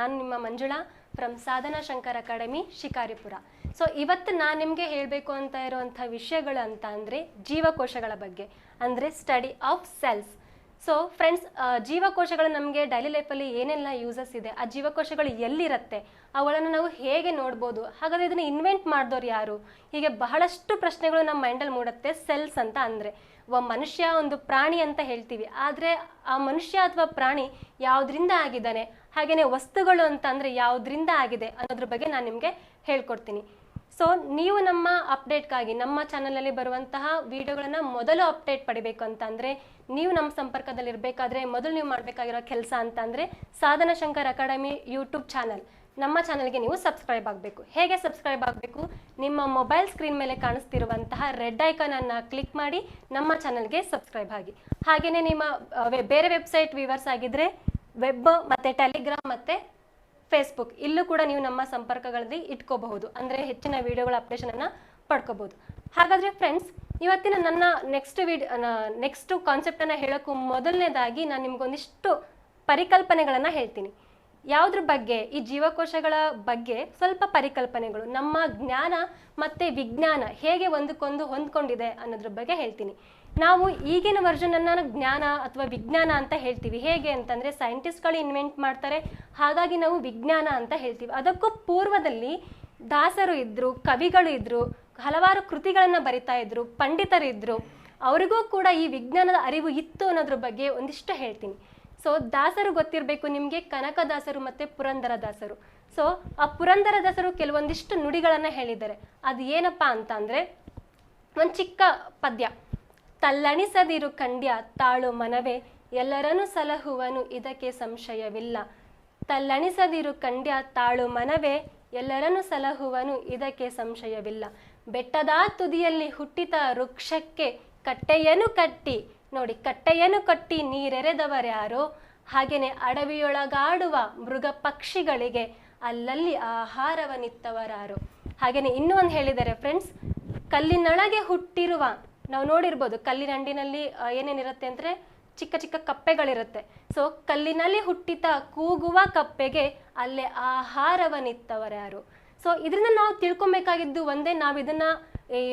ನಾನು ನಿಮ್ಮ Manjula from Sadhana Shankar academy Shikaripura. So ಇವತ್ತು ನಾನು ನಿಮಗೆ ಹೇಳಬೇಕು ಅಂತ ಇರುವಂಥ ವಿಷಯಗಳು ಅಂತ ಅಂದರೆ ಜೀವಕೋಶಗಳ ಬಗ್ಗೆ, ಅಂದರೆ study of cells. So friends, ಜೀವಕೋಶಗಳು ನಮಗೆ ಡೈಲಿ ಲೈಫಲ್ಲಿ ಏನೆಲ್ಲ ಯೂಸಸ್ ಇದೆ, ಆ ಜೀವಕೋಶಗಳು ಎಲ್ಲಿರುತ್ತೆ, ಅವುಗಳನ್ನು ನಾವು ಹೇಗೆ ನೋಡ್ಬೋದು, ಹಾಗಾದರೆ ಇದನ್ನು ಇನ್ವೆಂಟ್ ಮಾಡಿದವ್ರು ಯಾರು, ಹೀಗೆ ಬಹಳಷ್ಟು ಪ್ರಶ್ನೆಗಳು ನಮ್ಮ ಮೈಂಡಲ್ಲಿ ಮೂಡುತ್ತೆ. ಸೆಲ್ಸ್ ಅಂತ ಅಂದರೆ ಮನುಷ್ಯ ಒಂದು ಪ್ರಾಣಿ ಅಂತ ಹೇಳ್ತೀವಿ, ಆದರೆ ಆ ಮನುಷ್ಯ ಅಥವಾ ಪ್ರಾಣಿ ಯಾವುದರಿಂದ ಆಗಿದ್ದಾನೆ, ಹಾಗೆಯೇ ವಸ್ತುಗಳು ಅಂತ ಅಂದರೆ ಯಾವುದರಿಂದ ಆಗಿದೆ ಅನ್ನೋದ್ರ ಬಗ್ಗೆ ನಾನು ನಿಮಗೆ ಹೇಳ್ಕೊಡ್ತೀನಿ. ಸೊ ನೀವು ನಮ್ಮ ಅಪ್ಡೇಟ್ಗಾಗಿ ನಮ್ಮ ಚಾನಲಲ್ಲಿ ಬರುವಂತಹ ವಿಡಿಯೋಗಳನ್ನು ಮೊದಲು ಅಪ್ಡೇಟ್ ಪಡಿಬೇಕು ಅಂತ ಅಂದರೆ ನೀವು ನಮ್ಮ ಸಂಪರ್ಕದಲ್ಲಿರಬೇಕಾದ್ರೆ ಮೊದಲು ನೀವು ಮಾಡಬೇಕಾಗಿರೋ ಕೆಲಸ ಅಂತ ಅಂದರೆ ಸಾಧನಾ ಶಂಕರ್ ಅಕಾಡೆಮಿ ಯೂಟ್ಯೂಬ್ ಚಾನಲ್, ನಮ್ಮ ಚಾನಲ್ಗೆ ನೀವು ಸಬ್ಸ್ಕ್ರೈಬ್ ಆಗಬೇಕು. ಹೇಗೆ ಸಬ್ಸ್ಕ್ರೈಬ್ ಆಗಬೇಕು? ನಿಮ್ಮ ಮೊಬೈಲ್ ಸ್ಕ್ರೀನ್ ಮೇಲೆ ಕಾಣಿಸ್ತಿರುವಂತಹ ರೆಡ್ ಐಕಾನನ್ನು ಕ್ಲಿಕ್ ಮಾಡಿ ನಮ್ಮ ಚಾನಲ್ಗೆ ಸಬ್ಸ್ಕ್ರೈಬ್ ಆಗಿ. ಹಾಗೆಯೇ ನಿಮ್ಮ ಬೇರೆ ವೆಬ್ಸೈಟ್ ವ್ಯೂವರ್ಸ್ ಆಗಿದ್ದರೆ ವೆಬ್ ಮತ್ತು ಟೆಲಿಗ್ರಾಮ್ ಮತ್ತು ಫೇಸ್ಬುಕ್ ಇಲ್ಲೂ ಕೂಡ ನೀವು ನಮ್ಮ ಸಂಪರ್ಕಗಳಲ್ಲಿ ಇಟ್ಕೋಬಹುದು, ಅಂದರೆ ಹೆಚ್ಚಿನ ವಿಡಿಯೋಗಳ ಅಪ್ಡೇಷನನ್ನು ಪಡ್ಕೋಬಹುದು. ಹಾಗಾದರೆ ಫ್ರೆಂಡ್ಸ್, ಇವತ್ತಿನ ನನ್ನ ನೆಕ್ಸ್ಟ್ ಕಾನ್ಸೆಪ್ಟನ್ನು ಹೇಳೋಕ್ಕೂ ಮೊದಲನೇದಾಗಿ ನಾನು ನಿಮಗೊಂದಿಷ್ಟು ಪರಿಕಲ್ಪನೆಗಳನ್ನು ಹೇಳ್ತೀನಿ. ಯಾವುದ್ರ ಬಗ್ಗೆ? ಈ ಜೀವಕೋಶಗಳ ಬಗ್ಗೆ ಸ್ವಲ್ಪ ಪರಿಕಲ್ಪನೆಗಳು, ನಮ್ಮ ಜ್ಞಾನ ಮತ್ತು ವಿಜ್ಞಾನ ಹೇಗೆ ಒಂದಕ್ಕೊಂದು ಹೊಂದ್ಕೊಂಡಿದೆ ಅನ್ನೋದ್ರ ಬಗ್ಗೆ ಹೇಳ್ತೀನಿ. ನಾವು ಈಗಿನ ವರ್ಷನನ್ನು ಜ್ಞಾನ ಅಥವಾ ವಿಜ್ಞಾನ ಅಂತ ಹೇಳ್ತೀವಿ. ಹೇಗೆ ಅಂತಂದರೆ ಸೈಂಟಿಸ್ಟ್ಗಳು ಇನ್ವೆಂಟ್ ಮಾಡ್ತಾರೆ, ಹಾಗಾಗಿ ನಾವು ವಿಜ್ಞಾನ ಅಂತ ಹೇಳ್ತೀವಿ. ಅದಕ್ಕೂ ಪೂರ್ವದಲ್ಲಿ ದಾಸರು ಇದ್ದರು, ಕವಿಗಳು ಇದ್ದರು, ಹಲವಾರು ಕೃತಿಗಳನ್ನು ಬರಿತಾ ಇದ್ರು, ಪಂಡಿತರು ಇದ್ದರು. ಅವರಿಗೂ ಕೂಡ ಈ ವಿಜ್ಞಾನದ ಅರಿವು ಇತ್ತು ಅನ್ನೋದ್ರ ಬಗ್ಗೆ ಒಂದಿಷ್ಟು ಹೇಳ್ತೀನಿ. ಸೊ ದಾಸರು ಗೊತ್ತಿರಬೇಕು ನಿಮಗೆ, ಕನಕದಾಸರು ಮತ್ತು ಪುರಂದರದಾಸರು. ಸೊ ಆ ಪುರಂದರದಾಸರು ಕೆಲವೊಂದಿಷ್ಟು ನುಡಿಗಳನ್ನು ಹೇಳಿದ್ದಾರೆ. ಅದು ಏನಪ್ಪ ಅಂತ ಅಂದರೆ ಒಂದು ಚಿಕ್ಕ ಪದ್ಯ. ತಲ್ಲಣಿಸದಿರು ಕಂಡ್ಯ ತಾಳು ಮನವೇ, ಎಲ್ಲರನ್ನು ಸಲಹುವನು ಇದಕ್ಕೆ ಸಂಶಯವಿಲ್ಲ. ತಲ್ಲಣಿಸದಿರು ಕಂಡ್ಯ ತಾಳು ಮನವೇ, ಎಲ್ಲರನ್ನು ಸಲಹುವನು ಇದಕ್ಕೆ ಸಂಶಯವಿಲ್ಲ. ಬೆಟ್ಟದ ತುದಿಯಲ್ಲಿ ಹುಟ್ಟಿದ ವೃಕ್ಷಕ್ಕೆ ಕಟ್ಟೆಯನ್ನು ಕಟ್ಟಿ, ನೋಡಿ ಕಟ್ಟೆಯನ್ನು ಕಟ್ಟಿ ನೀರೆರೆದವರ್ಯಾರೋ, ಹಾಗೆಯೇ ಅಡವಿಯೊಳಗಾಡುವ ಮೃಗ ಪಕ್ಷಿಗಳಿಗೆ ಅಲ್ಲಲ್ಲಿ ಆಹಾರವನ್ನಿತ್ತವರಾರು. ಹಾಗೆಯೇ ಇನ್ನೂ ಒಂದು ಹೇಳಿದ್ದಾರೆ ಫ್ರೆಂಡ್ಸ್, ಕಲ್ಲಿನೊಳಗೆ ಹುಟ್ಟಿರುವ, ನಾವು ನೋಡಿರ್ಬೋದು ಕಲ್ಲಿನಂಡಿನಲ್ಲಿ ಏನೇನಿರುತ್ತೆ ಅಂದರೆ ಚಿಕ್ಕ ಚಿಕ್ಕ ಕಪ್ಪೆಗಳಿರುತ್ತೆ. ಸೊ ಕಲ್ಲಿನಲ್ಲಿ ಹುಟ್ಟಿದ ಕೂಗುವ ಕಪ್ಪೆಗೆ ಅಲ್ಲೇ ಆಹಾರವನ್ನಿತ್ತವರ್ಯಾರು. ಸೊ ಇದರಿಂದ ನಾವು ತಿಳ್ಕೊಬೇಕಾಗಿದ್ದು ಒಂದೇ, ನಾವು ಇದನ್ನು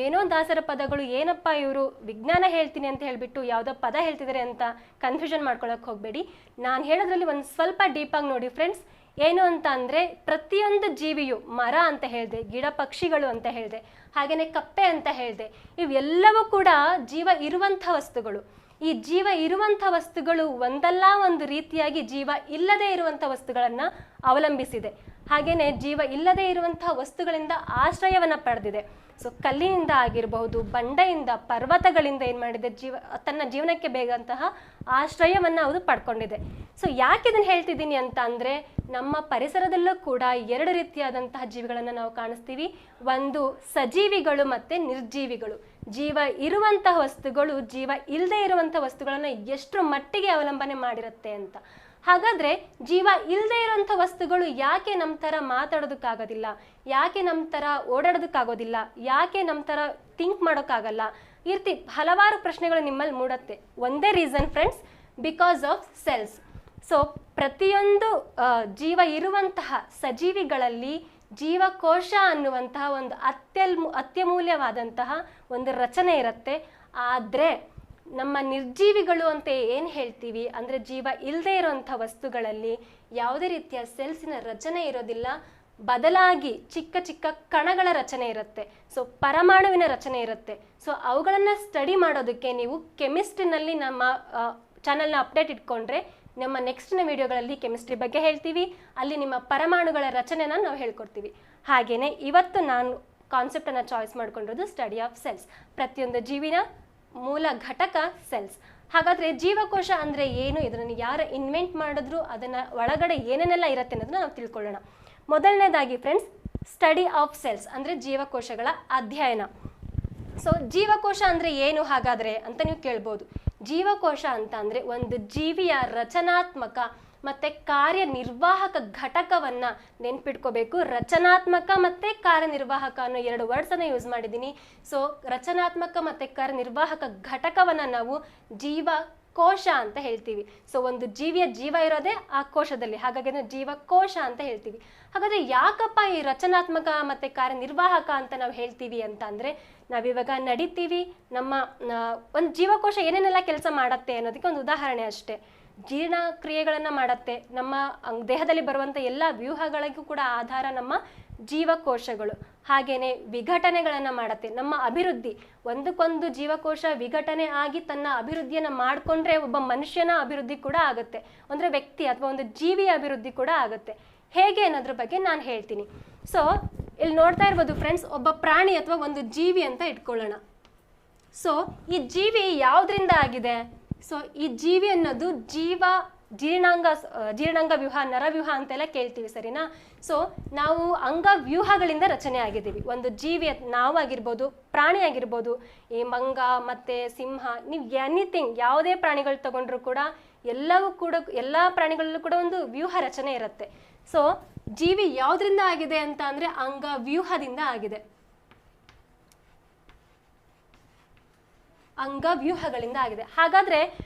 ಏನೋ ದಾಸರ ಪದಗಳು, ಏನಪ್ಪ ಇವರು ವಿಜ್ಞಾನ ಹೇಳ್ತೀನಿ ಅಂತ ಹೇಳಿಬಿಟ್ಟು ಯಾವುದೋ ಪದ ಹೇಳ್ತಿದ್ದಾರೆ ಅಂತ ಕನ್ಫ್ಯೂಷನ್ ಮಾಡ್ಕೊಳ್ಳೋಕೆ ಹೋಗಬೇಡಿ. ನಾನು ಹೇಳೋದ್ರಲ್ಲಿ ಒಂದು ಸ್ವಲ್ಪ ಡೀಪಾಗಿ ನೋಡಿ ಫ್ರೆಂಡ್ಸ್. ಏನು ಅಂತ ಅಂದರೆ ಪ್ರತಿಯೊಂದು ಜೀವಿಯು, ಮರ ಅಂತ ಹೇಳಿದೆ, ಗಿಡ ಪಕ್ಷಿಗಳು ಅಂತ ಹೇಳಿದೆ, ಹಾಗೆಯೇ ಕಪ್ಪೆ ಅಂತ ಹೇಳಿದೆ, ಇವೆಲ್ಲವೂ ಕೂಡ ಜೀವ ಇರುವಂಥ ವಸ್ತುಗಳು. ಈ ಜೀವ ಇರುವಂಥ ವಸ್ತುಗಳು ಒಂದಲ್ಲ ಒಂದು ರೀತಿಯಾಗಿ ಜೀವ ಇಲ್ಲದೇ ಇರುವಂಥ ವಸ್ತುಗಳನ್ನು ಅವಲಂಬಿಸಿದೆ. ಹಾಗೆಯೇ ಜೀವ ಇಲ್ಲದೇ ಇರುವಂಥ ವಸ್ತುಗಳಿಂದ ಆಶ್ರಯವನ್ನು ಪಡೆದಿದೆ. ಸೊ ಕಲ್ಲಿನಿಂದ ಆಗಿರಬಹುದು, ಬಂಡೆಯಿಂದ, ಪರ್ವತಗಳಿಂದ ಏನು ಮಾಡಿದೆ, ತನ್ನ ಜೀವನಕ್ಕೆ ಬೇಕಂತಹ ಆಶ್ರಯವನ್ನು ಅದು ಪಡ್ಕೊಂಡಿದೆ. ಸೊ ಯಾಕೆ ಇದನ್ನು ಹೇಳ್ತಿದ್ದೀನಿ ಅಂತ ಅಂದರೆ, ನಮ್ಮ ಪರಿಸರದಲ್ಲೂ ಕೂಡ ಎರಡು ರೀತಿಯಾದಂತಹ ಜೀವಿಗಳನ್ನು ನಾವು ಕಾಣಿಸ್ತೀವಿ. ಒಂದು ಸಜೀವಿಗಳು ಮತ್ತು ನಿರ್ಜೀವಿಗಳು. ಜೀವ ಇರುವಂತಹ ವಸ್ತುಗಳು ಜೀವ ಇಲ್ಲದೆ ಇರುವಂಥ ವಸ್ತುಗಳನ್ನು ಎಷ್ಟರ ಮಟ್ಟಿಗೆ ಅವಲಂಬನೆ ಮಾಡಿರುತ್ತೆ ಅಂತ. ಹಾಗಾದರೆ ಜೀವ ಇಲ್ಲದೆ ಇರುವಂಥ ವಸ್ತುಗಳು ಯಾಕೆ ನಮ್ಮ ಥರ ಮಾತಾಡೋದಕ್ಕಾಗೋದಿಲ್ಲ, ಯಾಕೆ ನಮ್ಮ ಥರ ಓಡಾಡೋದಕ್ಕಾಗೋದಿಲ್ಲ, ಯಾಕೆ ನಮ್ಮ ಥರ ಥಿಂಕ್ ಮಾಡೋಕ್ಕಾಗಲ್ಲ, ಈ ರೀತಿ ಹಲವಾರು ಪ್ರಶ್ನೆಗಳು ನಿಮ್ಮಲ್ಲಿ ಮೂಡುತ್ತೆ. ಒಂದೇ reason friends, because of cells. So ಪ್ರತಿಯೊಂದು ಜೀವ ಇರುವಂತಹ ಸಜೀವಿಗಳಲ್ಲಿ ಜೀವಕೋಶ ಅನ್ನುವಂತಹ ಒಂದು ಅತ್ಯಮೂಲ್ಯವಾದಂತಹ ಒಂದು ರಚನೆ ಇರುತ್ತೆ. ಆದರೆ ನಮ್ಮ ನಿರ್ಜೀವಿಗಳು ಅಂತ ಏನು ಹೇಳ್ತೀವಿ ಅಂದರೆ ಜೀವ ಇಲ್ಲದೆ ಇರುವಂಥ ವಸ್ತುಗಳಲ್ಲಿ ಯಾವುದೇ ರೀತಿಯ ಸೆಲ್ಸಿನ ರಚನೆ ಇರೋದಿಲ್ಲ, ಬದಲಾಗಿ ಚಿಕ್ಕ ಚಿಕ್ಕ ಕಣಗಳ ರಚನೆ ಇರುತ್ತೆ. ಸೊ ಪರಮಾಣುವಿನ ರಚನೆ ಇರುತ್ತೆ. ಸೊ ಅವುಗಳನ್ನು ಸ್ಟಡಿ ಮಾಡೋದಕ್ಕೆ ನೀವು ಕೆಮಿಸ್ಟ್ರಿನಲ್ಲಿ ನಮ್ಮ ಚಾನಲ್ನ ಅಪ್ಡೇಟ್ ಇಟ್ಕೊಂಡ್ರೆ ನಮ್ಮ ನೆಕ್ಸ್ಟ್ನ ವಿಡಿಯೋಗಳಲ್ಲಿ ಕೆಮಿಸ್ಟ್ರಿ ಬಗ್ಗೆ ಹೇಳ್ತೀವಿ, ಅಲ್ಲಿ ನಿಮ್ಮ ಪರಮಾಣುಗಳ ರಚನೆನ ನಾವು ಹೇಳ್ಕೊಡ್ತೀವಿ. ಹಾಗೆಯೇ ಇವತ್ತು ನಾನು ಕಾನ್ಸೆಪ್ಟನ್ನು ಚಾಯ್ಸ್ ಮಾಡ್ಕೊಂಡಿರೋದು ಸ್ಟಡಿ ಆಫ್ ಸೆಲ್ಸ್. ಪ್ರತಿಯೊಂದು ಜೀವಿನ ಮೂಲ ಘಟಕ ಸೆಲ್ಸ್. ಹಾಗಾದರೆ ಜೀವಕೋಶ ಅಂದರೆ ಏನು, ಇದನ್ನು ಯಾರು ಇನ್ವೆಂಟ್ ಮಾಡಿದ್ರು, ಅದನ್ನು ಒಳಗಡೆ ಏನೇನೆಲ್ಲ ಇರುತ್ತೆ ಅನ್ನೋದನ್ನ ನಾವು ತಿಳ್ಕೊಳ್ಳೋಣ. ಮೊದಲನೇದಾಗಿ ಫ್ರೆಂಡ್ಸ್, ಸ್ಟಡಿ ಆಫ್ ಸೆಲ್ಸ್ ಅಂದರೆ ಜೀವಕೋಶಗಳ ಅಧ್ಯಯನ. ಸೊ ಜೀವಕೋಶ ಅಂದರೆ ಏನು ಹಾಗಾದರೆ ಅಂತ ನೀವು ಕೇಳ್ಬೋದು. ಜೀವಕೋಶ ಅಂತ ಅಂದರೆ ಒಂದು ಜೀವಿಯ ರಚನಾತ್ಮಕ ಮತ್ತು ಕಾರ್ಯನಿರ್ವಾಹಕ ಘಟಕವನ್ನು ನೆನ್ಪಿಟ್ಕೋಬೇಕು. ರಚನಾತ್ಮಕ ಮತ್ತು ಕಾರ್ಯನಿರ್ವಾಹಕ ಅನ್ನೋ ಎರಡು ವರ್ಡ್ಸನ್ನು ಯೂಸ್ ಮಾಡಿದ್ದೀನಿ. ಸೊ ರಚನಾತ್ಮಕ ಮತ್ತು ಕಾರ್ಯನಿರ್ವಾಹಕ ಘಟಕವನ್ನು ನಾವು ಜೀವಕೋಶ ಜೀವಕೋಶ ಅಂತ ಹೇಳ್ತೀವಿ. ಸೊ ಒಂದು ಜೀವಿಯ ಜೀವ ಇರೋದೇ ಆ ಕೋಶದಲ್ಲಿ, ಹಾಗಾಗಿ ಜೀವಕೋಶ ಅಂತ ಹೇಳ್ತೀವಿ. ಹಾಗಾದ್ರೆ ಯಾಕಪ್ಪ ಈ ರಚನಾತ್ಮಕ ಮತ್ತೆ ಕಾರ್ಯನಿರ್ವಾಹಕ ಅಂತ ನಾವು ಹೇಳ್ತೀವಿ ಅಂತ ಅಂದ್ರೆ, ನಾವಿವಾಗ ನಡಿತೀವಿ, ನಮ್ಮ ಒಂದು ಜೀವಕೋಶ ಏನೇನೆಲ್ಲ ಕೆಲಸ ಮಾಡತ್ತೆ ಅನ್ನೋದಕ್ಕೆ ಒಂದು ಉದಾಹರಣೆ ಅಷ್ಟೇ. ಜೀರ್ಣಕ್ರಿಯೆಗಳನ್ನು ಮಾಡತ್ತೆ, ನಮ್ಮ ದೇಹದಲ್ಲಿ ಬರುವಂಥ ಎಲ್ಲ ವ್ಯೂಹಗಳಿಗೂ ಕೂಡ ಆಧಾರ ನಮ್ಮ ಜೀವಕೋಶಗಳು. ಹಾಗೇನೆ ವಿಘಟನೆಗಳನ್ನು ಮಾಡತ್ತೆ, ನಮ್ಮ ಅಭಿವೃದ್ಧಿ, ಒಂದಕ್ಕೊಂದು ಜೀವಕೋಶ ವಿಘಟನೆ ಆಗಿ ತನ್ನ ಅಭಿವೃದ್ಧಿಯನ್ನು ಮಾಡಿಕೊಂಡ್ರೆ ಒಬ್ಬ ಮನುಷ್ಯನ ಅಭಿವೃದ್ಧಿ ಕೂಡ ಆಗುತ್ತೆ, ಅಂದರೆ ವ್ಯಕ್ತಿ ಅಥವಾ ಒಂದು ಜೀವಿಯ ಅಭಿವೃದ್ಧಿ ಕೂಡ ಆಗುತ್ತೆ. ಹೇಗೆ ಅನ್ನೋದ್ರ ಬಗ್ಗೆ ನಾನು ಹೇಳ್ತೀನಿ. ಸೊ ಇಲ್ಲಿ ನೋಡ್ತಾ ಇರ್ಬೋದು ಫ್ರೆಂಡ್ಸ್, ಒಬ್ಬ ಪ್ರಾಣಿ ಅಥವಾ ಒಂದು ಜೀವಿ ಅಂತ ಇಟ್ಕೊಳ್ಳೋಣ. ಸೊ ಈ ಜೀವಿ ಯಾವುದರಿಂದ ಆಗಿದೆ? ಸೊ ಈ ಜೀವಿ ಅನ್ನೋದು ಜೀರ್ಣಾಂಗ ವ್ಯೂಹ, ನರವ್ಯೂಹ ಅಂತೆಲ್ಲ ಕೇಳ್ತೀವಿ, ಸರಿನಾ? ಸೊ ನಾವು ಅಂಗವ್ಯೂಹಗಳಿಂದ ರಚನೆ ಆಗಿದ್ದೀವಿ. ಒಂದು ಜೀವಿ, ನಾವಾಗಿರ್ಬೋದು, ಪ್ರಾಣಿ ಆಗಿರ್ಬೋದು, ಈ ಮಂಗ ಮತ್ತೆ ಸಿಂಹ, ನೀವು ಎನಿಥಿಂಗ್ ಯಾವುದೇ ಪ್ರಾಣಿಗಳು ತಗೊಂಡ್ರು ಕೂಡ ಎಲ್ಲ ಪ್ರಾಣಿಗಳಲ್ಲೂ ಕೂಡ ಒಂದು ವ್ಯೂಹ ರಚನೆ ಇರುತ್ತೆ. ಸೊ ಜೀವಿ ಯಾವುದರಿಂದ ಆಗಿದೆ ಅಂತ ಅಂದ್ರೆ ಅಂಗವ್ಯೂಹದಿಂದ ಆಗಿದೆ, ಅಂಗವ್ಯೂಹಗಳಿಂದ ಆಗಿದೆ. ಹಾಗಾದ್ರೆ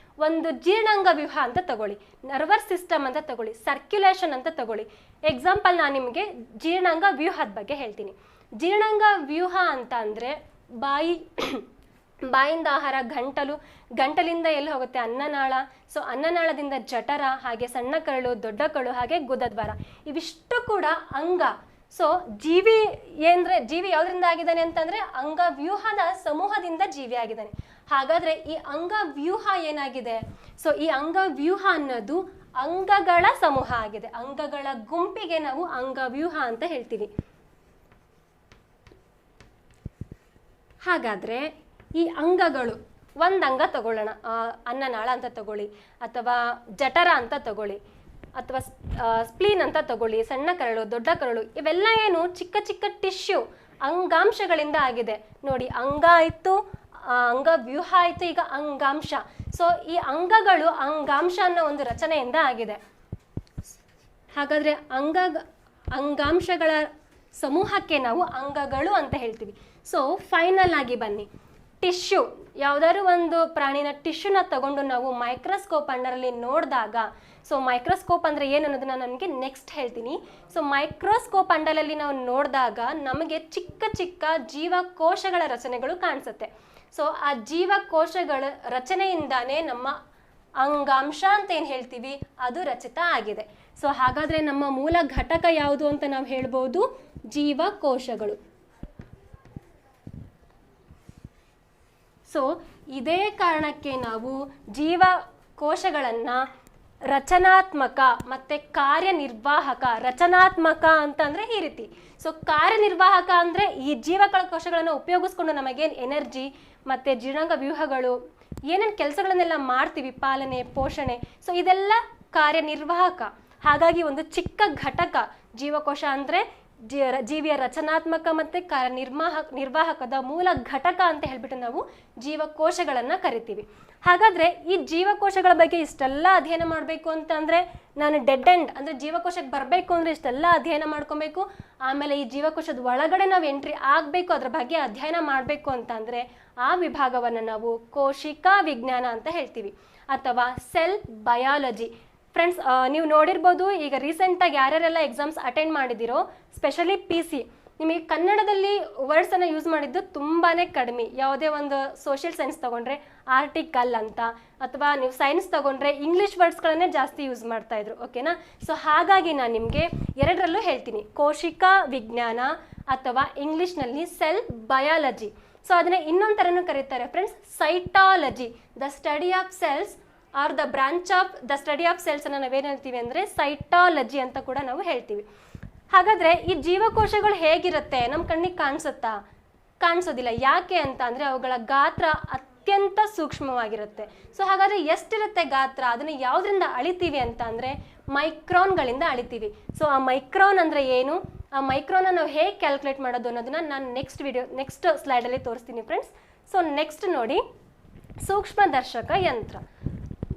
ಒಂದು ಜೀರ್ಣಾಂಗ ವ್ಯೂಹ ಅಂತ ತಗೊಳ್ಳಿ, ನರ್ವಸ್ ಸಿಸ್ಟಮ್ ಅಂತ ತಗೊಳ್ಳಿ, ಸರ್ಕ್ಯುಲೇಷನ್ ಅಂತ ತಗೊಳ್ಳಿ. ಎಕ್ಸಾಂಪಲ್ ನಾನು ನಿಮಗೆ ಜೀರ್ಣಾಂಗ ವ್ಯೂಹದ ಬಗ್ಗೆ ಹೇಳ್ತೀನಿ. ಜೀರ್ಣಾಂಗ ವ್ಯೂಹ ಅಂತ ಅಂದ್ರೆ ಬಾಯಿಂದ ಆಹಾರ, ಗಂಟಲಿಂದ ಎಲ್ಲಿ ಹೋಗುತ್ತೆ? ಅನ್ನನಾಳ. ಸೊ ಅನ್ನನಾಳದಿಂದ ಜಠರ, ಹಾಗೆ ಸಣ್ಣ ಕರಳು, ದೊಡ್ಡ ಕರಳು, ಹಾಗೆ ಗುದದ್ವಾರ, ಇವಿಷ್ಟು ಕೂಡ ಅಂಗ. ಸೊ ಜೀವಿ ಯಾವ್ದ್ರಿಂದ ಆಗಿದ್ದಾನೆ ಅಂತಂದ್ರೆ ಅಂಗವ್ಯೂಹದ ಸಮೂಹದಿಂದ ಜೀವಿ ಆಗಿದ್ದಾನೆ. ಹಾಗಾದ್ರೆ ಈ ಅಂಗವ್ಯೂಹ ಏನಾಗಿದೆ? ಸೊ ಈ ಅಂಗವ್ಯೂಹ ಅನ್ನೋದು ಅಂಗಗಳ ಸಮೂಹ ಆಗಿದೆ, ಅಂಗಗಳ ಗುಂಪಿಗೆ ನಾವು ಅಂಗವ್ಯೂಹ ಅಂತ ಹೇಳ್ತೀವಿ. ಹಾಗಾದ್ರೆ ಈ ಅಂಗಗಳು, ಒಂದಂಗ ತಗೊಳ್ಳೋಣ, ಅನ್ನನಾಳ ಅಂತ ತಗೊಳ್ಳಿ, ಅಥವಾ ಜಠರ ಅಂತ ತಗೊಳ್ಳಿ, ಅಥವಾ ಸ್ಪ್ಲೀನ್ ಅಂತ ತಗೊಳ್ಳಿ, ಸಣ್ಣ ಕರಳು, ದೊಡ್ಡ ಕರಳು, ಇವೆಲ್ಲ ಏನು ಚಿಕ್ಕ ಚಿಕ್ಕ ಟಿಶ್ಯೂ ಅಂಗಾಂಶಗಳಿಂದ ಆಗಿದೆ. ನೋಡಿ, ಅಂಗ ಆಯ್ತು, ಅಂಗವ್ಯೂಹ ಆಯ್ತು, ಈಗ ಅಂಗಾಂಶ. ಸೊ ಈ ಅಂಗಗಳು ಅಂಗಾಂಶ ಅನ್ನೋ ಒಂದು ರಚನೆಯಿಂದ ಆಗಿದೆ. ಹಾಗಾದ್ರೆ ಅಂಗಾಂಶಗಳ ಸಮೂಹಕ್ಕೆ ನಾವು ಅಂಗಗಳು ಅಂತ ಹೇಳ್ತೀವಿ. ಸೊ ಫೈನಲ್ ಆಗಿ ಬನ್ನಿ, ಟಿಶ್ಯೂ, ಯಾವ್ದಾದ್ರು ಒಂದು ಪ್ರಾಣಿನ ಟಿಶ್ಯೂನ ತಗೊಂಡು ನಾವು ಮೈಕ್ರೋಸ್ಕೋಪ್ ಅಂಡರಲ್ಲಿ ನೋಡಿದಾಗ, ಸೊ ಮೈಕ್ರೋಸ್ಕೋಪ್ ಅಂದರೆ ಏನು ಅನ್ನೋದನ್ನ ನನಗೆ ನೆಕ್ಸ್ಟ್ ಹೇಳ್ತೀನಿ. ಸೊ ಮೈಕ್ರೋಸ್ಕೋಪ್ ಅಂಡರಲ್ಲಿ ನಾವು ನೋಡಿದಾಗ ನಮಗೆ ಚಿಕ್ಕ ಚಿಕ್ಕ ಜೀವಕೋಶಗಳ ರಚನೆಗಳು ಕಾಣಿಸುತ್ತೆ. ಸೊ ಆ ಜೀವಕೋಶಗಳ ರಚನೆಯಿಂದಾನೇ ನಮ್ಮ ಅಂಗಾಂಶ ಅಂತ ಏನು ಹೇಳ್ತೀವಿ ಅದು ರಚಿತ ಆಗಿದೆ. ಸೊ ಹಾಗಾದರೆ ನಮ್ಮ ಮೂಲ ಘಟಕ ಯಾವುದು ಅಂತ ನಾವು ಹೇಳ್ಬೋದು? ಜೀವಕೋಶಗಳು. ಸೊ ಇದೇ ಕಾರಣಕ್ಕೆ ನಾವು ಜೀವಕೋಶಗಳನ್ನು ರಚನಾತ್ಮಕ ಮತ್ತು ಕಾರ್ಯನಿರ್ವಾಹಕ, ರಚನಾತ್ಮಕ ಅಂತಂದರೆ ಈ ರೀತಿ, ಸೊ ಕಾರ್ಯನಿರ್ವಾಹಕ ಅಂದರೆ ಈ ಜೀವಕೋಶಗಳನ್ನು ಉಪಯೋಗಿಸ್ಕೊಂಡು ನಮಗೇನು ಎನರ್ಜಿ ಮತ್ತು ಜೀರ್ಣಾಂಗ ವ್ಯೂಹಗಳು ಏನೇನು ಕೆಲಸಗಳನ್ನೆಲ್ಲ ಮಾಡ್ತೀವಿ, ಪಾಲನೆ, ಪೋಷಣೆ, ಸೊ ಇದೆಲ್ಲ ಕಾರ್ಯನಿರ್ವಾಹಕ. ಹಾಗಾಗಿ ಒಂದು ಚಿಕ್ಕ ಘಟಕ ಜೀವಕೋಶ ಅಂದರೆ ಜೀವಿಯ ರಚನಾತ್ಮಕ ಮತ್ತು ನಿರ್ವಾಹಕದ ಮೂಲ ಘಟಕ ಅಂತ ಹೇಳ್ಬಿಟ್ಟು ನಾವು ಜೀವಕೋಶಗಳನ್ನು ಕರಿತೀವಿ. ಹಾಗಾದರೆ ಈ ಜೀವಕೋಶಗಳ ಬಗ್ಗೆ ಇಷ್ಟೆಲ್ಲ ಅಧ್ಯಯನ ಮಾಡಬೇಕು ಅಂತಂದರೆ, ನಾನು ಡೆಡ್ ಎಂಡ್ ಅಂದರೆ ಜೀವಕೋಶಕ್ಕೆ ಬರಬೇಕು ಅಂದರೆ ಇಷ್ಟೆಲ್ಲ ಅಧ್ಯಯನ ಮಾಡ್ಕೊಬೇಕು. ಆಮೇಲೆ ಈ ಜೀವಕೋಶದ ಒಳಗಡೆ ನಾವು ಎಂಟ್ರಿ ಆಗಬೇಕು, ಅದ್ರ ಬಗ್ಗೆ ಅಧ್ಯಯನ ಮಾಡಬೇಕು ಅಂತಂದರೆ ಆ ವಿಭಾಗವನ್ನು ನಾವು ಕೋಶಿಕಾ ವಿಜ್ಞಾನ ಅಂತ ಹೇಳ್ತೀವಿ, ಅಥವಾ ಸೆಲ್ ಬಯಾಲಜಿ. ಫ್ರೆಂಡ್ಸ್, ನೀವು ನೋಡಿರ್ಬೋದು, ಈಗ ರೀಸೆಂಟಾಗಿ ಯಾರ್ಯಾರೆಲ್ಲ ಎಕ್ಸಾಮ್ಸ್ ಅಟೆಂಡ್ ಮಾಡಿದ್ದೀರೋ, ಸ್ಪೆಷಲಿ PC, ನಿಮಗೆ ಕನ್ನಡದಲ್ಲಿ ವರ್ಡ್ಸನ್ನು ಯೂಸ್ ಮಾಡಿದ್ದು ತುಂಬಾ ಕಡಿಮೆ. ಯಾವುದೇ ಒಂದು ಸೋಷಿಯಲ್ ಸೈನ್ಸ್ ತೊಗೊಂಡ್ರೆ ಆರ್ಟಿಕಲ್ ಅಂತ, ಅಥವಾ ನೀವು ಸೈನ್ಸ್ ತೊಗೊಂಡ್ರೆ ಇಂಗ್ಲೀಷ್ ವರ್ಡ್ಸ್ಗಳನ್ನೇ ಜಾಸ್ತಿ ಯೂಸ್ ಮಾಡ್ತಾಯಿದ್ರು, ಓಕೆನಾ? ಸೊ ಹಾಗಾಗಿ ನಾನು ನಿಮಗೆ ಎರಡರಲ್ಲೂ ಹೇಳ್ತೀನಿ, ಕೋಶಿಕಾ ವಿಜ್ಞಾನ ಅಥವಾ ಇಂಗ್ಲೀಷ್ನಲ್ಲಿ ಸೆಲ್ ಬಯಾಲಜಿ. ಸೊ ಅದನ್ನೇ ಇನ್ನೊಂದು ಥರನೂ ಕರೀತಾರೆ friends, cytology, the study of cells are the branch of the study of cells ಅನ್ನು ನಾವೇನು ಹೇಳ್ತೀವಿ ಅಂದರೆ ಸೈಟಾಲಜಿ ಅಂತ ಕೂಡ ನಾವು ಹೇಳ್ತೀವಿ. ಹಾಗಾದರೆ ಈ ಜೀವಕೋಶಗಳು ಹೇಗಿರುತ್ತೆ? ನಮ್ಮ ಕಣ್ಣಿಗೆ ಕಾಣಿಸುತ್ತಾ? ಕಾಣಿಸೋದಿಲ್ಲ. ಯಾಕೆ ಅಂತ ಅಂದರೆ ಅವುಗಳ ಗಾತ್ರ ಅತ್ಯಂತ ಸೂಕ್ಷ್ಮವಾಗಿರುತ್ತೆ. ಸೊ ಹಾಗಾದರೆ ಎಷ್ಟಿರುತ್ತೆ ಗಾತ್ರ? ಅದನ್ನು ಯಾವುದರಿಂದ ಅಳಿತೀವಿ ಅಂತ ಅಂದರೆ ಮೈಕ್ರಾನ್ಗಳಿಂದ ಅಳಿತೀವಿ. ಸೊ ಆ ಮೈಕ್ರಾನ್ ಅಂದರೆ ಏನು, ಆ ಮೈಕ್ರಾನ್ನ ನಾವು ಹೇಗೆ ಕ್ಯಾಲ್ಕುಲೇಟ್ ಮಾಡೋದು ಅನ್ನೋದನ್ನ ನಾನು ನೆಕ್ಸ್ಟ್ ಸ್ಲೈಡಲ್ಲಿ ತೋರಿಸ್ತೀನಿ ಫ್ರೆಂಡ್ಸ್. ಸೊ ನೆಕ್ಸ್ಟ್ ನೋಡಿ, ಸೂಕ್ಷ್ಮದರ್ಶಕ ಯಂತ್ರ.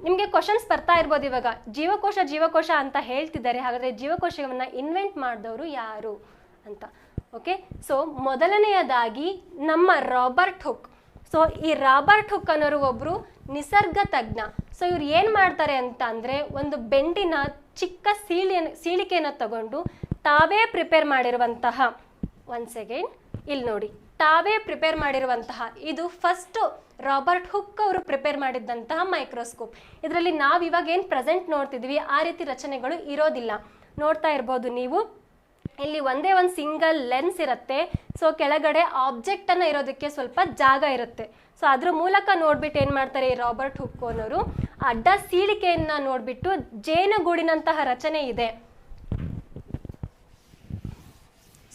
ನಿಮಗೆ ಕ್ವಶನ್ಸ್ ಬರ್ತಾ ಇರ್ಬೋದು ಇವಾಗ, ಜೀವಕೋಶ ಅಂತ ಹೇಳ್ತಿದ್ದಾರೆ, ಹಾಗಾದರೆ ಜೀವಕೋಶವನ್ನು ಇನ್ವೆಂಟ್ ಮಾಡಿದವರು ಯಾರು ಅಂತ. ಓಕೆ, ಸೊ ಮೊದಲನೆಯದಾಗಿ ನಮ್ಮ ರಾಬರ್ಟ್ ಹುಕ್. ಸೊ ಈ ರಾಬರ್ಟ್ ಹುಕ್ ಅನ್ನೋರು ಒಬ್ಬರು ನಿಸರ್ಗ ತಜ್ಞ. ಸೊ ಇವ್ರು ಏನು ಮಾಡ್ತಾರೆ ಅಂತ ಅಂದರೆ ಒಂದು ಬೆಂಡಿನ ಚಿಕ್ಕ ಸೀಳಿಕೆಯನ್ನು ತಗೊಂಡು ತಾವೇ ಪ್ರಿಪೇರ್ ಮಾಡಿರುವಂತಹ, ಒಂದು ಸೆಕೆಂಡ್ ಇಲ್ಲಿ ನೋಡಿ, ತಾವೇ ಪ್ರಿಪೇರ್ ಮಾಡಿರುವಂತಹ, ಇದು ಫಸ್ಟ್ ರಾಬರ್ಟ್ ಹುಕ್ ಅವರು ಪ್ರಿಪೇರ್ ಮಾಡಿದ್ದಂತಹ ಮೈಕ್ರೋಸ್ಕೋಪ್. ಇದರಲ್ಲಿ ನಾವು ಇವಾಗ ಏನು ಪ್ರೆಸೆಂಟ್ ನೋಡ್ತಿದ್ವಿ ಆ ರೀತಿ ರಚನೆಗಳು ಇರೋದಿಲ್ಲ. ನೋಡ್ತಾ ಇರ್ಬೋದು ನೀವು, ಇಲ್ಲಿ ಒಂದೇ ಒಂದು ಸಿಂಗಲ್ ಲೆನ್ಸ್ ಇರುತ್ತೆ. ಸೊ ಕೆಳಗಡೆ ಆಬ್ಜೆಕ್ಟನ್ನು ಇರೋದಕ್ಕೆ ಸ್ವಲ್ಪ ಜಾಗ ಇರುತ್ತೆ. ಸೊ ಅದ್ರ ಮೂಲಕ ನೋಡ್ಬಿಟ್ಟು ಏನು ಮಾಡ್ತಾರೆ ಈ ರಾಬರ್ಟ್ ಹುಕ್ ಅನ್ನೋರು, ಅಡ್ಡ ಸೀಳಿಕೆಯನ್ನು ನೋಡಿಬಿಟ್ಟು ಜೇನುಗೂಡಿನಂತಹ ರಚನೆ ಇದೆ.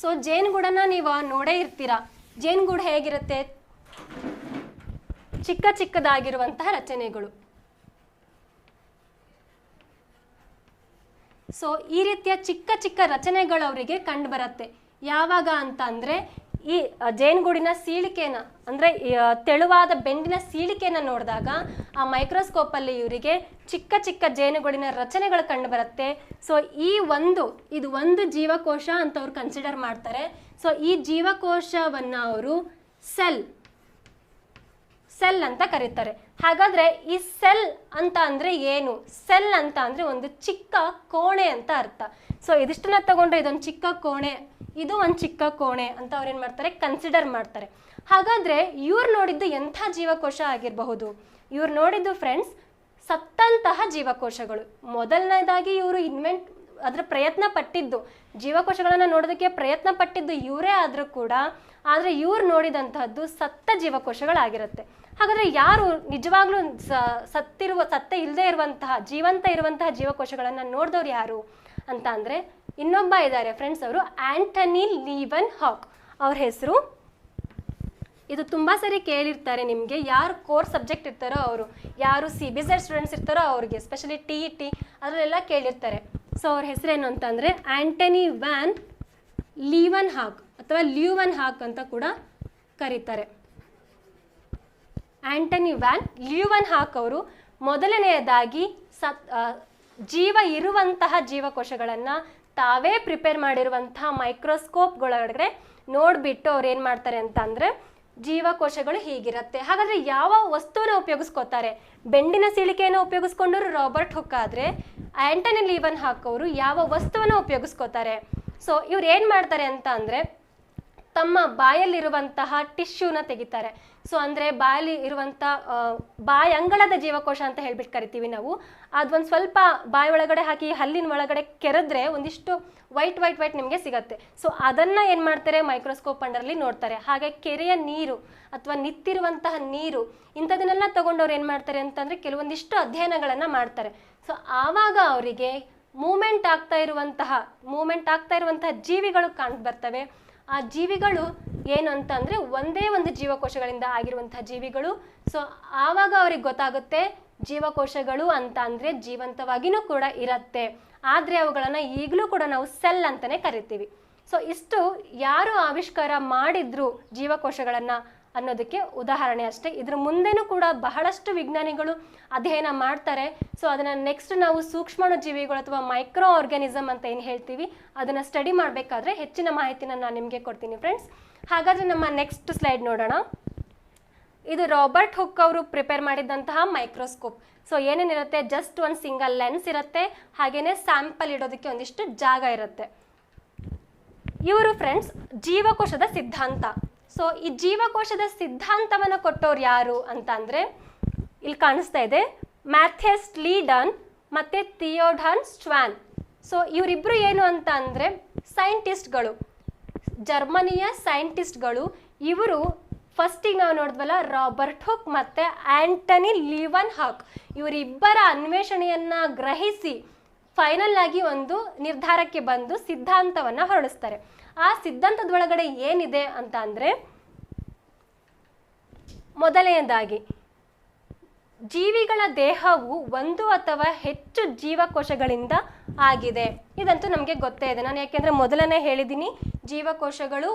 ಸೊ ಜೇನುಗೂಡನ್ನ ನೀವು ನೋಡೇ ಇರ್ತೀರಾ. ಜೇನುಗೂಡು ಹೇಗಿರುತ್ತೆ? ಚಿಕ್ಕ ಚಿಕ್ಕದಾಗಿರುವಂತಹ ರಚನೆಗಳು. ಸೊ ಈ ರೀತಿಯ ಚಿಕ್ಕ ಚಿಕ್ಕ ರಚನೆಗಳು ಅವರಿಗೆ ಕಂಡು ಬರುತ್ತೆ. ಯಾವಾಗ ಅಂತ ಅಂದರೆ ಈ ಜೇನುಗೂಡಿನ ಸೀಳಿಕೆನ, ಅಂದರೆ ತೆಳುವಾದ ಬೆಂಡಿನ ಸೀಳಿಕೆಯನ್ನು ನೋಡಿದಾಗ ಆ ಮೈಕ್ರೋಸ್ಕೋಪಲ್ಲಿ ಇವರಿಗೆ ಚಿಕ್ಕ ಚಿಕ್ಕ ಜೇನುಗೂಡಿನ ರಚನೆಗಳು ಕಂಡು ಬರುತ್ತೆ. ಸೊ ಇದು ಒಂದು ಜೀವಕೋಶ ಅಂತ ಅವ್ರು ಕನ್ಸಿಡರ್ ಮಾಡ್ತಾರೆ. ಸೊ ಈ ಜೀವಕೋಶವನ್ನು ಅವರು ಸೆಲ್ ಅಂತ ಕರೀತಾರೆ. ಹಾಗಾದ್ರೆ ಈ ಸೆಲ್ ಅಂತ ಅಂದ್ರೆ ಏನು? ಸೆಲ್ ಅಂತ ಅಂದ್ರೆ ಒಂದು ಚಿಕ್ಕ ಕೋಣೆ ಅಂತ ಅರ್ಥ. ಸೊ ಇದಿಷ್ಟನ್ನ ತಗೊಂಡ್ರೆ ಇದೊಂದು ಚಿಕ್ಕ ಕೋಣೆ, ಇದು ಒಂದು ಚಿಕ್ಕ ಕೋಣೆ ಅಂತ ಅವ್ರೇನ್ ಮಾಡ್ತಾರೆ, ಕನ್ಸಿಡರ್ ಮಾಡ್ತಾರೆ. ಹಾಗಾದ್ರೆ ಇವ್ರು ನೋಡಿದ್ದು ಎಂಥ ಜೀವಕೋಶ ಆಗಿರಬಹುದು? ಇವ್ರು ನೋಡಿದ್ದು ಫ್ರೆಂಡ್ಸ್ ಸತ್ತಂತಹ ಜೀವಕೋಶಗಳು. ಮೊದಲನೇದಾಗಿ ಇವರು ಅದರ ಪ್ರಯತ್ನ ಪಟ್ಟಿದ್ದು, ಜೀವಕೋಶಗಳನ್ನು ನೋಡೋದಕ್ಕೆ ಪ್ರಯತ್ನ ಪಟ್ಟಿದ್ದು ಇವರೇ ಆದರೂ ಕೂಡ, ಆದರೆ ಇವ್ರು ನೋಡಿದಂತಹದ್ದು ಸತ್ತ ಜೀವಕೋಶಗಳಾಗಿರುತ್ತೆ. ಹಾಗಾದ್ರೆ ಯಾರು ನಿಜವಾಗ್ಲೂ ಸತ್ತ ಇಲ್ಲದೆ ಇರುವಂತಹ, ಜೀವಂತ ಇರುವಂತಹ ಜೀವಕೋಶಗಳನ್ನು ನೋಡಿದವ್ರು ಯಾರು ಅಂತ ಅಂದರೆ ಇನ್ನೊಬ್ಬ ಇದ್ದಾರೆ ಫ್ರೆಂಡ್ಸ್, ಅವರು ಆಂಟನಿ ಲೀವನ್ ಹಾಕ್ ಅವ್ರ ಹೆಸರು. ಇದು ತುಂಬ ಸರಿ ಕೇಳಿರ್ತಾರೆ ನಿಮಗೆ, ಯಾರು ಕೋರ್ ಸಬ್ಜೆಕ್ಟ್ ಇರ್ತಾರೋ ಅವರು, ಯಾರು CBZ ಸ್ಟೂಡೆಂಟ್ಸ್ ಇರ್ತಾರೋ ಅವ್ರಿಗೆ, ಎಸ್ಪೆಷಲಿ TET ಅದರಲ್ಲೆಲ್ಲ ಕೇಳಿರ್ತಾರೆ. ಸೊ ಅವ್ರ ಹೆಸರೇನು ಅಂತಂದರೆ ಆಂಟನಿ ವ್ಯಾನ್ ಲೀವನ್ ಹಾಕ್ ಅಥವಾ ಲ್ಯೂವನ್ ಹಾಕ್ ಅಂತ ಕೂಡ ಕರೀತಾರೆ. ಆಂಟನಿ ವ್ಯಾನ್ ಲ್ಯೂವನ್ ಹಾಕ್ ಅವರು ಮೊದಲನೆಯದಾಗಿ ಜೀವ ಇರುವಂತಹ ಜೀವಕೋಶಗಳನ್ನು ತಾವೇ ಪ್ರಿಪೇರ್ ಮಾಡಿರುವಂತಹ ಮೈಕ್ರೋಸ್ಕೋಪ್ಗಳೊಳಗಡೆ ನೋಡಿಬಿಟ್ಟು ಅವ್ರು ಏನು ಮಾಡ್ತಾರೆ ಅಂತ ಅಂದರೆ ಜೀವಕೋಶಗಳು ಹೀಗಿರುತ್ತೆ. ಹಾಗಾದರೆ ಯಾವ ವಸ್ತುವನ್ನು ಉಪಯೋಗಿಸ್ಕೋತಾರೆ? ಬೆಂಡಿನ ಸೀಳಿಕೆಯನ್ನು ಉಪಯೋಗಿಸ್ಕೊಂಡರು ರಾಬರ್ಟ್ ಹುಕ್. ಆದರೆ ಆಂಟನಿ ಲೀವನ್ ಹಾಕ್ ಅವರು ಯಾವ ವಸ್ತುವನ್ನು ಉಪಯೋಗಿಸ್ಕೋತಾರೆ? ಸೊ ಇವ್ರು ಏನು ಮಾಡ್ತಾರೆ ಅಂತ ಅಂದರೆ ತಮ್ಮ ಬಾಯಲ್ಲಿರುವಂತಹ ಟಿಶ್ಯೂನ ತೆಗಿತಾರೆ. ಸೊ ಅಂದರೆ ಬಾಯಲ್ಲಿ ಇರುವಂಥ ಬಾಯಂಗಳದ ಜೀವಕೋಶ ಅಂತ ಹೇಳ್ಬಿಟ್ಟು ಕರಿತೀವಿ ನಾವು. ಅದೊಂದು ಸ್ವಲ್ಪ ಬಾಯಿ ಒಳಗಡೆ ಹಾಕಿ ಹಲ್ಲಿನ ಒಳಗಡೆ ಕೆರೆದ್ರೆ ಒಂದಿಷ್ಟು ವೈಟ್ ನಿಮಗೆ ಸಿಗತ್ತೆ. ಸೊ ಅದನ್ನು ಏನು ಮಾಡ್ತಾರೆ, ಮೈಕ್ರೋಸ್ಕೋಪ್ ಅಂಡರಲ್ಲಿ ನೋಡ್ತಾರೆ. ಹಾಗೆ ಕೆರೆಯ ನೀರು ಅಥವಾ ನಿಂತಿರುವಂತಹ ನೀರು ಇಂಥದನ್ನೆಲ್ಲ ತಗೊಂಡವ್ರು ಏನು ಮಾಡ್ತಾರೆ ಅಂತಂದರೆ ಕೆಲವೊಂದಿಷ್ಟು ಅಧ್ಯಯನಗಳನ್ನು ಮಾಡ್ತಾರೆ. ಸೊ ಆವಾಗ ಅವರಿಗೆ ಮೂಮೆಂಟ್ ಆಗ್ತಾ ಇರುವಂತಹ ಜೀವಿಗಳು ಕಂಡು ಬರ್ತವೆ. ಆ ಜೀವಿಗಳು ಏನು ಅಂತಂದರೆ ಒಂದೇ ಒಂದು ಜೀವಕೋಶಗಳಿಂದ ಆಗಿರುವಂತಹ ಜೀವಿಗಳು. ಸೊ ಆವಾಗ ಅವ್ರಿಗೆ ಗೊತ್ತಾಗುತ್ತೆ ಜೀವಕೋಶಗಳು ಅಂತ ಅಂದರೆ ಜೀವಂತವಾಗಿಯೂ ಕೂಡ ಇರುತ್ತೆ, ಆದರೆ ಅವುಗಳನ್ನು ಈಗಲೂ ಕೂಡ ನಾವು ಸೆಲ್ ಅಂತಲೇ ಕರಿತೀವಿ. ಸೊ ಇಷ್ಟು ಯಾರು ಆವಿಷ್ಕಾರ ಮಾಡಿದ್ರು ಜೀವಕೋಶಗಳನ್ನು ಅನ್ನೋದಕ್ಕೆ ಉದಾಹರಣೆ ಅಷ್ಟೇ. ಇದ್ರ ಮುಂದೆನೂ ಕೂಡ ಬಹಳಷ್ಟು ವಿಜ್ಞಾನಿಗಳು ಅಧ್ಯಯನ ಮಾಡ್ತಾರೆ. ಸೊ ಅದನ್ನು ನೆಕ್ಸ್ಟ್ ನಾವು ಸೂಕ್ಷ್ಮಾಣು ಜೀವಿಗಳು ಅಥವಾ ಮೈಕ್ರೋ ಆರ್ಗ್ಯಾನಿಸಮ್ ಅಂತ ಏನು ಹೇಳ್ತೀವಿ ಅದನ್ನು ಸ್ಟಡಿ ಮಾಡಬೇಕಾದ್ರೆ ಹೆಚ್ಚಿನ ಮಾಹಿತಿನ ನಾನು ನಿಮಗೆ ಕೊಡ್ತೀನಿ ಫ್ರೆಂಡ್ಸ್. ಹಾಗಾದರೆ ನಮ್ಮ ನೆಕ್ಸ್ಟ್ ಸ್ಲೈಡ್ ನೋಡೋಣ. ಇದು ರಾಬರ್ಟ್ ಹುಕ್ ಅವರು ಪ್ರಿಪೇರ್ ಮಾಡಿದಂತಹ ಮೈಕ್ರೋಸ್ಕೋಪ್. ಸೊ ಏನೇನಿರುತ್ತೆ, ಜಸ್ಟ್ ಒಂದು ಸಿಂಗಲ್ ಲೆನ್ಸ್ ಇರುತ್ತೆ, ಹಾಗೇನೆ ಸ್ಯಾಂಪಲ್ ಇಡೋದಕ್ಕೆ ಒಂದಿಷ್ಟು ಜಾಗ ಇರುತ್ತೆ. ಇವರು ಫ್ರೆಂಡ್ಸ್ ಜೀವಕೋಶದ ಸಿದ್ಧಾಂತ. ಸೊ ಈ ಜೀವಕೋಶದ ಸಿದ್ಧಾಂತವನ್ನು ಕೊಟ್ಟವ್ರು ಯಾರು ಅಂತ ಅಂದರೆ ಇಲ್ಲಿ ಕಾಣಿಸ್ತಾ ಇದೆ, ಮ್ಯಾಥಿಯಸ್ ಲೀಡನ್ ಮತ್ತು ಥಿಯೋಡಾನ್ ಸ್ಟ್ವಾನ್. ಸೊ ಇವರಿಬ್ಬರು ಏನು ಅಂತ ಅಂದರೆ ಸೈಂಟಿಸ್ಟ್ಗಳು, ಜರ್ಮನಿಯ ಸೈಂಟಿಸ್ಟ್ಗಳು. ಇವರು ಫಸ್ಟಿಗೆ ನಾವು ನೋಡಿದ್ವಲ್ಲ ರಾಬರ್ಟ್ ಹುಕ್ ಮತ್ತು ಆಂಟನಿ ಲೀವನ್ ಹಾಕ್, ಇವರಿಬ್ಬರ ಅನ್ವೇಷಣೆಯನ್ನು ಗ್ರಹಿಸಿ ಫೈನಲ್ ಆಗಿ ಒಂದು ನಿರ್ಧಾರಕ್ಕೆ ಬಂದು ಸಿದ್ಧಾಂತವನ್ನು ಹೊರಡಿಸ್ತಾರೆ. ಆ ಸಿದ್ಧಾಂತದೊಳಗಡೆ ಏನಿದೆ ಅಂತ ಅಂದರೆ ಮೊದಲನೆಯದಾಗಿ ಜೀವಿಗಳ ದೇಹವು ಒಂದು ಅಥವಾ ಹೆಚ್ಚು ಜೀವಕೋಶಗಳಿಂದ ಆಗಿದೆ. ಇದಂತೂ ನಮಗೆ ಗೊತ್ತೇ ಇದೆ. ನಾನು ಯಾಕೆಂದರೆ ಮೊದಲನೇ ಹೇಳಿದ್ದೀನಿ, ಜೀವಕೋಶಗಳು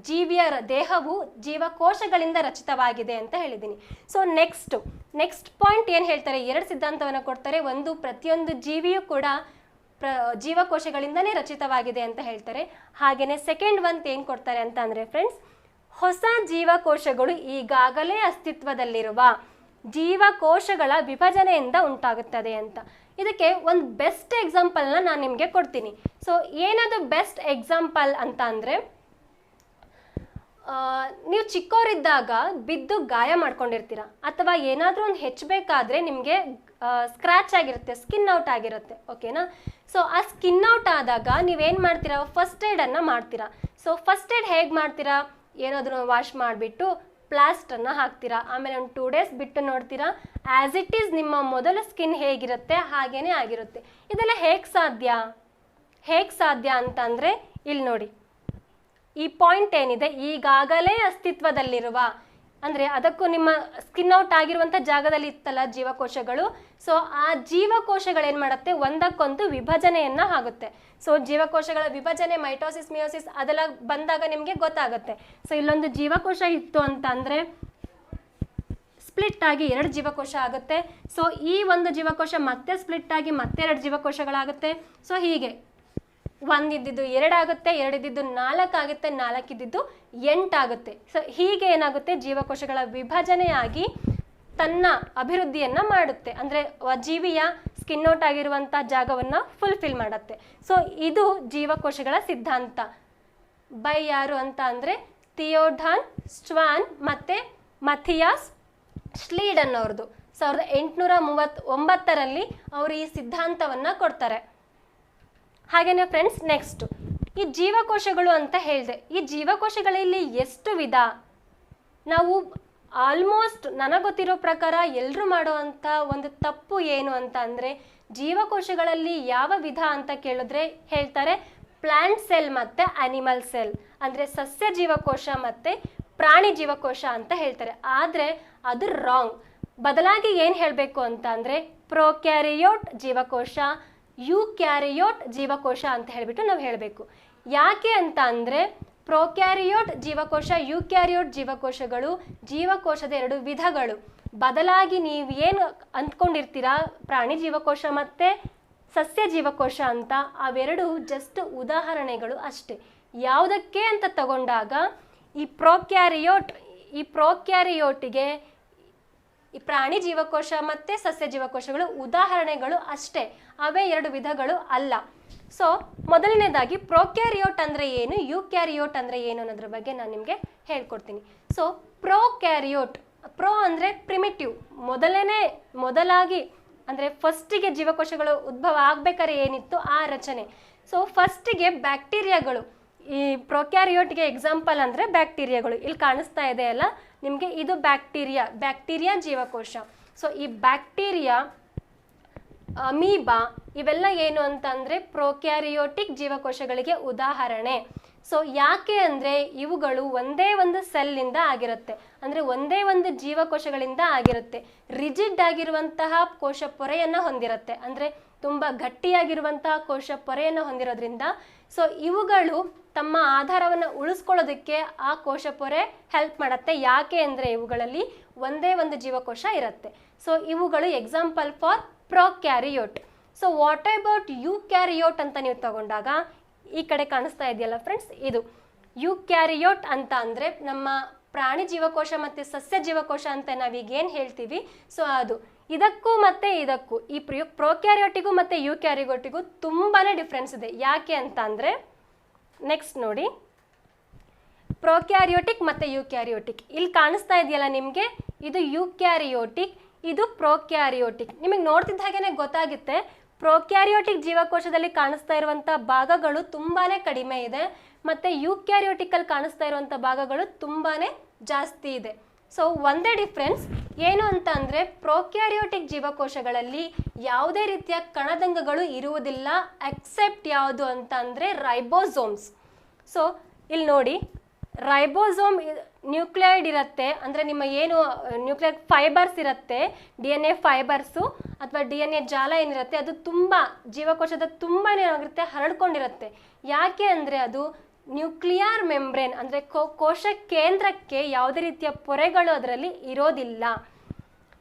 ಜೀವಿಯ ದೇಹವು ಜೀವಕೋಶಗಳಿಂದ ರಚಿತವಾಗಿದೆ ಅಂತ ಹೇಳಿದ್ದೀನಿ. ಸೊ ನೆಕ್ಸ್ಟ್ ಪಾಯಿಂಟ್ ಏನು ಹೇಳ್ತಾರೆ, ಎರಡು ಸಿದ್ಧಾಂತವನ್ನು ಕೊಡ್ತಾರೆ. ಒಂದು, ಪ್ರತಿಯೊಂದು ಜೀವಿಯೂ ಕೂಡ ಜೀವಕೋಶಗಳಿಂದನೇ ರಚಿತವಾಗಿದೆ ಅಂತ ಹೇಳ್ತಾರೆ. ಹಾಗೆಯೇ ಸೆಕೆಂಡ್ ಒಂದು ಏನು ಕೊಡ್ತಾರೆ ಅಂತ ಅಂದರೆ ಫ್ರೆಂಡ್ಸ್, ಹೊಸ ಜೀವಕೋಶಗಳು ಈಗಾಗಲೇ ಅಸ್ತಿತ್ವದಲ್ಲಿರುವ ಜೀವಕೋಶಗಳ ವಿಭಜನೆಯಿಂದ ಉಂಟಾಗುತ್ತದೆ ಅಂತ. ಇದಕ್ಕೆ ಒಂದು ಬೆಸ್ಟ್ ಎಕ್ಸಾಂಪಲ್ನ ನಾನು ನಿಮಗೆ ಕೊಡ್ತೀನಿ. ಸೊ ಏನದು ಬೆಸ್ಟ್ ಎಕ್ಸಾಂಪಲ್ ಅಂತ ಅಂದರೆ, ನೀವು ಚಿಕ್ಕವರಿದ್ದಾಗ ಬಿದ್ದು ಗಾಯ ಮಾಡ್ಕೊಂಡಿರ್ತೀರ, ಅಥವಾ ಏನಾದರೂ ಒಂದು ಹೆಚ್ಚಬೇಕಾದ್ರೆ ನಿಮಗೆ ಸ್ಕ್ರ್ಯಾಚ್ ಆಗಿರುತ್ತೆ, ಸ್ಕಿನ್ ಔಟ್ ಆಗಿರುತ್ತೆ, ಓಕೆನಾ. ಸೊ ಆ ಸ್ಕಿನ್ ಔಟ್ ಆದಾಗ ನೀವೇನು ಮಾಡ್ತೀರಾ, ಫಸ್ಟ್ ಏಡನ್ನು ಮಾಡ್ತೀರಾ. ಸೊ ಫಸ್ಟ್ ಏಡ್ ಹೇಗೆ ಮಾಡ್ತೀರಾ, ಏನಾದರೂ ವಾಶ್ ಮಾಡಿಬಿಟ್ಟು ಪ್ಲಾಸ್ಟನ್ನು ಹಾಕ್ತೀರಾ, ಆಮೇಲೆ ಒಂದು 2 days ಬಿಟ್ಟು ನೋಡ್ತೀರಾ ಆ್ಯಸ್ ಇಟ್ ಈಸ್ ನಿಮ್ಮ ಮೊದಲ ಸ್ಕಿನ್ ಹೇಗಿರುತ್ತೆ ಹಾಗೇ ಆಗಿರುತ್ತೆ. ಇದೆಲ್ಲ ಹೇಗೆ ಸಾಧ್ಯ ಅಂತಂದರೆ, ಇಲ್ಲಿ ನೋಡಿ ಈ ಪಾಯಿಂಟ್ ಏನಿದೆ, ಈಗಾಗಲೇ ಅಸ್ತಿತ್ವದಲ್ಲಿರುವ, ಅಂದರೆ ಅದಕ್ಕೂ ನಿಮ್ಮ ಸ್ಕಿನ್ ಔಟ್ ಆಗಿರುವಂಥ ಜಾಗದಲ್ಲಿ ಇತ್ತಲ್ಲ ಜೀವಕೋಶಗಳು, ಸೊ ಆ ಜೀವಕೋಶಗಳೇನು ಮಾಡುತ್ತೆ, ಒಂದಕ್ಕೊಂದು ವಿಭಜನೆಯನ್ನು ಆಗುತ್ತೆ. ಸೊ ಜೀವಕೋಶಗಳ ವಿಭಜನೆ, ಮೈಟೋಸಿಸ್, ಮಿಯೋಸಿಸ್ ಅದೆಲ್ಲ ಬಂದಾಗ ನಿಮಗೆ ಗೊತ್ತಾಗುತ್ತೆ. ಸೊ ಇಲ್ಲೊಂದು ಜೀವಕೋಶ ಇತ್ತು ಅಂತ ಅಂದರೆ ಸ್ಪ್ಲಿಟ್ ಆಗಿ 2 ಜೀವಕೋಶ ಆಗುತ್ತೆ. ಸೊ ಈ ಒಂದು ಜೀವಕೋಶ ಮತ್ತೆ ಸ್ಪ್ಲಿಟ್ ಆಗಿ ಮತ್ತೆ 2 ಜೀವಕೋಶಗಳಾಗುತ್ತೆ. ಸೊ ಹೀಗೆ 1 ಇದ್ದಿದ್ದು 2 ಆಗುತ್ತೆ, 2 ಇದ್ದಿದ್ದು 4 ಆಗುತ್ತೆ, 4 ಇದ್ದಿದ್ದು 8 ಆಗುತ್ತೆ. ಸೊ ಹೀಗೆ ಏನಾಗುತ್ತೆ, ಜೀವಕೋಶಗಳ ವಿಭಜನೆಯಾಗಿ ತನ್ನ ಅಭಿವೃದ್ಧಿಯನ್ನು ಮಾಡುತ್ತೆ, ಅಂದರೆ ಜೀವಿಯ ಸ್ಕಿನ್ ಔಟ್ ಆಗಿರುವಂಥ ಜಾಗವನ್ನು ಫುಲ್ಫಿಲ್ ಮಾಡುತ್ತೆ. ಸೊ ಇದು ಜೀವಕೋಶಗಳ ಸಿದ್ಧಾಂತ ಬೈ ಯಾರು ಅಂತ ಅಂದರೆ ಥಿಯೋಡಾನ್ ಸ್ಟ್ವಾನ್ ಮತ್ತು ಮಥಿಯಾಸ್ ಶ್ಲೀಡನ್ ಅವ್ರದ್ದು 1839ರಲ್ಲಿ ಅವರು ಈ ಸಿದ್ಧಾಂತವನ್ನು ಕೊಡ್ತಾರೆ. ಹಾಗೇನೆ ಫ್ರೆಂಡ್ಸ್, ನೆಕ್ಸ್ಟ್ ಈ ಜೀವಕೋಶಗಳು ಅಂತ ಹೇಳಿದೆ. ಈ ಜೀವಕೋಶಗಳಲ್ಲಿ ಎಷ್ಟು ವಿಧ? ನಾವು ಆಲ್ಮೋಸ್ಟ್ ನನಗೆ ಗೊತ್ತಿರೋ ಪ್ರಕಾರ ಎಲ್ಲರೂ ಮಾಡುವಂಥ ಒಂದು ತಪ್ಪು ಏನು ಅಂತ ಅಂದರೆ, ಜೀವಕೋಶಗಳಲ್ಲಿ ಯಾವ ವಿಧ ಅಂತ ಕೇಳಿದ್ರೆ ಹೇಳ್ತಾರೆ ಪ್ಲಾಂಟ್ ಸೆಲ್ ಮತ್ತು ಅನಿಮಲ್ ಸೆಲ್, ಅಂದರೆ ಸಸ್ಯ ಜೀವಕೋಶ ಮತ್ತು ಪ್ರಾಣಿ ಜೀವಕೋಶ ಅಂತ ಹೇಳ್ತಾರೆ. ಆದರೆ ಅದು ರಾಂಗ್. ಬದಲಾಗಿ ಏನು ಹೇಳಬೇಕು ಅಂತ ಅಂದರೆ ಪ್ರೊಕ್ಯಾರಿಯೋಟ್ ಜೀವಕೋಶ, ಯುಕ್ಯಾರಿಯೋಟ್ ಜೀವಕೋಶ ಅಂತ ಹೇಳಿಬಿಟ್ಟು ನಾವು ಹೇಳಬೇಕು. ಯಾಕೆ ಅಂತ ಅಂದರೆ ಪ್ರೊಕ್ಯಾರಿಯೋಟ್ ಜೀವಕೋಶ, ಯುಕ್ಯಾರಿಯೋಟ್ ಜೀವಕೋಶಗಳು ಜೀವಕೋಶದ 2 ವಿಧಗಳು. ಬದಲಾಗಿ ನೀವು ಏನು ಅಂದ್ಕೊಂಡಿರ್ತೀರಾ ಪ್ರಾಣಿ ಜೀವಕೋಶ ಮತ್ತು ಸಸ್ಯ ಜೀವಕೋಶ ಅಂತ, ಅವೆರಡು ಜಸ್ಟ್ ಉದಾಹರಣೆಗಳು ಅಷ್ಟೇ. ಯಾವುದಕ್ಕೆ ಅಂತ ತಗೊಂಡಾಗ ಈ ಪ್ರೊಕ್ಯಾರಿಯೋಟಿಗೆ ಈ ಪ್ರಾಣಿ ಜೀವಕೋಶ ಮತ್ತು ಸಸ್ಯ ಜೀವಕೋಶಗಳು ಉದಾಹರಣೆಗಳು ಅಷ್ಟೇ, ಅವೇ 2 ವಿಧಗಳು ಅಲ್ಲ. ಸೊ ಮೊದಲನೇದಾಗಿ ಪ್ರೊಕ್ಯಾರಿಯೋಟ್ ಅಂದರೆ ಏನು, ಯುಕ್ಯಾರಿಯೋಟ್ ಅಂದರೆ ಏನು ಅನ್ನೋದ್ರ ಬಗ್ಗೆ ನಾನು ನಿಮಗೆ ಹೇಳ್ಕೊಡ್ತೀನಿ. ಸೊ ಪ್ರೊ ಅಂದರೆ ಪ್ರಿಮಿಟಿವ್, ಮೊದಲಾಗಿ ಅಂದರೆ ಫಸ್ಟಿಗೆ ಜೀವಕೋಶಗಳು ಉದ್ಭವ ಆಗಬೇಕಾದ್ರೆ ಏನಿತ್ತು ಆ ರಚನೆ. ಸೊ ಫಸ್ಟಿಗೆ ಬ್ಯಾಕ್ಟೀರಿಯಾಗಳು, ಈ ಪ್ರೊಕ್ಯಾರಿಯೋಟ್ಗೆ ಎಕ್ಸಾಂಪಲ್ ಅಂದರೆ ಬ್ಯಾಕ್ಟೀರಿಯಾಗಳು. ಇಲ್ಲಿ ಕಾಣಿಸ್ತಾ ಇದೆ ಅಲ್ಲ ನಿಮಗೆ, ಇದು ಬ್ಯಾಕ್ಟೀರಿಯಾ ಜೀವಕೋಶ. ಸೊ ಈ ಬ್ಯಾಕ್ಟೀರಿಯಾ, ಅಮೀಬಾ ಇವೆಲ್ಲ ಏನು ಅಂತಂದರೆ ಪ್ರೊಕ್ಯಾರಿಯೋಟಿಕ್ ಜೀವಕೋಶಗಳಿಗೆ ಉದಾಹರಣೆ. ಸೊ ಯಾಕೆ ಅಂದರೆ ಇವುಗಳು ಒಂದೇ ಒಂದು ಸೆಲ್ನಿಂದ ಆಗಿರುತ್ತೆ, ಅಂದರೆ ಒಂದೇ ಒಂದು ಜೀವಕೋಶಗಳಿಂದ ಆಗಿರುತ್ತೆ. ರಿಜಿಡ್ ಆಗಿರುವಂತಹ ಕೋಶ ಪೊರೆಯನ್ನು ಹೊಂದಿರುತ್ತೆ, ಅಂದರೆ ತುಂಬ ಗಟ್ಟಿಯಾಗಿರುವಂತಹ ಕೋಶ ಪೊರೆಯನ್ನು ಹೊಂದಿರೋದ್ರಿಂದ ಸೊ ಇವುಗಳು ತಮ್ಮ ಆಧಾರವನ್ನು ಉಳಿಸ್ಕೊಳ್ಳೋದಕ್ಕೆ ಆ ಕೋಶ ಪೊರೆ ಹೆಲ್ಪ್ ಮಾಡುತ್ತೆ. ಯಾಕೆ ಅಂದರೆ ಇವುಗಳಲ್ಲಿ ಒಂದೇ ಒಂದು ಜೀವಕೋಶ ಇರುತ್ತೆ. ಸೊ ಇವುಗಳು example for prokaryote. So what about eukaryote ಅಂತ ನೀವು ತಗೊಂಡಾಗ ಈ ಕಡೆ ಕಾಣಿಸ್ತಾ ಇದೆಯಲ್ಲ ಫ್ರೆಂಡ್ಸ್, ಇದು ಯುಕ್ಯಾರಿಯೋಟ್ ಅಂತ ಅಂದರೆ ನಮ್ಮ ಪ್ರಾಣಿ ಜೀವಕೋಶ ಮತ್ತು ಸಸ್ಯ ಜೀವಕೋಶ ಅಂತ ನಾವೀಗ ಏನು ಹೇಳ್ತೀವಿ, ಸೊ ಅದು ಇದಕ್ಕೂ ಮತ್ತು ಇದಕ್ಕೂ, ಈ ಪ್ರೊಕ್ಯಾರಿಯೋಟಿಗೂ ಮತ್ತು ಯುಕ್ಯಾರಿಯೋಟಿಗೂ ತುಂಬಾ ಡಿಫ್ರೆನ್ಸ್ ಇದೆ. ಯಾಕೆ ಅಂತ ಅಂದರೆ ನೆಕ್ಸ್ಟ್ ನೋಡಿ, ಪ್ರೊಕ್ಯಾರಿಯೋಟಿಕ್ ಮತ್ತು ಯುಕ್ಯಾರಿಯೋಟಿಕ್ ಇಲ್ಲಿ ಕಾಣಿಸ್ತಾ ಇದೆಯಲ್ಲ ನಿಮಗೆ, ಇದು ಯುಕ್ಯಾರಿಯೋಟಿಕ್, ಇದು ಪ್ರೊಕ್ಯಾರಿಯೋಟಿಕ್. ನಿಮಗೆ ನೋಡ್ತಿದ್ದ ಹಾಗೇನೆ ಗೊತ್ತಾಗುತ್ತೆ ಪ್ರೊಕ್ಯಾರಿಯೋಟಿಕ್ ಜೀವಕೋಶದಲ್ಲಿ ಕಾಣಿಸ್ತಾ ಇರುವಂಥ ಭಾಗಗಳು ತುಂಬಾ ಕಡಿಮೆ ಇದೆ, ಮತ್ತು ಯುಕ್ಯಾರಿಯೋಟಿಕಲ್ಲಿ ಕಾಣಿಸ್ತಾ ಇರುವಂಥ ಭಾಗಗಳು ತುಂಬಾ ಜಾಸ್ತಿ ಇದೆ. ಸೊ ಒಂದೇ ಡಿಫ್ರೆನ್ಸ್ ಏನು ಅಂತ ಅಂದರೆ ಪ್ರೊಕ್ಯಾರಿಯೋಟಿಕ್ ಜೀವಕೋಶಗಳಲ್ಲಿ ಯಾವುದೇ ರೀತಿಯ ಕಣದಂಗಗಳು ಇರುವುದಿಲ್ಲ ಎಕ್ಸೆಪ್ಟ್ ಯಾವುದು ಅಂತ ಅಂದರೆ ರೈಬೋಸೋಮ್ಸ್. ಸೊ ಇಲ್ಲಿ ನೋಡಿ, ರೈಬೋಸೋಮ್ ನ್ಯೂಕ್ಲಿಯೈಡ್ ಇರುತ್ತೆ, ಅಂದರೆ ನಿಮ್ಮ ಏನು ನ್ಯೂಕ್ಲಿಯರ್ ಫೈಬರ್ಸ್ ಇರುತ್ತೆ, DNA ಫೈಬರ್ಸು ಅಥವಾ DNA ಜಾಲ ಏನಿರುತ್ತೆ ಅದು ತುಂಬ ಜೀವಕೋಶದ ತುಂಬಾ ಏನಾಗಿರುತ್ತೆ ಹರಡ್ಕೊಂಡಿರುತ್ತೆ. ಯಾಕೆ ಅಂದರೆ ಅದು ನ್ಯೂಕ್ಲಿಯರ್ ಮೆಂಬ್ರೇನ್ ಅಂದರೆ ಕೋಶ ಕೇಂದ್ರಕ್ಕೆ ಯಾವುದೇ ರೀತಿಯ ಪೊರೆಗಳು ಅದರಲ್ಲಿ ಇರೋದಿಲ್ಲ.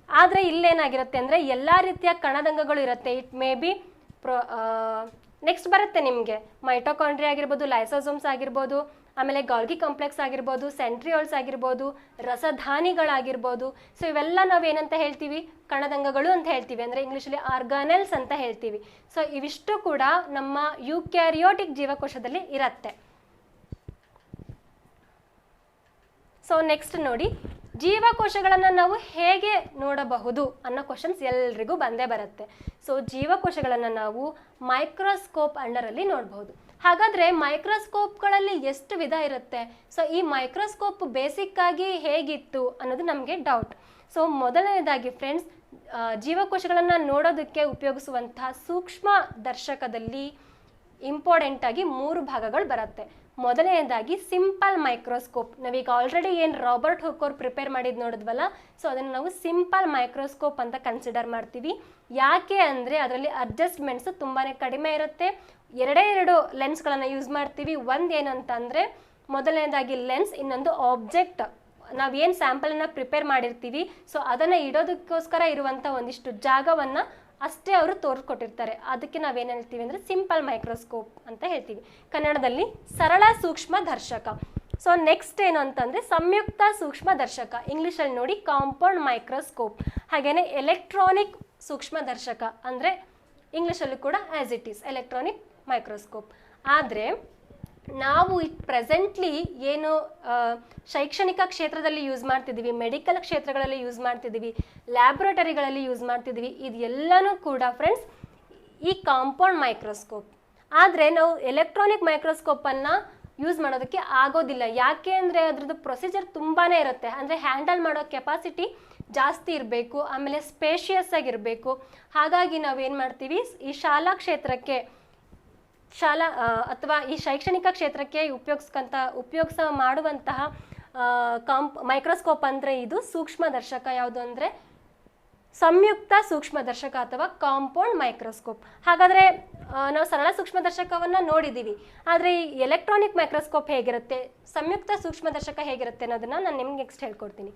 ಆದರೆ ಇಲ್ಲೇನಾಗಿರುತ್ತೆ ಅಂದರೆ ಎಲ್ಲ ರೀತಿಯ ಕಣದಂಗಗಳು ಇರುತ್ತೆ. ಇಟ್ ಮೇ ಬಿ ನೆಕ್ಸ್ಟ್ ಬರುತ್ತೆ ನಿಮಗೆ ಮೈಟೊಕಾಂಡ್ರಿಯಾ ಆಗಿರ್ಬೋದು, ಲೈಸೋಸೋಮ್ಸ್ ಆಗಿರ್ಬೋದು, ಆಮೇಲೆ ಗಾಲ್ಗಿ ಕಾಂಪ್ಲೆಕ್ಸ್ ಆಗಿರ್ಬೋದು, ಸೆಂಟ್ರಿಯೋಲ್ಸ್ ಆಗಿರ್ಬೋದು, ರಸಧಾನಿಗಳಾಗಿರ್ಬೋದು. ಸೊ ಇವೆಲ್ಲ ನಾವು ಏನಂತ ಹೇಳ್ತೀವಿ, ಕಣದಂಗಗಳು ಅಂತ ಹೇಳ್ತೀವಿ, ಅಂದರೆ ಇಂಗ್ಲೀಷಲ್ಲಿ ಆರ್ಗಾನೆಲ್ಸ್ ಅಂತ ಹೇಳ್ತೀವಿ. ಸೊ ಇವಿಷ್ಟು ಕೂಡ ನಮ್ಮ ಯೂಕ್ಯಾರಿಯೋಟಿಕ್ ಜೀವಕೋಶದಲ್ಲಿ ಇರುತ್ತೆ. ಸೊ ನೆಕ್ಸ್ಟ್ ನೋಡಿ, ಜೀವಕೋಶಗಳನ್ನು ನಾವು ಹೇಗೆ ನೋಡಬಹುದು ಅನ್ನೋ ಕ್ವಶನ್ಸ್ ಎಲ್ರಿಗೂ ಬಂದೇ ಬರುತ್ತೆ. ಸೊ ಜೀವಕೋಶಗಳನ್ನು ನಾವು ಮೈಕ್ರೋಸ್ಕೋಪ್ ಅಂಡರಲ್ಲಿ ನೋಡಬಹುದು. ಹಾಗಾದರೆ ಮೈಕ್ರೋಸ್ಕೋಪ್ಗಳಲ್ಲಿ ಎಷ್ಟು ವಿಧ ಇರುತ್ತೆ? ಸೊ ಈ ಮೈಕ್ರೋಸ್ಕೋಪ್ ಬೇಸಿಕ್ ಆಗಿ ಹೇಗಿತ್ತು ಅನ್ನೋದು ನಮಗೆ ಡೌಟ್. ಸೊ ಮೊದಲನೇದಾಗಿ ಫ್ರೆಂಡ್ಸ್, ಜೀವಕೋಶಗಳನ್ನು ನೋಡೋದಕ್ಕೆ ಉಪಯೋಗಿಸುವಂತಹ ಸೂಕ್ಷ್ಮ ದರ್ಶಕದಲ್ಲಿ ಇಂಪಾರ್ಟೆಂಟ್ ಆಗಿ 3 ಭಾಗಗಳು ಬರುತ್ತೆ. ಮೊದಲನೇದಾಗಿ ಸಿಂಪಲ್ ಮೈಕ್ರೋಸ್ಕೋಪ್. ನಾವೀಗ ಆಲ್ರೆಡಿ ಏನು ರಾಬರ್ಟ್ ಹುಕ್ ಅವ್ರು ಪ್ರಿಪೇರ್ ಮಾಡಿದ್ದು ನೋಡಿದ್ವಲ್ಲ, ಸೊ ಅದನ್ನು ನಾವು ಸಿಂಪಲ್ ಮೈಕ್ರೋಸ್ಕೋಪ್ ಅಂತ ಕನ್ಸಿಡರ್ ಮಾಡ್ತೀವಿ. ಯಾಕೆ ಅಂದರೆ ಅದರಲ್ಲಿ ಅಡ್ಜಸ್ಟ್ಮೆಂಟ್ಸ್ ತುಂಬಾ ಕಡಿಮೆ ಇರುತ್ತೆ. 2 ಲೆನ್ಸ್ಗಳನ್ನು ಯೂಸ್ ಮಾಡ್ತೀವಿ. ಒಂದು ಏನು ಅಂತ ಅಂದರೆ, ಮೊದಲನೇದಾಗಿ ಲೆನ್ಸ್, ಇನ್ನೊಂದು ಆಬ್ಜೆಕ್ಟ್. ನಾವೇನು ಸ್ಯಾಂಪಲನ್ನು ಪ್ರಿಪೇರ್ ಮಾಡಿರ್ತೀವಿ, ಸೊ ಅದನ್ನು ಇಡೋದಕ್ಕೋಸ್ಕರ ಇರುವಂಥ ಒಂದಿಷ್ಟು ಜಾಗವನ್ನು ಅಷ್ಟೇ ಅವರು ತೋರಿಸ್ಕೊಟ್ಟಿರ್ತಾರೆ. ಅದಕ್ಕೆ ನಾವೇನು ಹೇಳ್ತೀವಿ ಅಂದರೆ ಸಿಂಪಲ್ ಮೈಕ್ರೋಸ್ಕೋಪ್ ಅಂತ ಹೇಳ್ತೀವಿ. ಕನ್ನಡದಲ್ಲಿ ಸರಳ ಸೂಕ್ಷ್ಮ ದರ್ಶಕ. ಸೊ ನೆಕ್ಸ್ಟ್ ಏನು ಅಂತಂದರೆ ಸಂಯುಕ್ತ ಸೂಕ್ಷ್ಮ ದರ್ಶಕ, ಇಂಗ್ಲೀಷಲ್ಲಿ ನೋಡಿ ಕಾಂಪೌಂಡ್ ಮೈಕ್ರೋಸ್ಕೋಪ್. ಹಾಗೆಯೇ ಎಲೆಕ್ಟ್ರಾನಿಕ್ ಸೂಕ್ಷ್ಮ ದರ್ಶಕ ಅಂದರೆ ಇಂಗ್ಲೀಷಲ್ಲೂ ಕೂಡ as it is electronic microscope. ಆದರೆ ನಾವು ಪ್ರೆಸೆಂಟ್ಲಿ ಏನು ಶೈಕ್ಷಣಿಕ ಕ್ಷೇತ್ರದಲ್ಲಿ ಯೂಸ್ ಮಾಡ್ತಿದ್ದೀವಿ, ಮೆಡಿಕಲ್ ಕ್ಷೇತ್ರಗಳಲ್ಲಿ ಯೂಸ್ ಮಾಡ್ತಿದ್ದೀವಿ, ಲ್ಯಾಬ್ರೇಟರಿಗಳಲ್ಲಿ ಯೂಸ್ ಮಾಡ್ತಿದ್ದೀವಿ, ಇದೆಲ್ಲನೂ ಕೂಡ ಫ್ರೆಂಡ್ಸ್ ಈ ಕಾಂಪೌಂಡ್ ಮೈಕ್ರೋಸ್ಕೋಪ್. ಆದರೆ ನಾವು ಎಲೆಕ್ಟ್ರಾನಿಕ್ ಮೈಕ್ರೋಸ್ಕೋಪನ್ನು ಯೂಸ್ ಮಾಡೋದಕ್ಕೆ ಆಗೋದಿಲ್ಲ. ಯಾಕೆ ಅಂದರೆ ಅದ್ರದ್ದು ಪ್ರೊಸೀಜರ್ ತುಂಬಾ ಇರುತ್ತೆ. ಅಂದರೆ ಹ್ಯಾಂಡಲ್ ಮಾಡೋ ಕೆಪಾಸಿಟಿ ಜಾಸ್ತಿ ಇರಬೇಕು, ಆಮೇಲೆ ಸ್ಪೇಷಿಯಸ್ ಆಗಿರಬೇಕು. ಹಾಗಾಗಿ ನಾವೇನು ಮಾಡ್ತೀವಿ, ಈ ಶಾಲಾ ಕ್ಷೇತ್ರಕ್ಕೆ ಅಥವಾ ಈ ಶೈಕ್ಷಣಿಕ ಕ್ಷೇತ್ರಕ್ಕೆ ಮಾಡುವಂತಹ ಮೈಕ್ರೋಸ್ಕೋಪ್ ಅಂದರೆ ಇದು ಸೂಕ್ಷ್ಮ ದರ್ಶಕ. ಯಾವುದು ಅಂದರೆ ಸಂಯುಕ್ತ ಸೂಕ್ಷ್ಮ ದರ್ಶಕ ಅಥವಾ ಕಾಂಪೌಂಡ್ ಮೈಕ್ರೋಸ್ಕೋಪ್. ಹಾಗಾದರೆ ನಾವು ಸರಳ ಸೂಕ್ಷ್ಮ ದರ್ಶಕವನ್ನು ನೋಡಿದ್ದೀವಿ, ಆದರೆ ಈ ಎಲೆಕ್ಟ್ರಾನಿಕ್ ಮೈಕ್ರೋಸ್ಕೋಪ್ ಹೇಗಿರುತ್ತೆ, ಸಂಯುಕ್ತ ಸೂಕ್ಷ್ಮ ದರ್ಶಕ ಹೇಗಿರುತ್ತೆ ಅನ್ನೋದನ್ನು ನಾನು ನಿಮ್ಗೆ ನೆಕ್ಸ್ಟ್ ಹೇಳ್ಕೊಡ್ತೀನಿ.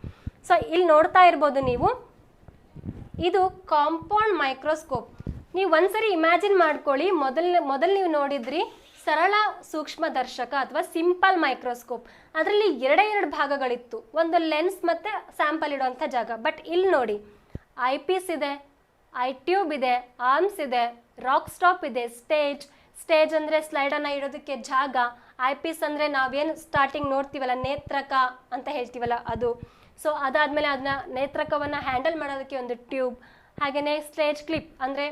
ಸೊ ಇಲ್ಲಿ ನೋಡ್ತಾ ಇರ್ಬೋದು ನೀವು, ಇದು ಕಾಂಪೌಂಡ್ ಮೈಕ್ರೋಸ್ಕೋಪ್. ನೀವು ಒಂದ್ಸರಿ ಇಮ್ಯಾಜಿನ್ ಮಾಡ್ಕೊಳ್ಳಿ, ಮೊದಲು ನೀವು ನೋಡಿದ್ರಿ ಸರಳ ಸೂಕ್ಷ್ಮ ದರ್ಶಕ ಅಥವಾ ಸಿಂಪಲ್ ಮೈಕ್ರೋಸ್ಕೋಪ್. ಅದರಲ್ಲಿ 2 ಭಾಗಗಳಿತ್ತು, ಒಂದು ಲೆನ್ಸ್ ಮತ್ತು ಸ್ಯಾಂಪಲ್ ಇಡುವಂಥ ಜಾಗ. ಬಟ್ ಇಲ್ಲಿ ನೋಡಿ, ಐ ಪೀಸ್ ಇದೆ, ಐ ಟ್ಯೂಬ್ ಇದೆ, ಆರ್ಮ್ಸ್ ಇದೆ, ರಾಕ್ ಸ್ಟಾಪ್ ಇದೆ, ಸ್ಟೇಜ್ ಅಂದರೆ ಸ್ಲೈಡನ್ನು ಇಡೋದಕ್ಕೆ ಜಾಗ, ಐ ಪೀಸ್ ಅಂದರೆ ನಾವೇನು ಸ್ಟಾರ್ಟಿಂಗ್ ನೋಡ್ತೀವಲ್ಲ ನೇತ್ರಕ ಅಂತ ಹೇಳ್ತೀವಲ್ಲ ಅದು. ಸೊ ಅದಾದಮೇಲೆ ಅದನ್ನ ನೇತ್ರಕವನ್ನು ಹ್ಯಾಂಡಲ್ ಮಾಡೋದಕ್ಕೆ ಒಂದು ಟ್ಯೂಬ್, ಹಾಗೆಯೇ ಸ್ಟೇಜ್ ಕ್ಲಿಪ್ ಅಂದರೆ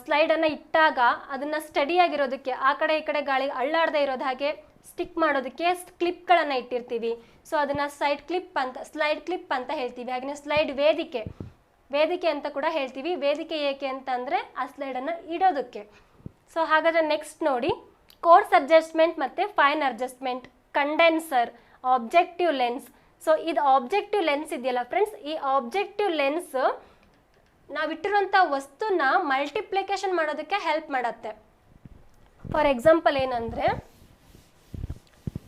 ಸ್ಲೈಡನ್ನು ಇಟ್ಟಾಗ ಅದನ್ನು ಸ್ಟಡಿಯಾಗಿರೋದಕ್ಕೆ, ಆ ಕಡೆ ಈ ಕಡೆ ಗಾಳಿ ಅಳ್ಳಾಡದೆ ಇರೋದು ಹಾಗೆ ಸ್ಟಿಕ್ ಮಾಡೋದಕ್ಕೆ ಕ್ಲಿಪ್ಗಳನ್ನು ಇಟ್ಟಿರ್ತೀವಿ. ಸೊ ಅದನ್ನು ಸ್ಲೈಡ್ ಕ್ಲಿಪ್ ಅಂತ ಹೇಳ್ತೀವಿ. ಹಾಗೆಯೇ ಸ್ಲೈಡ್ ವೇದಿಕೆ ಅಂತ ಕೂಡ ಹೇಳ್ತೀವಿ. ವೇದಿಕೆ ಏಕೆ ಅಂತ ಅಂದರೆ ಆ ಸ್ಲೈಡನ್ನು ಇಡೋದಕ್ಕೆ. ಸೊ ಹಾಗಾದರೆ ನೆಕ್ಸ್ಟ್ ನೋಡಿ, ಕೋರ್ಸ್ ಅಡ್ಜಸ್ಟ್ಮೆಂಟ್ ಮತ್ತು fine adjustment, condenser, objective lens. So ಇದು ಆಬ್ಜೆಕ್ಟಿವ್ ಲೆನ್ಸ್ ಇದೆಯಲ್ಲ ಫ್ರೆಂಡ್ಸ್, ಈ ಆಬ್ಜೆಕ್ಟಿವ್ ಲೆನ್ಸ್ ನಾವಿಟ್ಟಿರುವಂಥ ವಸ್ತುನ ಮಲ್ಟಿಪ್ಲಿಕೇಶನ್ ಮಾಡೋದಕ್ಕೆ ಹೆಲ್ಪ್ ಮಾಡುತ್ತೆ. ಫಾರ್ ಎಕ್ಸಾಂಪಲ್ ಏನಂದರೆ,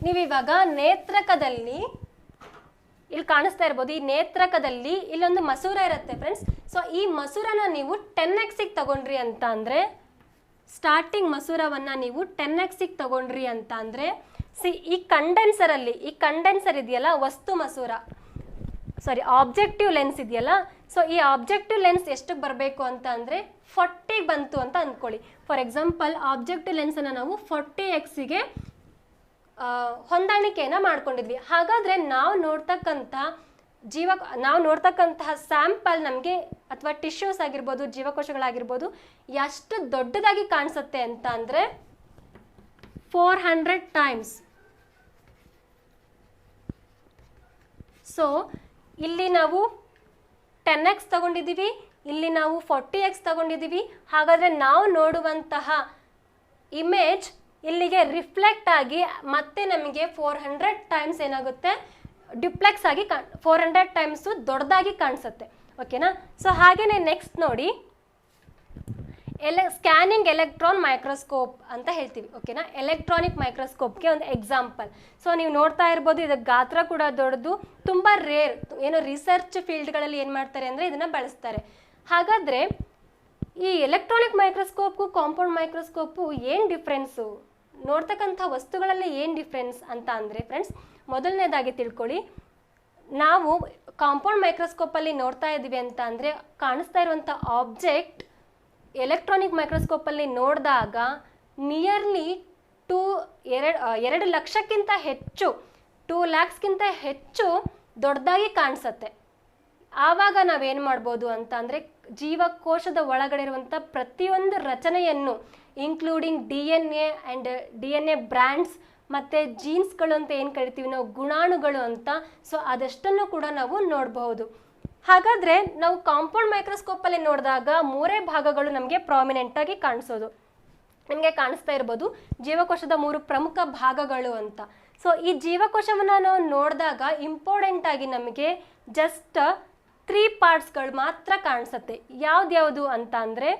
ನೀವಿವಾಗ ನೇತ್ರಕದಲ್ಲಿ ಇಲ್ಲಿ ಕಾಣಿಸ್ತಾ ಇರ್ಬೋದು, ಈ ನೇತ್ರಕದಲ್ಲಿ ಇಲ್ಲೊಂದು ಮಸೂರ ಇರುತ್ತೆ ಫ್ರೆಂಡ್ಸ್. ಸೊ ಈ ಮಸೂರನ ನೀವು 10x ತಗೊಂಡ್ರಿ ಅಂತ ಅಂದರೆ, ಸ್ಟಾರ್ಟಿಂಗ್ ಮಸೂರವನ್ನು ನೀವು 10x ತಗೊಂಡ್ರಿ ಅಂತ ಅಂದರೆ, ಈ ಕಂಡೆನ್ಸರ್ ಇದೆಯಲ್ಲ, ಆಬ್ಜೆಕ್ಟಿವ್ ಲೆನ್ಸ್ ಇದೆಯಲ್ಲ, ಸೊ ಈ ಆಬ್ಜೆಕ್ಟಿವ್ ಲೆನ್ಸ್ ಎಷ್ಟಕ್ಕೆ ಬರಬೇಕು ಅಂತ ಅಂದರೆ 40 ಬಂತು ಅಂತ ಅಂದ್ಕೊಳ್ಳಿ. ಫಾರ್ ಎಕ್ಸಾಂಪಲ್ ಆಬ್ಜೆಕ್ಟಿವ್ ಲೆನ್ಸನ್ನು ನಾವು 40x ಹೊಂದಾಣಿಕೆಯನ್ನು ಮಾಡ್ಕೊಂಡಿದ್ವಿ. ಹಾಗಾದರೆ ನಾವು ನೋಡ್ತಕ್ಕಂತಹ ಸ್ಯಾಂಪಲ್ ನಮಗೆ ಅಥವಾ ಟಿಶ್ಯೂಸ್ ಆಗಿರ್ಬೋದು, ಜೀವಕೋಶಗಳಾಗಿರ್ಬೋದು, ಎಷ್ಟು ದೊಡ್ಡದಾಗಿ ಕಾಣಿಸುತ್ತೆ ಅಂತ ಅಂದರೆ 400 ಟೈಮ್ಸ್. ಸೊ ಇಲ್ಲಿ ನಾವು 10x ತಗೊಂಡಿದ್ದೀವಿ, ಇಲ್ಲಿ ನಾವು 40x ತಗೊಂಡಿದ್ದೀವಿ. ಹಾಗಾದರೆ ನಾವು ನೋಡುವಂತಹ ಇಮೇಜ್ ಇಲ್ಲಿಗೆ ರಿಫ್ಲೆಕ್ಟ್ ಆಗಿ ಮತ್ತೆ ನಮಗೆ 400 ಟೈಮ್ಸ್ ಏನಾಗುತ್ತೆ, ಡಿಪ್ಲೆಕ್ಸ್ ಆಗಿ 400 ಟೈಮ್ಸು ದೊಡ್ಡದಾಗಿ ಕಾಣಿಸುತ್ತೆ. ಓಕೆನಾ? ಸೊ ಹಾಗೆಯೇ ನೆಕ್ಸ್ಟ್ ನೋಡಿ, ಸ್ಕ್ಯಾನಿಂಗ್ ಎಲೆಕ್ಟ್ರಾನ್ ಮೈಕ್ರೋಸ್ಕೋಪ್ ಅಂತ ಹೇಳ್ತೀವಿ. ಓಕೆನಾ? ಎಲೆಕ್ಟ್ರಾನಿಕ್ ಮೈಕ್ರೋಸ್ಕೋಪ್ಗೆ ಒಂದು ಎಕ್ಸಾಂಪಲ್. ಸೊ ನೀವು ನೋಡ್ತಾ ಇರ್ಬೋದು, ಇದಕ್ಕೆ ಗಾತ್ರ ಕೂಡ ದೊಡ್ಡದು, ತುಂಬ ರೇರ್. ಏನೋ ರಿಸರ್ಚ್ ಫೀಲ್ಡ್ಗಳಲ್ಲಿ ಏನು ಮಾಡ್ತಾರೆ ಅಂದರೆ ಇದನ್ನು ಬಳಸ್ತಾರೆ. ಹಾಗಾದರೆ ಈ ಎಲೆಕ್ಟ್ರಾನಿಕ್ ಮೈಕ್ರೋಸ್ಕೋಪ್ಗೂ ಕಾಂಪೌಂಡ್ ಮೈಕ್ರೋಸ್ಕೋಪು ಏನು ಡಿಫ್ರೆನ್ಸು ನೋಡ್ತಕ್ಕಂಥ ವಸ್ತುಗಳಲ್ಲಿ ಏನು ಡಿಫ್ರೆನ್ಸ್ ಅಂತ ಅಂದರೆ ಫ್ರೆಂಡ್ಸ್, ಮೊದಲನೇದಾಗಿ ತಿಳ್ಕೊಳ್ಳಿ, ನಾವು ಕಾಂಪೌಂಡ್ ಮೈಕ್ರೋಸ್ಕೋಪಲ್ಲಿ ನೋಡ್ತಾ ಇದ್ದೀವಿ ಅಂತ ಅಂದರೆ ಕಾಣಿಸ್ತಾ ಇರುವಂಥ ಆಬ್ಜೆಕ್ಟ್ ಎಲೆಕ್ಟ್ರಾನಿಕ್ ಮೈಕ್ರೋಸ್ಕೋಪಲ್ಲಿ ನೋಡಿದಾಗ ನಿಯರ್ಲಿ 2 ಲಕ್ಷಕ್ಕಿಂತ ಹೆಚ್ಚು 2 ಲ್ಯಾಕ್ಸ್ಗಿಂತ ಹೆಚ್ಚು ದೊಡ್ಡದಾಗಿ ಕಾಣಿಸುತ್ತೆ. ಆವಾಗ ನಾವೇನು ಮಾಡ್ಬೋದು ಅಂತ ಅಂದರೆ ಜೀವಕೋಶದ ಒಳಗಡೆ ಇರುವಂಥ ಪ್ರತಿಯೊಂದು ರಚನೆಯನ್ನು including DNA and DNA brands ಮತ್ತು ಜೀನ್ಸ್ಗಳು ಅಂತ ಏನು ಕರಿತೀವಿ ನಾವು, ಗುಣಾಣುಗಳು ಅಂತ, ಸೊ ಅದಷ್ಟನ್ನು ಕೂಡ ನಾವು ನೋಡಬಹುದು. ಹಾಗಾದರೆ ನಾವು ಕಾಂಪೌಂಡ್ ಮೈಕ್ರೋಸ್ಕೋಪಲ್ಲಿ ನೋಡಿದಾಗ 3 ಭಾಗಗಳು ನಮಗೆ ಪ್ರಾಮಿನೆಂಟಾಗಿ ಕಾಣಿಸೋದು. ನಿಮಗೆ ಕಾಣಿಸ್ತಾ ಇರ್ಬೋದು ಜೀವಕೋಶದ 3 ಪ್ರಮುಖ ಭಾಗಗಳು ಅಂತ. ಸೊ ಈ ಜೀವಕೋಶವನ್ನು ನಾವು ನೋಡಿದಾಗ ಇಂಪಾರ್ಟೆಂಟ್ ಆಗಿ ನಮಗೆ ಜಸ್ಟ್ 3 ಪಾರ್ಟ್ಸ್ಗಳು ಮಾತ್ರ ಕಾಣಿಸುತ್ತೆ. ಯಾವ್ದ್ಯಾವುದು ಅಂತ ಅಂದರೆ,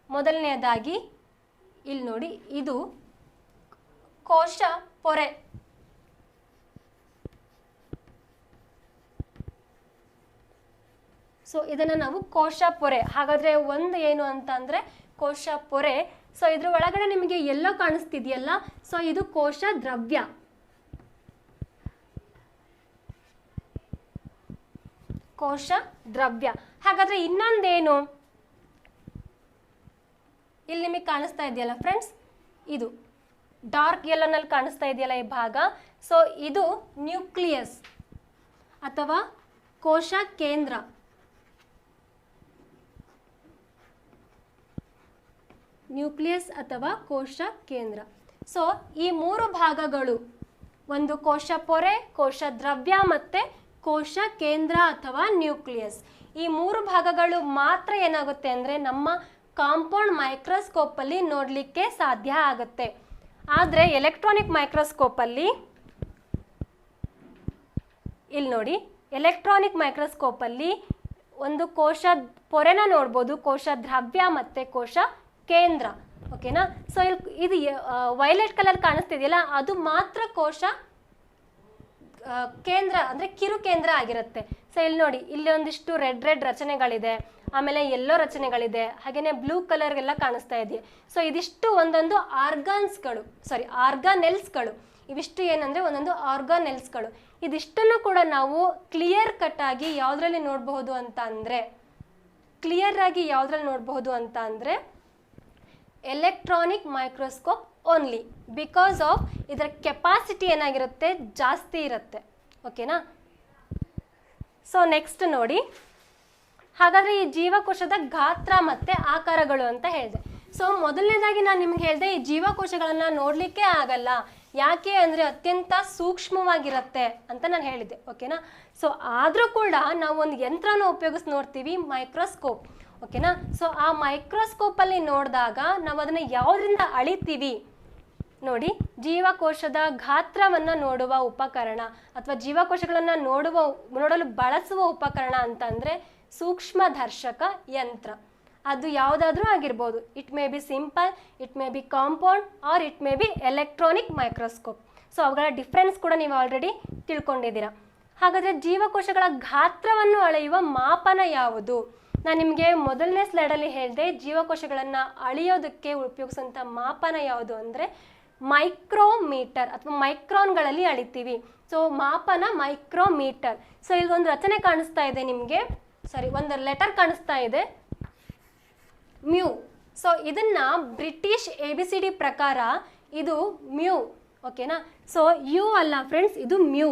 ಮೊದಲನೆಯದಾಗಿ ಇಲ್ಲಿ ನೋಡಿ, ಇದು ಕೋಶ ಪೊರೆ. ಸೊ ಇದನ್ನು ನಾವು ಕೋಶ ಪೊರೆ. ಹಾಗಾದರೆ ಒಂದು ಏನು ಅಂತ ಅಂದರೆ ಕೋಶ ಪೊರೆ. ಸೊ ಇದ್ರ ಒಳಗಡೆ ನಿಮಗೆ ಎಲ್ಲೋ ಕಾಣಿಸ್ತಿದೆಯಲ್ಲ, ಸೊ ಇದು ಕೋಶ ದ್ರವ್ಯ. ಕೋಶ ದ್ರವ್ಯ. ಹಾಗಾದರೆ ಇನ್ನೊಂದೇನು ಇಲ್ಲಿ ನಿಮಗೆ ಕಾಣಿಸ್ತಾ ಇದೆಯಲ್ಲ ಫ್ರೆಂಡ್ಸ್, ಇದು ಡಾರ್ಕ್ ಯೆಲ್ಲೋನಲ್ಲಿ ಕಾಣಿಸ್ತಾ ಇದೆಯಲ್ಲ ಈ ಭಾಗ, ಸೊ ಇದು ನ್ಯೂಕ್ಲಿಯಸ್ ಅಥವಾ ಕೋಶ ಕೇಂದ್ರ. ನ್ಯೂಕ್ಲಿಯಸ್ ಅಥವಾ ಕೋಶ ಕೇಂದ್ರ. ಸೊ ಈ 3 ಭಾಗಗಳು, ಒಂದು ಕೋಶ ಪೊರೆ, ಕೋಶ ದ್ರವ್ಯ ಮತ್ತು ಕೋಶ ಕೇಂದ್ರ ಅಥವಾ ನ್ಯೂಕ್ಲಿಯಸ್, ಈ 3 ಭಾಗಗಳು ಮಾತ್ರ ಏನಾಗುತ್ತೆ ಅಂದರೆ ನಮ್ಮ ಕಾಂಪೌಂಡ್ ಮೈಕ್ರೋಸ್ಕೋಪಲ್ಲಿ ನೋಡಲಿಕ್ಕೆ ಸಾಧ್ಯ ಆಗುತ್ತೆ. ಆದರೆ ಎಲೆಕ್ಟ್ರಾನಿಕ್ ಮೈಕ್ರೋಸ್ಕೋಪಲ್ಲಿ ಇಲ್ಲಿ ನೋಡಿ, ಎಲೆಕ್ಟ್ರಾನಿಕ್ ಮೈಕ್ರೋಸ್ಕೋಪಲ್ಲಿ ಒಂದು ಕೋಶ ಪೊರೆನ ನೋಡ್ಬೋದು, ಕೋಶ ದ್ರವ್ಯ ಮತ್ತು ಕೋಶ ಕೇಂದ್ರ. ಓಕೆನಾ? ಸೊ ಇದು ವೈಲೆಟ್ ಕಲರ್ ಕಾಣಿಸ್ತಿದೆಯಲ್ಲ, ಅದು ಮಾತ್ರ ಕೋಶ ಕೇಂದ್ರ ಅಂದರೆ ಕಿರು ಕೇಂದ್ರ ಆಗಿರುತ್ತೆ. ಸೊ ಇಲ್ಲಿ ನೋಡಿ, ಇಲ್ಲಿ ಒಂದಿಷ್ಟು ರೆಡ್ ರಚನೆಗಳಿದೆ, ಆಮೇಲೆ ಯೆಲ್ಲೋ ರಚನೆಗಳಿದೆ, ಹಾಗೆಯೇ ಬ್ಲೂ ಕಲರ್ಗೆಲ್ಲ ಕಾಣಿಸ್ತಾ ಇದೆ. ಸೊ ಇದಿಷ್ಟು ಒಂದೊಂದು ಆರ್ಗಾನೆಲ್ಸ್ಗಳು. ಇವಿಷ್ಟು ಏನಂದರೆ ಒಂದೊಂದು ಆರ್ಗಾನೆಲ್ಸ್ಗಳು. ಇದಿಷ್ಟನ್ನು ಕೂಡ ನಾವು ಕ್ಲಿಯರ್ ಕಟ್ ಆಗಿ ಯಾವುದ್ರಲ್ಲಿ ನೋಡಬಹುದು ಅಂತ ಅಂದರೆ, electronic microscope only, because of ಇದರ ಕೆಪಾಸಿಟಿ ಏನಾಗಿರುತ್ತೆ, ಜಾಸ್ತಿ ಇರುತ್ತೆ. ಓಕೆನಾ? ಸೊ ನೆಕ್ಸ್ಟ್ ನೋಡಿ, ಹಾಗಾದರೆ ಈ ಜೀವಕೋಶದ ಗಾತ್ರ ಮತ್ತು ಆಕಾರಗಳು ಅಂತ ಹೇಳಿದೆ. ಸೊ ಮೊದಲನೇದಾಗಿ ನಾನು ನಿಮ್ಗೆ ಹೇಳಿದೆ, ಈ ಜೀವಕೋಶಗಳನ್ನು ನೋಡಲಿಕ್ಕೆ ಆಗಲ್ಲ, ಯಾಕೆ ಅಂದರೆ ಅತ್ಯಂತ ಸೂಕ್ಷ್ಮವಾಗಿರುತ್ತೆ ಅಂತ ನಾನು ಹೇಳಿದ್ದೆ. ಓಕೆನಾ? ಸೊ ಆದರೂ ಕೂಡ ನಾವು ಒಂದು ಯಂತ್ರನ ಉಪಯೋಗಿಸಿ ನೋಡ್ತೀವಿ, ಮೈಕ್ರೋಸ್ಕೋಪ್. ಓಕೆನಾ? ಸೊ ಆ ಮೈಕ್ರೋಸ್ಕೋಪಲ್ಲಿ ನೋಡಿದಾಗ ನಾವು ಅದನ್ನು ಯಾವುದರಿಂದ ಅಳಿತೀವಿ ನೋಡಿ, ಜೀವಕೋಶದ ಗಾತ್ರವನ್ನು ನೋಡುವ ಉಪಕರಣ ಅಥವಾ ಜೀವಕೋಶಗಳನ್ನು ನೋಡಲು ಬಳಸುವ ಉಪಕರಣ ಅಂತಂದರೆ ಸೂಕ್ಷ್ಮದರ್ಶಕ ಯಂತ್ರ. ಅದು ಯಾವುದಾದ್ರೂ ಆಗಿರ್ಬೋದು. It may be simple, it may be compound, or it may be electronic microscope. So ಅವುಗಳ ಡಿಫ್ರೆನ್ಸ್ ಕೂಡ ನೀವು ಆಲ್ರೆಡಿ ತಿಳ್ಕೊಂಡಿದ್ದೀರಾ. ಹಾಗಾದರೆ ಜೀವಕೋಶಗಳ ಗಾತ್ರವನ್ನು ಅಳೆಯುವ ಮಾಪನ ಯಾವುದು? ನಾನು ನಿಮಗೆ ಮೊದಲನೇ ಸ್ಲೈಡಲ್ಲಿ ಹೇಳಿದೆ, ಜೀವಕೋಶಗಳನ್ನು ಅಳೆಯೋದಕ್ಕೆ ಉಪಯೋಗಿಸುವಂಥ ಮಾಪನ ಯಾವುದು ಅಂದರೆ ಮೈಕ್ರೋಮೀಟರ್ ಅಥವಾ ಮೈಕ್ರಾನ್ಗಳಲ್ಲಿ ಅಳಿತೀವಿ. ಸೊ ಮಾಪನ ಮೈಕ್ರೋಮೀಟರ್. ಸೊ ಇಲ್ಲೊಂದು ರಚನೆ ಕಾಣಿಸ್ತಾ ಇದೆ ನಿಮಗೆ, ಒಂದು ಲೆಟರ್ ಕಾಣಿಸ್ತಾ ಇದೆ, ಮ್ಯೂ. ಸೊ ಇದನ್ನ ಬ್ರಿಟಿಷ್ ABCD ಪ್ರಕಾರ ಇದು ಮ್ಯೂ. ಓಕೆನಾ? ಸೊ ಯು ಅಲ್ಲ ಫ್ರೆಂಡ್ಸ್, ಇದು ಮ್ಯೂ.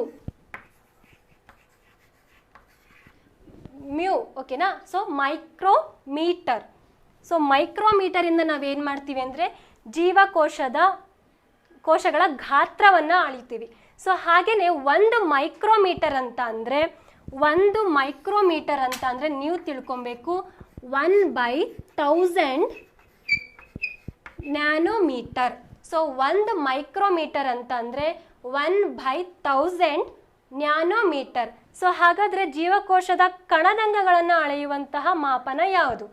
ಓಕೆನಾ? So micrometre. ಸೊ ಮೈಕ್ರೋಮೀಟರಿಂದ ನಾವೇನು ಮಾಡ್ತೀವಿ ಅಂದರೆ ಕೋಶಗಳ ಗಾತ್ರವನ್ನು ಅಳಿತೀವಿ. ಸೊ ಹಾಗೆಯೇ ಒಂದು ಮೈಕ್ರೋಮೀಟರ್ ಅಂತ ಅಂದರೆ ನೀವು ತಿಳ್ಕೊಬೇಕು, 1/1000 ನ್ಯಾನೋಮೀಟರ್. ಸೊ ಒಂದು ಮೈಕ್ರೋಮೀಟರ್ ಅಂತ ಅಂದರೆ 1/1000 ನ್ಯಾನೋಮೀಟರ್. ಸೊ ಹಾಗಾದರೆ ಜೀವಕೋಶದ ಕಣದಂಗಗಳನ್ನು ಅಳೆಯುವಂತಹ ಮಾಪನ ಯಾವುದು?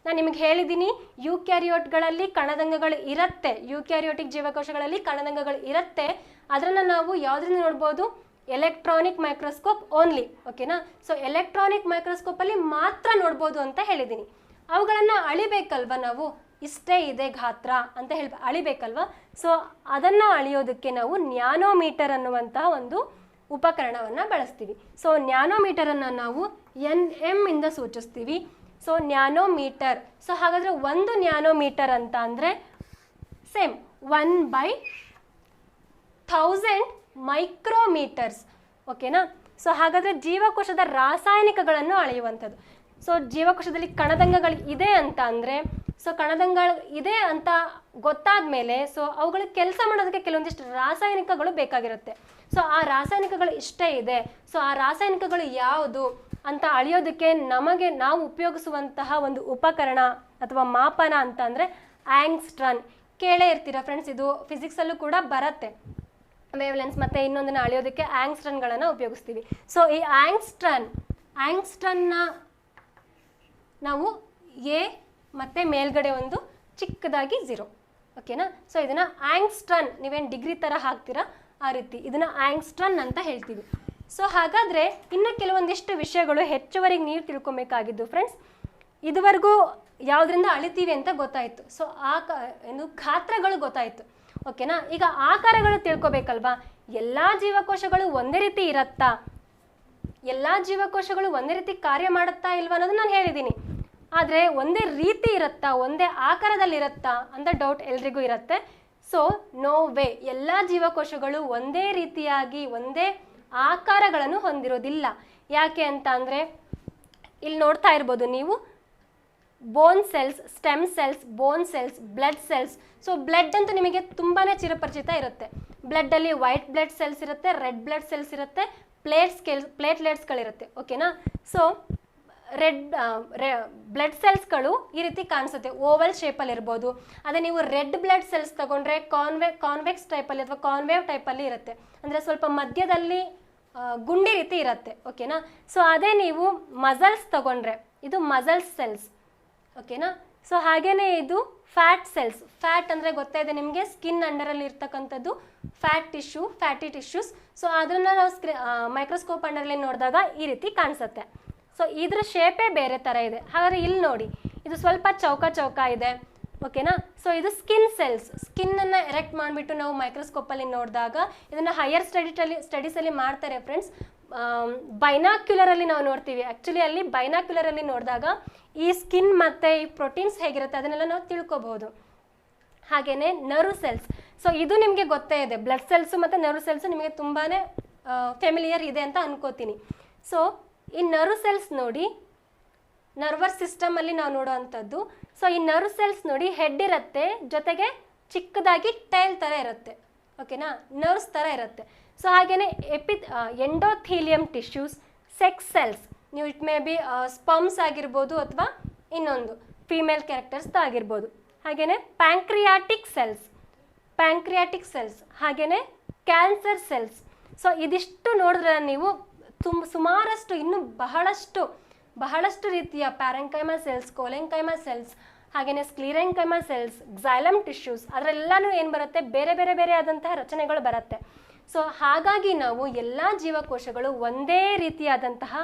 ನಾನು ನಿಮಗೆ ಹೇಳಿದ್ದೀನಿ, ಯೂಕ್ಯಾರಿಯೋಟ್ಗಳಲ್ಲಿ ಕಣದಂಗಗಳು ಇರುತ್ತೆ, ಯೂಕ್ಯಾರಿಯೋಟಿಕ್ ಜೀವಕೋಶಗಳಲ್ಲಿ ಕಣದಂಗಗಳು ಇರುತ್ತೆ. ಅದನ್ನು ನಾವು ಯಾವುದರಿಂದ ನೋಡ್ಬೋದು? Electronic microscope only. ಓಕೆನಾ? ಸೊ ಎಲೆಕ್ಟ್ರಾನಿಕ್ ಮೈಕ್ರೋಸ್ಕೋಪಲ್ಲಿ ಮಾತ್ರ ನೋಡ್ಬೋದು ಅಂತ ಹೇಳಿದ್ದೀನಿ. ಅವುಗಳನ್ನು ಅಳಿಬೇಕಲ್ವ ನಾವು? ಇಷ್ಟೇ ಇದೆ ಗಾತ್ರ ಅಂತ ಅಳಿಬೇಕಲ್ವಾ. ಸೊ ಅದನ್ನು ಅಳಿಯೋದಕ್ಕೆ ನಾವು ನ್ಯಾನೋಮೀಟರ್ ಅನ್ನುವಂತಹ ಒಂದು ಉಪಕರಣವನ್ನು ಬಳಸ್ತೀವಿ. ಸೊ ನ್ಯಾನೋಮೀಟರನ್ನು ನಾವು NM ಇಂದ ಸೂಚಿಸ್ತೀವಿ. So nanometre. ಸೊ ಹಾಗಾದರೆ 1 ನ್ಯಾನೋಮೀಟರ್ ಅಂತ ಅಂದರೆ ಸೇಮ್ 1/1000 ಮೈಕ್ರೋಮೀಟರ್ಸ್. ಓಕೆನಾ. ಸೊ ಹಾಗಾದರೆ ಜೀವಕೋಶದ ರಾಸಾಯನಿಕಗಳನ್ನು ಅಳೆಯುವಂಥದ್ದು. ಸೊ ಜೀವಕೋಶದಲ್ಲಿ ಕಣದಂಗಗಳು ಇದೆ ಅಂತ ಅಂದರೆ, ಸೊ ಕಣದಂಗಗಳು ಇದೆ ಅಂತ ಗೊತ್ತಾದ ಮೇಲೆ ಸೊ ಅವುಗಳು ಕೆಲಸ ಮಾಡೋದಕ್ಕೆ ಕೆಲವೊಂದಿಷ್ಟು ರಾಸಾಯನಿಕಗಳು ಬೇಕಾಗಿರುತ್ತೆ. ಸೊ ಆ ರಾಸಾಯನಿಕಗಳು ಇಷ್ಟೇ ಇದೆ, ಸೊ ಆ ರಾಸಾಯನಿಕಗಳು ಯಾವುದು ಅಂತ ಅಳಿಯೋದಕ್ಕೆ ನಾವು ಉಪಯೋಗಿಸುವಂತಹ ಒಂದು ಉಪಕರಣ ಅಥವಾ ಮಾಪನ ಅಂತ ಅಂದರೆ ಆಂಗ್ಸ್ಟ್ರಾನ್. ಕೇಳೇ ಇರ್ತೀರಾ ಫ್ರೆಂಡ್ಸ್, ಇದು ಫಿಸಿಕ್ಸಲ್ಲೂ ಕೂಡ ಬರುತ್ತೆ. ವೇವ್ಲೆನ್ಸ್ ಮತ್ತು ಇನ್ನೊಂದನ್ನು ಅಳಿಯೋದಕ್ಕೆ ಆಂಗ್ಸ್ಟ್ರಾನ್ಗಳನ್ನು ಉಪಯೋಗಿಸ್ತೀವಿ. ಸೊ ಈ ಆಂಗ್ಸ್ಟ್ರಾನ್ನ ನಾವು ಎ ಮತ್ತು ಮೇಲ್ಗಡೆ ಒಂದು ಚಿಕ್ಕದಾಗಿ 0. ಓಕೆನಾ. ಸೊ ಇದನ್ನು ಆಂಗ್ಸ್ಟ್ರಾನ್, ನೀವೇನು ಡಿಗ್ರಿ ಥರ ಹಾಕ್ತೀರಾ ಆ ರೀತಿ ಇದನ್ನು ಆಂಗ್ಸ್ಟ್ರಾನ್ ಅಂತ ಹೇಳ್ತೀವಿ. ಸೊ ಹಾಗಾದರೆ ಇನ್ನು ಕೆಲವೊಂದಿಷ್ಟು ವಿಷಯಗಳು ಹೆಚ್ಚುವರಿಗೆ ನೀವು ತಿಳ್ಕೊಬೇಕಾಗಿದ್ದು ಫ್ರೆಂಡ್ಸ್. ಇದುವರೆಗೂ ಯಾವುದರಿಂದ ಅಳಿತೀವಿ ಅಂತ ಗೊತ್ತಾಯಿತು. ಸೊ ಗಾತ್ರಗಳು ಗೊತ್ತಾಯಿತು. ಓಕೆನಾ. ಈಗ ಆಕಾರಗಳು ತಿಳ್ಕೊಬೇಕಲ್ವಾ. ಎಲ್ಲ ಜೀವಕೋಶಗಳು ಒಂದೇ ರೀತಿ ಇರತ್ತಾ, ಎಲ್ಲ ಜೀವಕೋಶಗಳು ಒಂದೇ ರೀತಿ ಕಾರ್ಯ ಮಾಡುತ್ತಾ ಇಲ್ವಾ ಅನ್ನೋದು ನಾನು ಹೇಳಿದ್ದೀನಿ. ಆದರೆ ಒಂದೇ ರೀತಿ ಇರುತ್ತಾ, ಒಂದೇ ಆಕಾರದಲ್ಲಿರುತ್ತಾ ಅಂತ ಡೌಟ್ ಎಲ್ರಿಗೂ ಇರುತ್ತೆ. ಸೊ ನೋ ವೇ, ಎಲ್ಲ ಜೀವಕೋಶಗಳು ಒಂದೇ ರೀತಿಯಾಗಿ ಒಂದೇ ಆಕಾರಗಳನ್ನು ಹೊಂದಿರೋದಿಲ್ಲ. ಯಾಕೆ ಅಂತ ಅಂದರೆ ಇಲ್ಲಿ ನೋಡ್ತಾ ಇರ್ಬೋದು ನೀವು, bone cells, stem cells, bone cells, blood cells. So blood ಅಂತೂ ನಿಮಗೆ ತುಂಬಾ ಚಿರಪರಿಚಿತ ಇರುತ್ತೆ. ಬ್ಲಡ್ಡಲ್ಲಿ ವೈಟ್ ಬ್ಲಡ್ ಸೆಲ್ಸ್ ಇರುತ್ತೆ, ರೆಡ್ ಬ್ಲಡ್ ಸೆಲ್ಸ್ ಇರುತ್ತೆ, ಪ್ಲೇಟ್ಲೆಟ್ಸ್ಗಳಿರುತ್ತೆ. ಓಕೆನಾ. ಸೊ ಬ್ಲಡ್ ಸೆಲ್ಸ್ಗಳು ಈ ರೀತಿ ಕಾಣಿಸುತ್ತೆ, ಓವಲ್ ಶೇಪಲ್ಲಿ ಇರ್ಬೋದು. ಅದೇ ನೀವು ರೆಡ್ ಬ್ಲಡ್ ಸೆಲ್ಸ್ ತಗೊಂಡ್ರೆ ಕಾನ್ವೆಕ್ಸ್ ಟೈಪಲ್ಲಿ ಅಥವಾ ಕಾನ್ವೇವ್ ಟೈಪಲ್ಲಿ ಇರುತ್ತೆ, ಅಂದರೆ ಸ್ವಲ್ಪ ಮಧ್ಯದಲ್ಲಿ ಗುಂಡಿ ರೀತಿ ಇರುತ್ತೆ. ಓಕೆನಾ. ಸೊ ಅದೇ ನೀವು ಮಸಲ್ಸ್ ತಗೊಂಡ್ರೆ ಇದು ಮಸಲ್ಸ್ ಸೆಲ್ಸ್. ಓಕೆನಾ. ಸೊ ಹಾಗೇನೆ ಇದು ಫ್ಯಾಟ್ ಸೆಲ್ಸ್. ಫ್ಯಾಟ್ ಅಂದರೆ ಗೊತ್ತಾ ಇದೆ ನಿಮಗೆ, ಸ್ಕಿನ್ ಅಂಡರಲ್ಲಿ ಇರ್ತಕ್ಕಂಥದ್ದು ಫ್ಯಾಟಿ ಟಿಶ್ಯೂಸ್. ಸೊ ಅದನ್ನು ನಾವು ಮೈಕ್ರೋಸ್ಕೋಪ್ ಅಂಡರಲ್ಲಿ ನೋಡಿದಾಗ ಈ ರೀತಿ ಕಾಣಿಸುತ್ತೆ. ಸೊ ಇದ್ರ ಶೇಪೇ ಬೇರೆ ಥರ ಇದೆ. ಹಾಗಾದರೆ ಇಲ್ಲಿ ನೋಡಿ, ಇದು ಸ್ವಲ್ಪ ಚೌಕ ಇದೆ. ಓಕೆನಾ. ಸೊ ಇದು ಸ್ಕಿನ್ ಸೆಲ್ಸ್. ಸ್ಕಿನ್ನನ್ನು ಎರೆಕ್ಟ್ ಮಾಡಿಬಿಟ್ಟು ನಾವು ಮೈಕ್ರೋಸ್ಕೋಪಲ್ಲಿ ನೋಡಿದಾಗ ಇದನ್ನು ಹೈಯರ್ ಸ್ಟಡೀಸಲ್ಲಿ ಮಾಡ್ತಾರೆ ಫ್ರೆಂಡ್ಸ್. ಬೈನಾಕ್ಯುಲರಲ್ಲಿ ನಾವು ನೋಡ್ತೀವಿ. ಆ್ಯಕ್ಚುಲಿ ಅಲ್ಲಿ ಬೈನಾಕ್ಯುಲರಲ್ಲಿ ನೋಡಿದಾಗ ಈ ಸ್ಕಿನ್ ಮತ್ತು ಈ ಪ್ರೋಟೀನ್ಸ್ ಹೇಗಿರುತ್ತೆ ಅದನ್ನೆಲ್ಲ ನಾವು ತಿಳ್ಕೊಬಹುದು. ಹಾಗೆಯೇ ನರ್ವ್ ಸೆಲ್ಸ್. ಸೊ ಇದು ನಿಮಗೆ ಗೊತ್ತೇ ಇದೆ, ಬ್ಲಡ್ ಸೆಲ್ಸು ಮತ್ತು ನರ್ವ್ ಸೆಲ್ಸು ನಿಮಗೆ ತುಂಬಾ ಫೆಮಿಲಿಯರ್ ಇದೆ ಅಂತ ಅನ್ಕೋತೀನಿ. ಸೊ ಈ ನರ್ವ್ ಸೆಲ್ಸ್ ನೋಡಿ, ನರ್ವಸ್ ಸಿಸ್ಟಮಲ್ಲಿ ನಾವು ನೋಡೋವಂಥದ್ದು. ಸೊ ಈ ನರ್ವ್ ಸೆಲ್ಸ್ ನೋಡಿ, ಹೆಡ್ ಇರುತ್ತೆ, ಜೊತೆಗೆ ಚಿಕ್ಕದಾಗಿ ಟೈಲ್ ಥರ ಇರುತ್ತೆ. ಓಕೆನಾ, ನರ್ವ್ಸ್ ಥರ ಇರುತ್ತೆ. ಸೊ ಹಾಗೆಯೇ ಎಂಡೋಥೀಲಿಯಂ ಟಿಶ್ಯೂಸ್, ಸೆಕ್ಸ್ ಸೆಲ್ಸ್, ನೀವು ಇಟ್ ಮೇ ಬಿ ಸ್ಪಮ್ಸ್ ಆಗಿರ್ಬೋದು ಅಥವಾ ಇನ್ನೊಂದು ಫೀಮೇಲ್ ಕ್ಯಾರೆಕ್ಟರ್ಸ್ ಆಗಿರ್ಬೋದು. ಹಾಗೆಯೇ ಪ್ಯಾಂಕ್ರಿಯಾಟಿಕ್ ಸೆಲ್ಸ್, ಹಾಗೆಯೇ ಕ್ಯಾನ್ಸರ್ ಸೆಲ್ಸ್. ಸೊ ಇದಿಷ್ಟು ನೋಡಿದ್ರೆ ನೀವು ಸುಮಾರಷ್ಟು ಇನ್ನೂ ಬಹಳಷ್ಟು ರೀತಿಯ ಪ್ಯಾರೆಂಕೈಮಾ ಸೆಲ್ಸ್, ಕೋಲೆಂಕೈಮಾ ಸೆಲ್ಸ್, ಹಾಗೆಯೇ ಸ್ಕ್ಲೀರೆಂಕೈಮಾ ಸೆಲ್ಸ್, ಕ್ಸೈಲಮ್ ಟಿಶ್ಯೂಸ್, ಅದರೆಲ್ಲನೂ ಏನು ಬರುತ್ತೆ, ಬೇರೆ ಆದಂತಹ ರಚನೆಗಳು ಬರುತ್ತೆ. ಸೊ ಹಾಗಾಗಿ ನಾವು ಎಲ್ಲ ಜೀವಕೋಶಗಳು ಒಂದೇ ರೀತಿಯಾದಂತಹ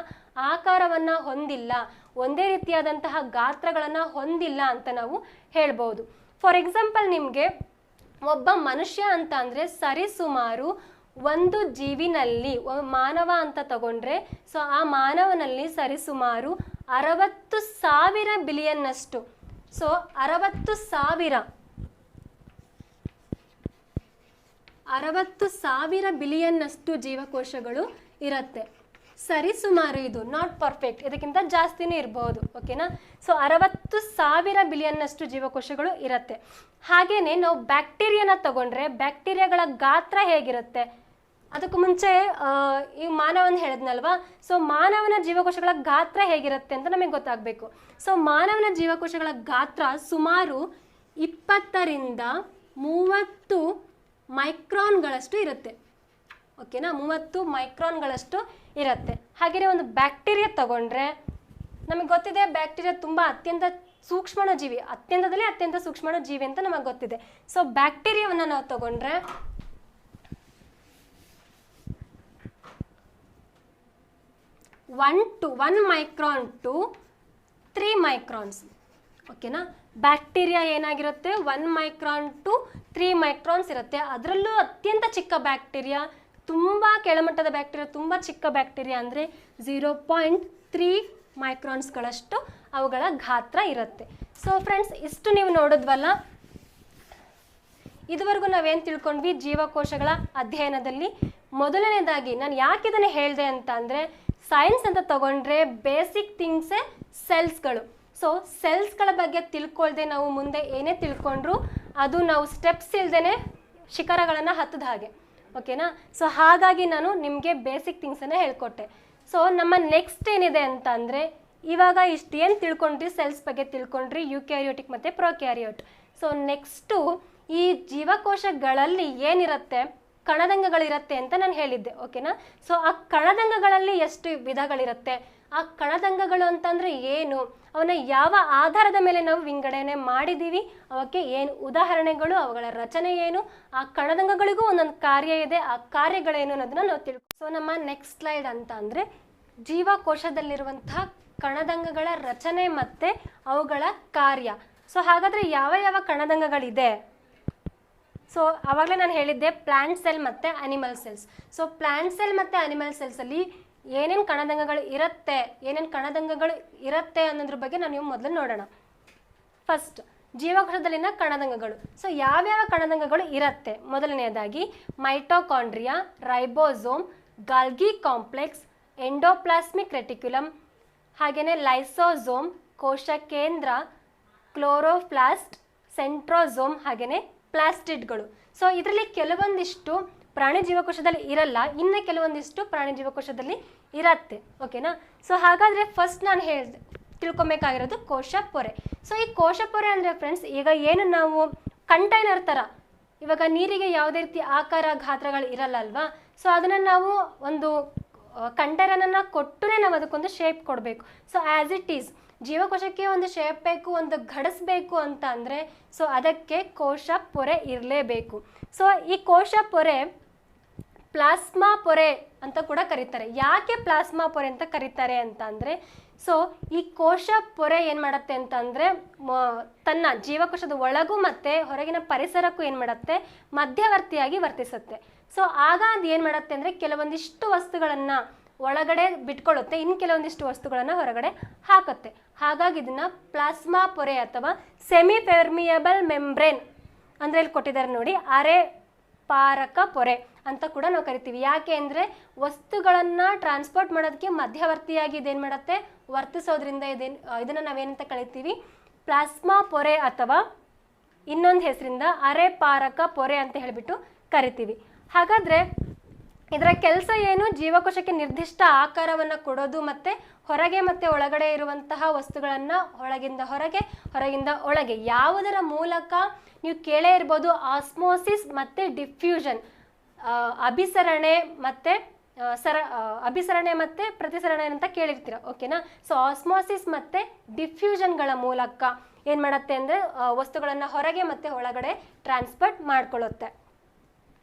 ಆಕಾರವನ್ನು ಹೊಂದಿಲ್ಲ, ಒಂದೇ ರೀತಿಯಾದಂತಹ ಗಾತ್ರಗಳನ್ನು ಹೊಂದಿಲ್ಲ ಅಂತ ನಾವು ಹೇಳ್ಬೋದು. ಫಾರ್ ಎಕ್ಸಾಂಪಲ್, ನಿಮಗೆ ಒಬ್ಬ ಮನುಷ್ಯ ಅಂತ ಅಂದರೆ ಸರಿಸುಮಾರು ಒಂದು ಜೀವಿನಲ್ಲಿ ಮಾನವ ಅಂತ ತಗೊಂಡ್ರೆ, ಸೊ ಆ ಮಾನವನಲ್ಲಿ ಸರಿಸುಮಾರು 60,000 ಬಿಲಿಯನ್ನಷ್ಟು, ಸೊ 60,000 ಬಿಲಿಯನ್ನಷ್ಟು ಜೀವಕೋಶಗಳು ಇರುತ್ತೆ. ಸರಿಸುಮಾರು, ಇದು ನಾಟ್ ಪರ್ಫೆಕ್ಟ್, ಇದಕ್ಕಿಂತ ಜಾಸ್ತಿನೇ ಇರಬಹುದು. ಓಕೆನಾ. ಸೊ 60,000 ಬಿಲಿಯನ್ನಷ್ಟು ಜೀವಕೋಶಗಳು ಇರುತ್ತೆ. ಹಾಗೇನೆ ನಾವು ಬ್ಯಾಕ್ಟೀರಿಯಾನ ತಗೊಂಡ್ರೆ, ಬ್ಯಾಕ್ಟೀರಿಯಾಗಳ ಗಾತ್ರ ಹೇಗಿರುತ್ತೆ, ಅದಕ್ಕೂ ಮುಂಚೆ ಈ ಮಾನವನ ಹೇಳಿದ್ನಲ್ವಾ. ಸೊ ಮಾನವನ ಜೀವಕೋಶಗಳ ಗಾತ್ರ ಹೇಗಿರುತ್ತೆ ಅಂತ ನಮಗೆ ಗೊತ್ತಾಗಬೇಕು. ಸೊ ಮಾನವನ ಜೀವಕೋಶಗಳ ಗಾತ್ರ ಸುಮಾರು 20 ರಿಂದ 30 ಮೈಕ್ರಾನ್ಗಳಷ್ಟು ಇರುತ್ತೆ. ಓಕೆನಾ, 30 ಮೈಕ್ರಾನ್ಗಳಷ್ಟು ಇರುತ್ತೆ. ಹಾಗೆಯೇ ಒಂದು ಬ್ಯಾಕ್ಟೀರಿಯಾ ತಗೊಂಡ್ರೆ, ನಮಗೆ ಗೊತ್ತಿದೆ ಬ್ಯಾಕ್ಟೀರಿಯಾ ತುಂಬ ಅತ್ಯಂತ ಸೂಕ್ಷ್ಮಣ ಜೀವಿ, ಅತ್ಯಂತ ಸೂಕ್ಷ್ಮಣ ಜೀವಿ ಅಂತ ನಮಗೆ ಗೊತ್ತಿದೆ. ಸೊ ಬ್ಯಾಕ್ಟೀರಿಯಾವನ್ನು ನಾವು ತಗೊಂಡ್ರೆ 1 ಮೈಕ್ರಾನ್ ಟು 3 ಮೈಕ್ರಾನ್ಸ್. ಓಕೆನಾ. ಬ್ಯಾಕ್ಟೀರಿಯಾ ಏನಾಗಿರುತ್ತೆ 1 ಮೈಕ್ರಾನ್ ಟು 3 ಮೈಕ್ರಾನ್ಸ್ ಇರುತ್ತೆ. ಅದರಲ್ಲೂ ಅತ್ಯಂತ ಚಿಕ್ಕ ಬ್ಯಾಕ್ಟೀರಿಯಾ, ತುಂಬ ಕೆಳಮಟ್ಟದ ಬ್ಯಾಕ್ಟೀರಿಯಾ, ತುಂಬ ಚಿಕ್ಕ ಬ್ಯಾಕ್ಟೀರಿಯಾ ಅಂದರೆ 0.3 ಮೈಕ್ರಾನ್ಸ್ಗಳಷ್ಟು ಅವುಗಳ ಗಾತ್ರ ಇರುತ್ತೆ. ಸೊ ಫ್ರೆಂಡ್ಸ್, ಇಷ್ಟು ನೀವು ನೋಡಿದ್ವಲ್ಲ. ಇದುವರೆಗೂ ನಾವೇನು ತಿಳ್ಕೊಂಡ್ವಿ ಜೀವಕೋಶಗಳ ಅಧ್ಯಯನದಲ್ಲಿ. ಮೊದಲನೇದಾಗಿ ನಾನು ಯಾಕೆ ಇದನ್ನು ಹೇಳಿದೆ ಅಂತ ಅಂದರೆ, ಸೈನ್ಸ್ ಅಂತ ತಗೊಂಡ್ರೆ ಬೇಸಿಕ್ ಥಿಂಗ್ಸೇ ಸೆಲ್ಸ್ಗಳು. ಸೊ ಸೆಲ್ಸ್ಗಳ ಬಗ್ಗೆ ತಿಳ್ಕೊಳ್ದೆ ನಾವು ಮುಂದೆ ಏನೇ ತಿಳ್ಕೊಂಡ್ರು ಅದು ನಾವು ಸ್ಟೆಪ್ಸ್ ಇಲ್ದೇ ಶಿಖರಗಳನ್ನು ಹತ್ತದ ಹಾಗೆ. ಓಕೆನಾ. ಸೊ ಹಾಗಾಗಿ ನಾನು ನಿಮಗೆ ಬೇಸಿಕ್ ಥಿಂಗ್ಸನ್ನು ಹೇಳ್ಕೊಟ್ಟೆ. ಸೊ ನಮ್ಮ ನೆಕ್ಸ್ಟ್ ಏನಿದೆ ಅಂತ ಅಂದರೆ, ಇವಾಗ ಇಷ್ಟು ಏನು ತಿಳ್ಕೊಂಡ್ರಿ ಸೆಲ್ಸ್ ಬಗ್ಗೆ ತಿಳ್ಕೊಂಡ್ರಿ, ಯುಕ್ಯಾರಿಯೋಟಿಕ್ ಮತ್ತು ಪ್ರೊಕ್ಯಾರಿಯೋಟ್. ಸೊ ನೆಕ್ಸ್ಟು ಈ ಜೀವಕೋಶಗಳಲ್ಲಿ ಏನಿರುತ್ತೆ, ಕಣದಂಗಗಳಿರುತ್ತೆ ಅಂತ ನಾನು ಹೇಳಿದ್ದೆ. ಓಕೆನಾ. ಸೊ ಆ ಕಣದಂಗಗಳಲ್ಲಿ ಎಷ್ಟು ವಿಧಗಳಿರುತ್ತೆ, ಆ ಕಣದಂಗಗಳು ಅಂತಂದರೆ ಏನು, ಅವನ್ನ ಯಾವ ಆಧಾರದ ಮೇಲೆ ನಾವು ವಿಂಗಡಣೆ ಮಾಡಿದ್ದೀವಿ, ಅವಕ್ಕೆ ಏನು ಉದಾಹರಣೆಗಳು, ಅವುಗಳ ರಚನೆ ಏನು, ಆ ಕಣದಂಗಗಳಿಗೂ ಒಂದೊಂದು ಕಾರ್ಯ ಇದೆ, ಆ ಕಾರ್ಯಗಳೇನು ಅನ್ನೋದನ್ನ ನಾವು ತಿಳ್ಕೊ. ಸೊ ನಮ್ಮ ನೆಕ್ಸ್ಟ್ ಸ್ಲೈಡ್ ಅಂತ ಅಂದರೆ ಜೀವಕೋಶದಲ್ಲಿರುವಂತಹ ಕಣದಂಗಗಳ ರಚನೆ ಮತ್ತು ಅವುಗಳ ಕಾರ್ಯ. ಸೊ ಹಾಗಾದರೆ ಯಾವ ಯಾವ ಕಣದಂಗಗಳಿದೆ? ಸೊ ಆವಾಗಲೇ ನಾನು ಹೇಳಿದ್ದೆ ಪ್ಲಾಂಟ್ ಸೆಲ್ ಮತ್ತು animal cells. So plant cell ಮತ್ತು ಅನಿಮಲ್ ಸೆಲ್ಸಲ್ಲಿ ಏನೇನು ಕಣದಂಗಗಳು ಇರುತ್ತೆ ಅನ್ನೋದ್ರ ಬಗ್ಗೆ ನಾವು ಮೊದಲು ನೋಡೋಣ. ಫಸ್ಟ್ ಜೀವಕೋಶದಲ್ಲಿನ ಕಣದಂಗಗಳು. ಸೊ ಯಾವ್ಯಾವ ಕಣದಂಗಗಳು ಇರುತ್ತೆ? ಮೊದಲನೆಯದಾಗಿ mitochondria, ribosome, Golgi complex, endoplasmic reticulum, ಹಾಗೆಯೇ ಲೈಸೋಸೋಮ್, ಕೋಶ ಕೇಂದ್ರ, ಕ್ಲೋರೋಪ್ಲಾಸ್ಟ್, ಸೆಂಟ್ರೋಸೋಮ್, ಹಾಗೆಯೇ ಪ್ಲಾಸ್ಟಿಡ್ಗಳು. ಸೊ ಇದರಲ್ಲಿ ಕೆಲವೊಂದಿಷ್ಟು ಪ್ರಾಣಿ ಜೀವಕೋಶದಲ್ಲಿ ಇರಲ್ಲ, ಇನ್ನು ಕೆಲವೊಂದಿಷ್ಟು ಪ್ರಾಣಿ ಜೀವಕೋಶದಲ್ಲಿ ಇರತ್ತೆ. ಓಕೆನಾ. ಸೊ ಹಾಗಾದರೆ ಫಸ್ಟ್ ನಾನು ತಿಳ್ಕೊಬೇಕಾಗಿರೋದು ಕೋಶ ಪೊರೆ. ಸೊ ಈ ಕೋಶ ಪೊರೆ ಅಂದರೆ ಫ್ರೆಂಡ್ಸ್, ಈಗ ಏನು ನಾವು ಕಂಟೈನರ್ ಥರ, ಇವಾಗ ನೀರಿಗೆ ಯಾವುದೇ ರೀತಿ ಆಕಾರ ಗಾತ್ರಗಳು ಇರಲ್ಲ ಅಲ್ವಾ. ಸೊ ಅದನ್ನು ನಾವು ಒಂದು ಕಂಟೈನರನ್ನು ಕೊಟ್ಟರೆ ನಾವು ಅದಕ್ಕೊಂದು ಶೇಪ್ ಕೊಡಬೇಕು. ಸೊ ಆ್ಯಸ್ ಇಟ್ ಈಸ್ ಜೀವಕೋಶಕ್ಕೆ ಒಂದು ಶೇಪ್ ಬೇಕು, ಒಂದು ಘಡಿಸ್ಬೇಕು ಅಂತ ಅಂದರೆ ಸೊ ಅದಕ್ಕೆ ಕೋಶ ಪೊರೆ ಇರಲೇಬೇಕು. ಸೊ ಈ ಕೋಶ ಪೊರೆ ಪ್ಲಾಸ್ಮಾ ಪೊರೆ ಅಂತ ಕೂಡ ಕರೀತಾರೆ. ಯಾಕೆ ಪ್ಲಾಸ್ಮಾ ಪೊರೆ ಅಂತ ಕರೀತಾರೆ ಅಂತ ಅಂದರೆ, ಸೊ ಈ ಕೋಶ ಪೊರೆ ಏನು ಮಾಡುತ್ತೆ ಅಂತ ಅಂದರೆ ತನ್ನ ಜೀವಕೋಶದ ಒಳಗೂ ಮತ್ತು ಹೊರಗಿನ ಪರಿಸರಕ್ಕೂ ಏನು ಮಾಡುತ್ತೆ, ಮಧ್ಯವರ್ತಿಯಾಗಿ ವರ್ತಿಸುತ್ತೆ. ಸೊ ಆಗ ಅದು ಏನು ಮಾಡುತ್ತೆ ಅಂದರೆ ಕೆಲವೊಂದಿಷ್ಟು ವಸ್ತುಗಳನ್ನು ಒಳಗಡೆ ಬಿಟ್ಕೊಳ್ಳುತ್ತೆ, ಇನ್ನು ಕೆಲವೊಂದಿಷ್ಟು ವಸ್ತುಗಳನ್ನು ಹೊರಗಡೆ ಹಾಕುತ್ತೆ. ಹಾಗಾಗಿ ಇದನ್ನು ಪ್ಲಾಸ್ಮಾ ಪೊರೆ ಅಥವಾ ಸೆಮಿ ಪೆರ್ಮಿಯಬಲ್ ಮೆಂಬ್ರೇನ್ ಅಂದರೆ ಇಲ್ಲಿ ಕೊಟ್ಟಿದ್ದಾರೆ ನೋಡಿ, ಅರೆ ಪಾರಕ ಪೊರೆ ಅಂತ ಕೂಡ ನಾವು ಕರಿತೀವಿ. ಯಾಕೆ ಅಂದರೆ ವಸ್ತುಗಳನ್ನು ಟ್ರಾನ್ಸ್ಪೋರ್ಟ್ ಮಾಡೋದಕ್ಕೆ ಮಧ್ಯವರ್ತಿಯಾಗಿ ಇದೇನು ಮಾಡುತ್ತೆ, ವರ್ತಿಸೋದ್ರಿಂದ ಇದನ್ನು ನಾವೇನಂತ ಕರಿತೀವಿ, ಪ್ಲಾಸ್ಮಾ ಪೊರೆ ಅಥವಾ ಇನ್ನೊಂದು ಹೆಸರಿಂದ ಅರೆ ಪಾರಕ ಪೊರೆ ಅಂತ ಹೇಳಿಬಿಟ್ಟು ಕರಿತೀವಿ. ಹಾಗಾದರೆ ಇದರ ಕೆಲಸ ಏನು? ಜೀವಕೋಶಕ್ಕೆ ನಿರ್ದಿಷ್ಟ ಆಕಾರವನ್ನು ಕೊಡೋದು ಮತ್ತು ಹೊರಗೆ ಮತ್ತು ಒಳಗಡೆ ಇರುವಂತಹ ವಸ್ತುಗಳನ್ನು ಒಳಗಿಂದ ಹೊರಗೆ, ಹೊರಗಿಂದ ಒಳಗೆ ಯಾವುದರ ಮೂಲಕ ನೀವು ಕೇಳೇ ಇರ್ಬೋದು, ಆಸ್ಮೋಸಿಸ್ ಮತ್ತು ಡಿಫ್ಯೂಷನ್, ಅಭಿಸರಣೆ ಮತ್ತು ಪ್ರತಿಸರಣೆ ಅಂತ ಕೇಳಿರ್ತೀರ. ಓಕೆನಾ. ಸೊ ಆಸ್ಮೋಸಿಸ್ ಮತ್ತು ಡಿಫ್ಯೂಷನ್ಗಳ ಮೂಲಕ ಏನು ಮಾಡುತ್ತೆ ಅಂದರೆ ವಸ್ತುಗಳನ್ನು ಹೊರಗೆ ಮತ್ತು ಒಳಗಡೆ ಟ್ರಾನ್ಸ್ಪೋರ್ಟ್ ಮಾಡ್ಕೊಳ್ಳುತ್ತೆ.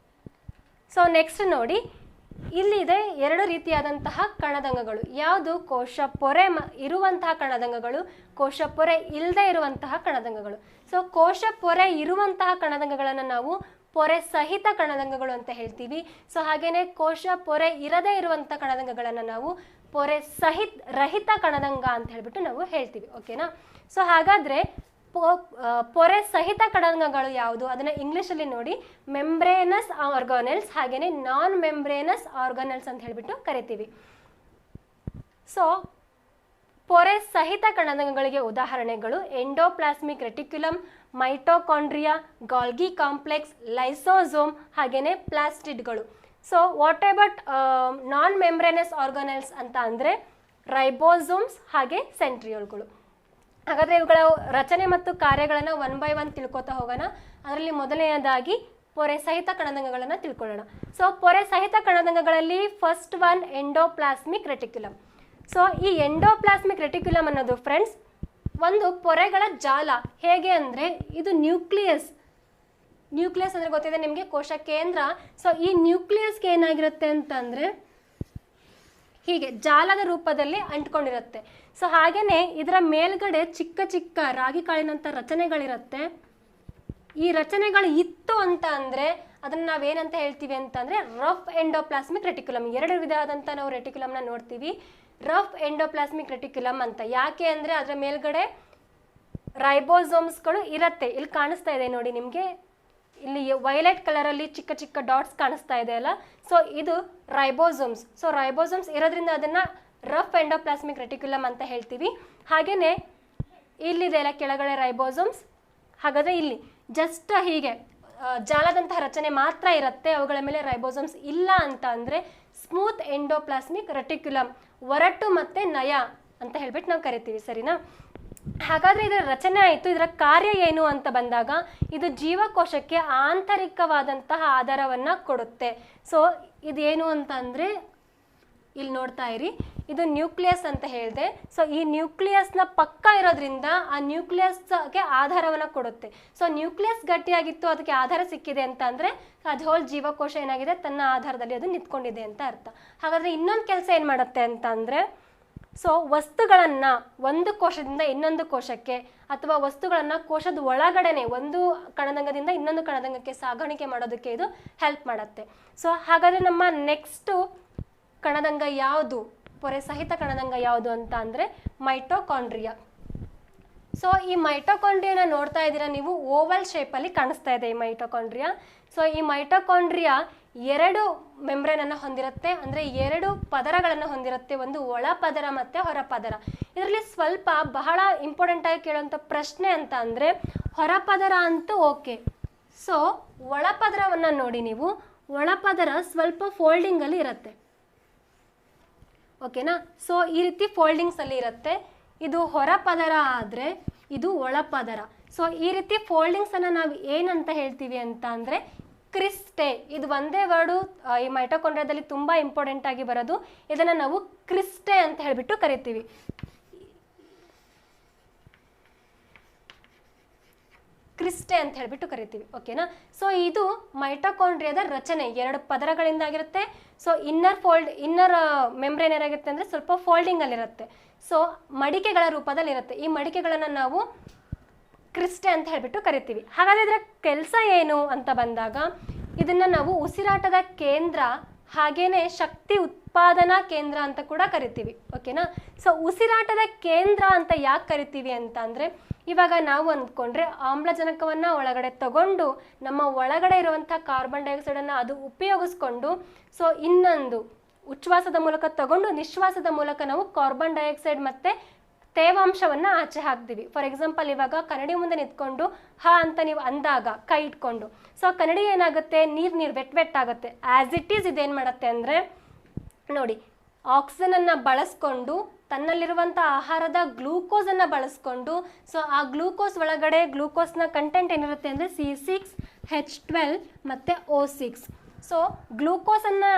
ಸೊ ನೆಕ್ಸ್ಟ್ ನೋಡಿ, ಇಲ್ಲಿದೆ ಎರಡು ರೀತಿಯಾದಂತಹ ಕಣದಂಗಗಳು. ಯಾವುದು? ಕೋಶ ಪೊರೆ ಇರುವಂತಹ ಕಣದಂಗಗಳು, ಕೋಶ ಪೊರೆ ಇಲ್ಲದೆ ಇರುವಂತಹ ಕಣದಂಗಗಳು. ಸೊ ಕೋಶ ಪೊರೆ ಇರುವಂತಹ ಕಣದಂಗಗಳನ್ನು ನಾವು ಪೊರೆ ಸಹಿತ ಕಣದಂಗಗಳು ಅಂತ ಹೇಳ್ತೀವಿ. ಸೊ ಹಾಗೇನೆ ಕೋಶ ಪೊರೆ ಇರದೇ ಇರುವಂಥ ಕಣದಂಗಗಳನ್ನು ನಾವು ಪೊರೆ ರಹಿತ ಕಣದಂಗ ಅಂತ ಹೇಳ್ಬಿಟ್ಟು ನಾವು ಹೇಳ್ತೀವಿ. ಓಕೆನಾ. ಸೊ ಹಾಗಾದರೆ ಪೊರೆ ಸಹಿತ ಕಣದಂಗಗಳು ಯಾವುದು? ಅದನ್ನು ಇಂಗ್ಲೀಷಲ್ಲಿ ನೋಡಿ ಮೆಂಬ್ರೇನಸ್ ಆರ್ಗಾನೆಲ್ಸ್, ಹಾಗೆಯೇ ನಾನ್ ಮೆಂಬ್ರೇನಸ್ ಆರ್ಗಾನೆಲ್ಸ್ ಅಂತ ಹೇಳ್ಬಿಟ್ಟು ಕರಿತೀವಿ. ಸೊ ಪೊರೆ ಸಹಿತ ಕಣದಂಗಗಳಿಗೆ ಉದಾಹರಣೆಗಳು endoplasmic reticulum, mitochondria, Golgi complex, lysosome, ಹಾಗೆಯೇ ಪ್ಲಾಸ್ಟಿಡ್ಗಳು. So what about non membranous organelles ಅಂತ ಅಂದರೆ ರೈಬೋಸೋಮ್ಸ್ ಹಾಗೆ ಸೆಂಟ್ರಿಯೋಲ್ಗಳು. ಹಾಗಾದರೆ ಇವುಗಳ ರಚನೆ ಮತ್ತು ಕಾರ್ಯಗಳನ್ನು 1 by 1 ತಿಳ್ಕೊತಾ ಹೋಗೋಣ. ಅದರಲ್ಲಿ ಮೊದಲನೆಯದಾಗಿ ಪೊರೆ ಸಹಿತ ಕಣದಂಗಗಳನ್ನು ತಿಳ್ಕೊಳ್ಳೋಣ. ಸೊ ಪೊರೆ ಸಹಿತ ಕಣದಂಗಗಳಲ್ಲಿ first one endoplasmic reticulum. So ಈ ಎಂಡೋಪ್ಲಾಸ್ಮಿಕ್ ರೆಟಿಕ್ಯುಲಮ್ ಅನ್ನೋದು ಫ್ರೆಂಡ್ಸ್ ಒಂದು ಪೊರೆಗಳ ಜಾಲ. ಹೇಗೆ ಅಂದರೆ ಇದು ನ್ಯೂಕ್ಲಿಯಸ್ ಅಂದರೆ ಗೊತ್ತಿದೆ ನಿಮಗೆ, ಕೋಶ ಕೇಂದ್ರ. ಸೊ ಈ ನ್ಯೂಕ್ಲಿಯಸ್ಗೆ ಏನಾಗಿರುತ್ತೆ ಅಂತಂದರೆ ಹೀಗೆ ಜಾಲದ ರೂಪದಲ್ಲಿ ಅಂಟ್ಕೊಂಡಿರುತ್ತೆ. ಸೊ ಹಾಗೇನೆ ಇದರ ಮೇಲ್ಗಡೆ ಚಿಕ್ಕ ಚಿಕ್ಕ ರಾಗಿ ಕಾಳಿನಂಥ ರಚನೆಗಳಿರುತ್ತೆ. ಈ ರಚನೆಗಳು ಇತ್ತು ಅಂತ ಅಂದರೆ ಅದನ್ನು ನಾವೇನಂತ ಹೇಳ್ತೀವಿ ಅಂತಂದರೆ ರಫ್ ಎಂಡೋಪ್ಲಾಸ್ಮಿಕ್ ರೆಟಿಕ್ಯುಲಮ್. 2 ವಿಧವಾದಂಥ ನಾವು ರೆಟಿಕ್ಯುಲಮ್ನ ನೋಡ್ತೀವಿ. ರಫ್ ಎಂಡೋಪ್ಲಾಸ್ಮಿಕ್ ರೆಟಿಕ್ಯುಲಮ್ ಅಂತ. ಯಾಕೆ ಅಂದರೆ ಅದರ ಮೇಲ್ಗಡೆ ರೈಬೋಸೋಮ್ಸ್ಗಳು ಇರುತ್ತೆ. ಇಲ್ಲಿ ಕಾಣಿಸ್ತಾ ಇದೆ ನೋಡಿ ನಿಮಗೆ, ಇಲ್ಲಿ ವೈಲೆಟ್ ಕಲರಲ್ಲಿ ಚಿಕ್ಕ ಚಿಕ್ಕ ಡಾಟ್ಸ್ ಕಾಣಿಸ್ತಾ ಇದೆ ಅಲ್ಲ, ಸೊ ಇದು ರೈಬೋಸೋಮ್ಸ್. ಸೊ ರೈಬೋಸೋಮ್ಸ್ ಇರೋದ್ರಿಂದ ಅದನ್ನು ರಫ್ ಎಂಡೋಪ್ಲಾಸ್ಮಿಕ್ ರೆಟಿಕ್ಯುಲಮ್ ಅಂತ ಹೇಳ್ತೀವಿ. ಹಾಗೆಯೇ ಇಲ್ಲಿದೆ ಅಲ್ಲ ಕೆಳಗಡೆ ರೈಬೋಸೋಮ್ಸ್. ಹಾಗಾದರೆ ಇಲ್ಲಿ ಜಸ್ಟ್ ಹೀಗೆ ಜಾಲದಂತಹ ರಚನೆ ಮಾತ್ರ ಇರುತ್ತೆ, ಅವುಗಳ ಮೇಲೆ ರೈಬೋಸೋಮ್ಸ್ ಇಲ್ಲ ಅಂತ ಅಂದರೆ ಸ್ಮೂತ್ ಎಂಡೋಪ್ಲಾಸ್ಮಿಕ್ ರೆಟಿಕ್ಯುಲಮ್, ಒರಟು ಮತ್ತು ನಯ ಅಂತ ಹೇಳ್ಬಿಟ್ಟು ನಾವು ಕರಿತೀವಿ. ಸರಿನಾ? ಹಾಗಾದರೆ ಇದರ ರಚನೆ ಆಯಿತು. ಇದರ ಕಾರ್ಯ ಏನು ಅಂತ ಬಂದಾಗ ಇದು ಜೀವಕೋಶಕ್ಕೆ ಆಂತರಿಕವಾದಂತಹ ಆಧಾರವನ್ನು ಕೊಡುತ್ತೆ. ಸೊ ಇದೇನು ಅಂತ ಅಂದರೆ ಇಲ್ಲಿ ನೋಡ್ತಾ ಇರಿ, ಇದು ನ್ಯೂಕ್ಲಿಯಸ್ ಅಂತ ಹೇಳಿದೆ. ಸೊ ಈ ನ್ಯೂಕ್ಲಿಯಸ್ನ ಪಕ್ಕ ಇರೋದ್ರಿಂದ ಆ ನ್ಯೂಕ್ಲಿಯಸ್ಗೆ ಆಧಾರವನ್ನು ಕೊಡುತ್ತೆ. ಸೊ ನ್ಯೂಕ್ಲಿಯಸ್ ಗಟ್ಟಿಯಾಗಿತ್ತು, ಅದಕ್ಕೆ ಆಧಾರ ಸಿಕ್ಕಿದೆ ಅಂತ ಅಂದರೆ ಅದು ಹೋಲ್ ಜೀವಕೋಶ ಏನಾಗಿದೆ ತನ್ನ ಆಧಾರದಲ್ಲಿ ಅದು ನಿಂತ್ಕೊಂಡಿದೆ ಅಂತ ಅರ್ಥ. ಹಾಗಾದರೆ ಇನ್ನೊಂದು ಕೆಲಸ ಏನು ಮಾಡುತ್ತೆ ಅಂತ ಅಂದರೆ, ಸೊ ವಸ್ತುಗಳನ್ನು ಒಂದು ಕೋಶದಿಂದ ಇನ್ನೊಂದು ಕೋಶಕ್ಕೆ ಅಥವಾ ವಸ್ತುಗಳನ್ನು ಕೋಶದ ಒಳಗಡೆನೆ ಒಂದು ಕಣದಂಗದಿಂದ ಇನ್ನೊಂದು ಕಣದಂಗಕ್ಕೆ ಸಾಗಾಣಿಕೆ ಮಾಡೋದಕ್ಕೆ ಇದು ಹೆಲ್ಪ್ ಮಾಡುತ್ತೆ. ಸೊ ಹಾಗಾದರೆ ನಮ್ಮ ನೆಕ್ಸ್ಟು ಕಣದಂಗ ಯಾವುದು, ಪೊರೆ ಸಹಿತ ಕಣದಂಗ ಯಾವುದು ಅಂತ ಅಂದರೆ ಮೈಟೋಕಾಂಡ್ರಿಯಾ. ಸೊ ಈ ಮೈಟೋಕಾಂಡ್ರಿಯಾನ ನೋಡ್ತಾ ಇದ್ದೀರಾ ನೀವು, ಓವಲ್ ಶೇಪಲ್ಲಿ ಕಾಣಿಸ್ತಾ ಇದೆ ಈ ಮೈಟೋಕಾಂಡ್ರಿಯಾ. ಸೊ ಈ ಮೈಟೋಕಾಂಡ್ರಿಯಾ 2 ಮೆಂಬ್ರೇನನ್ನು ಹೊಂದಿರುತ್ತೆ, ಅಂದರೆ 2 ಪದರಗಳನ್ನು ಹೊಂದಿರುತ್ತೆ, ಒಂದು ಒಳ ಪದರ ಮತ್ತು ಹೊರ ಪದರ. ಇದರಲ್ಲಿ ಸ್ವಲ್ಪ ಬಹಳ ಇಂಪಾರ್ಟೆಂಟ್ ಆಗಿ ಕೇಳುವಂಥ ಪ್ರಶ್ನೆ ಅಂತ ಅಂದರೆ ಹೊರಪದರ ಅಂತೂ ಓಕೆ. ಸೊ ಒಳಪದರವನ್ನು ನೋಡಿ ನೀವು, ಒಳಪದರ ಸ್ವಲ್ಪ ಫೋಲ್ಡಿಂಗಲ್ಲಿ ಇರುತ್ತೆ, ಓಕೆನಾ? ಸೊ ಈ ರೀತಿ ಫೋಲ್ಡಿಂಗ್ಸಲ್ಲಿ ಇರುತ್ತೆ. ಇದು ಹೊರಪದರ ಆದರೆ ಇದು ಒಳಪದರ. ಸೊ ಈ ರೀತಿ ಫೋಲ್ಡಿಂಗ್ಸನ್ನು ನಾವು ಏನಂತ ಹೇಳ್ತೀವಿ ಅಂತ ಅಂದರೆ ಕ್ರಿಸ್ಟೆ. ಇದು ಒಂದೇ ವರ್ಡು ಈ ಮೈಟೋಕಾಂಡ್ರಿಯಾದಲ್ಲಿ ತುಂಬ ಇಂಪಾರ್ಟೆಂಟ್ ಆಗಿ ಬರೋದು. ಇದನ್ನು ನಾವು ಕ್ರಿಸ್ಟೆ ಅಂತ ಹೇಳಿಬಿಟ್ಟು ಕರಿತೀವಿ. ಕ್ರಿಸ್ಟೆ ಅಂತ ಹೇಳ್ಬಿಟ್ಟು ಕರಿತೀವಿ, ಓಕೆನಾ? ಸೊ ಇದು ಮೈಟೋಕಾಂಡ್ರಿಯಾದ ರಚನೆ 2 ಪದರಗಳಿಂದ ಆಗಿರುತ್ತೆ. ಸೊ ಇನ್ನರ್ ಮೆಂಬ್ರೇನ್ ಏನಾಗಿರುತ್ತೆ ಅಂದರೆ ಸ್ವಲ್ಪ ಫೋಲ್ಡಿಂಗಲ್ಲಿರುತ್ತೆ. ಸೊ ಮಡಿಕೆಗಳ ರೂಪದಲ್ಲಿರುತ್ತೆ. ಈ ಮಡಿಕೆಗಳನ್ನು ನಾವು ಕ್ರಿಸ್ಟೆ ಅಂತ ಹೇಳ್ಬಿಟ್ಟು ಕರಿತೀವಿ. ಹಾಗಾದರೆ ಇದರ ಕೆಲಸ ಏನು ಅಂತ ಬಂದಾಗ ಇದನ್ನು ನಾವು ಉಸಿರಾಟದ ಕೇಂದ್ರ ಹಾಗೇನೆ ಶಕ್ತಿ ಉತ್ಪಾದನಾ ಕೇಂದ್ರ ಅಂತ ಕೂಡ ಕರಿತೀವಿ, ಓಕೆನಾ? ಸೊ ಉಸಿರಾಟದ ಕೇಂದ್ರ ಅಂತ ಯಾಕೆ ಕರಿತೀವಿ ಅಂತ ಅಂದರೆ, ಇವಾಗ ನಾವು ಅಂದ್ಕೊಂಡ್ರೆ ಆಮ್ಲಜನಕವನ್ನು ಒಳಗಡೆ ತಗೊಂಡು ನಮ್ಮ ಒಳಗಡೆ ಇರುವಂಥ ಕಾರ್ಬನ್ ಡೈಆಕ್ಸೈಡನ್ನು ಅದು ಉಪಯೋಗಿಸ್ಕೊಂಡು ಸೊ ಇನ್ನೊಂದು ಉಚ್ಛ್ವಾಸದ ಮೂಲಕ ತಗೊಂಡು ನಿಶ್ವಾಸದ ಮೂಲಕ ನಾವು ಕಾರ್ಬನ್ ಡೈಆಕ್ಸೈಡ್ ಮತ್ತು ತೇವಾಂಶವನ್ನು ಆಚೆ ಹಾಕ್ತೀವಿ. ಫಾರ್ ಎಕ್ಸಾಂಪಲ್ ಇವಾಗ ಕನ್ನಡಿ ಮುಂದೆ ನಿಂತ್ಕೊಂಡು ಹಾ ಅಂತ ನೀವು ಅಂದಾಗ ಕೈ ಇಟ್ಕೊಂಡು, ಸೊ ಕನ್ನಡಿ ಏನಾಗುತ್ತೆ, ನೀರು ವೆಟ್ ಆಗುತ್ತೆ. ಆ್ಯಸ್ ಇಟ್ ಈಸ್ ಇದೇನು ಮಾಡುತ್ತೆ ಅಂದರೆ ನೋಡಿ, ಆಕ್ಸಿಜನನ್ನು ಬಳಸ್ಕೊಂಡು ತನ್ನಲ್ಲಿರುವಂಥ ಆಹಾರದ ಗ್ಲೂಕೋಸನ್ನು ಬಳಸ್ಕೊಂಡು, ಸೊ ಆ ಗ್ಲೂಕೋಸ್ ಒಳಗಡೆ ಗ್ಲೂಕೋಸ್ನ ಕಂಟೆಂಟ್ ಏನಿರುತ್ತೆ ಅಂದರೆ C6H12 ಮತ್ತು O6. ಸೊ ಗ್ಲೂಕೋಸನ್ನು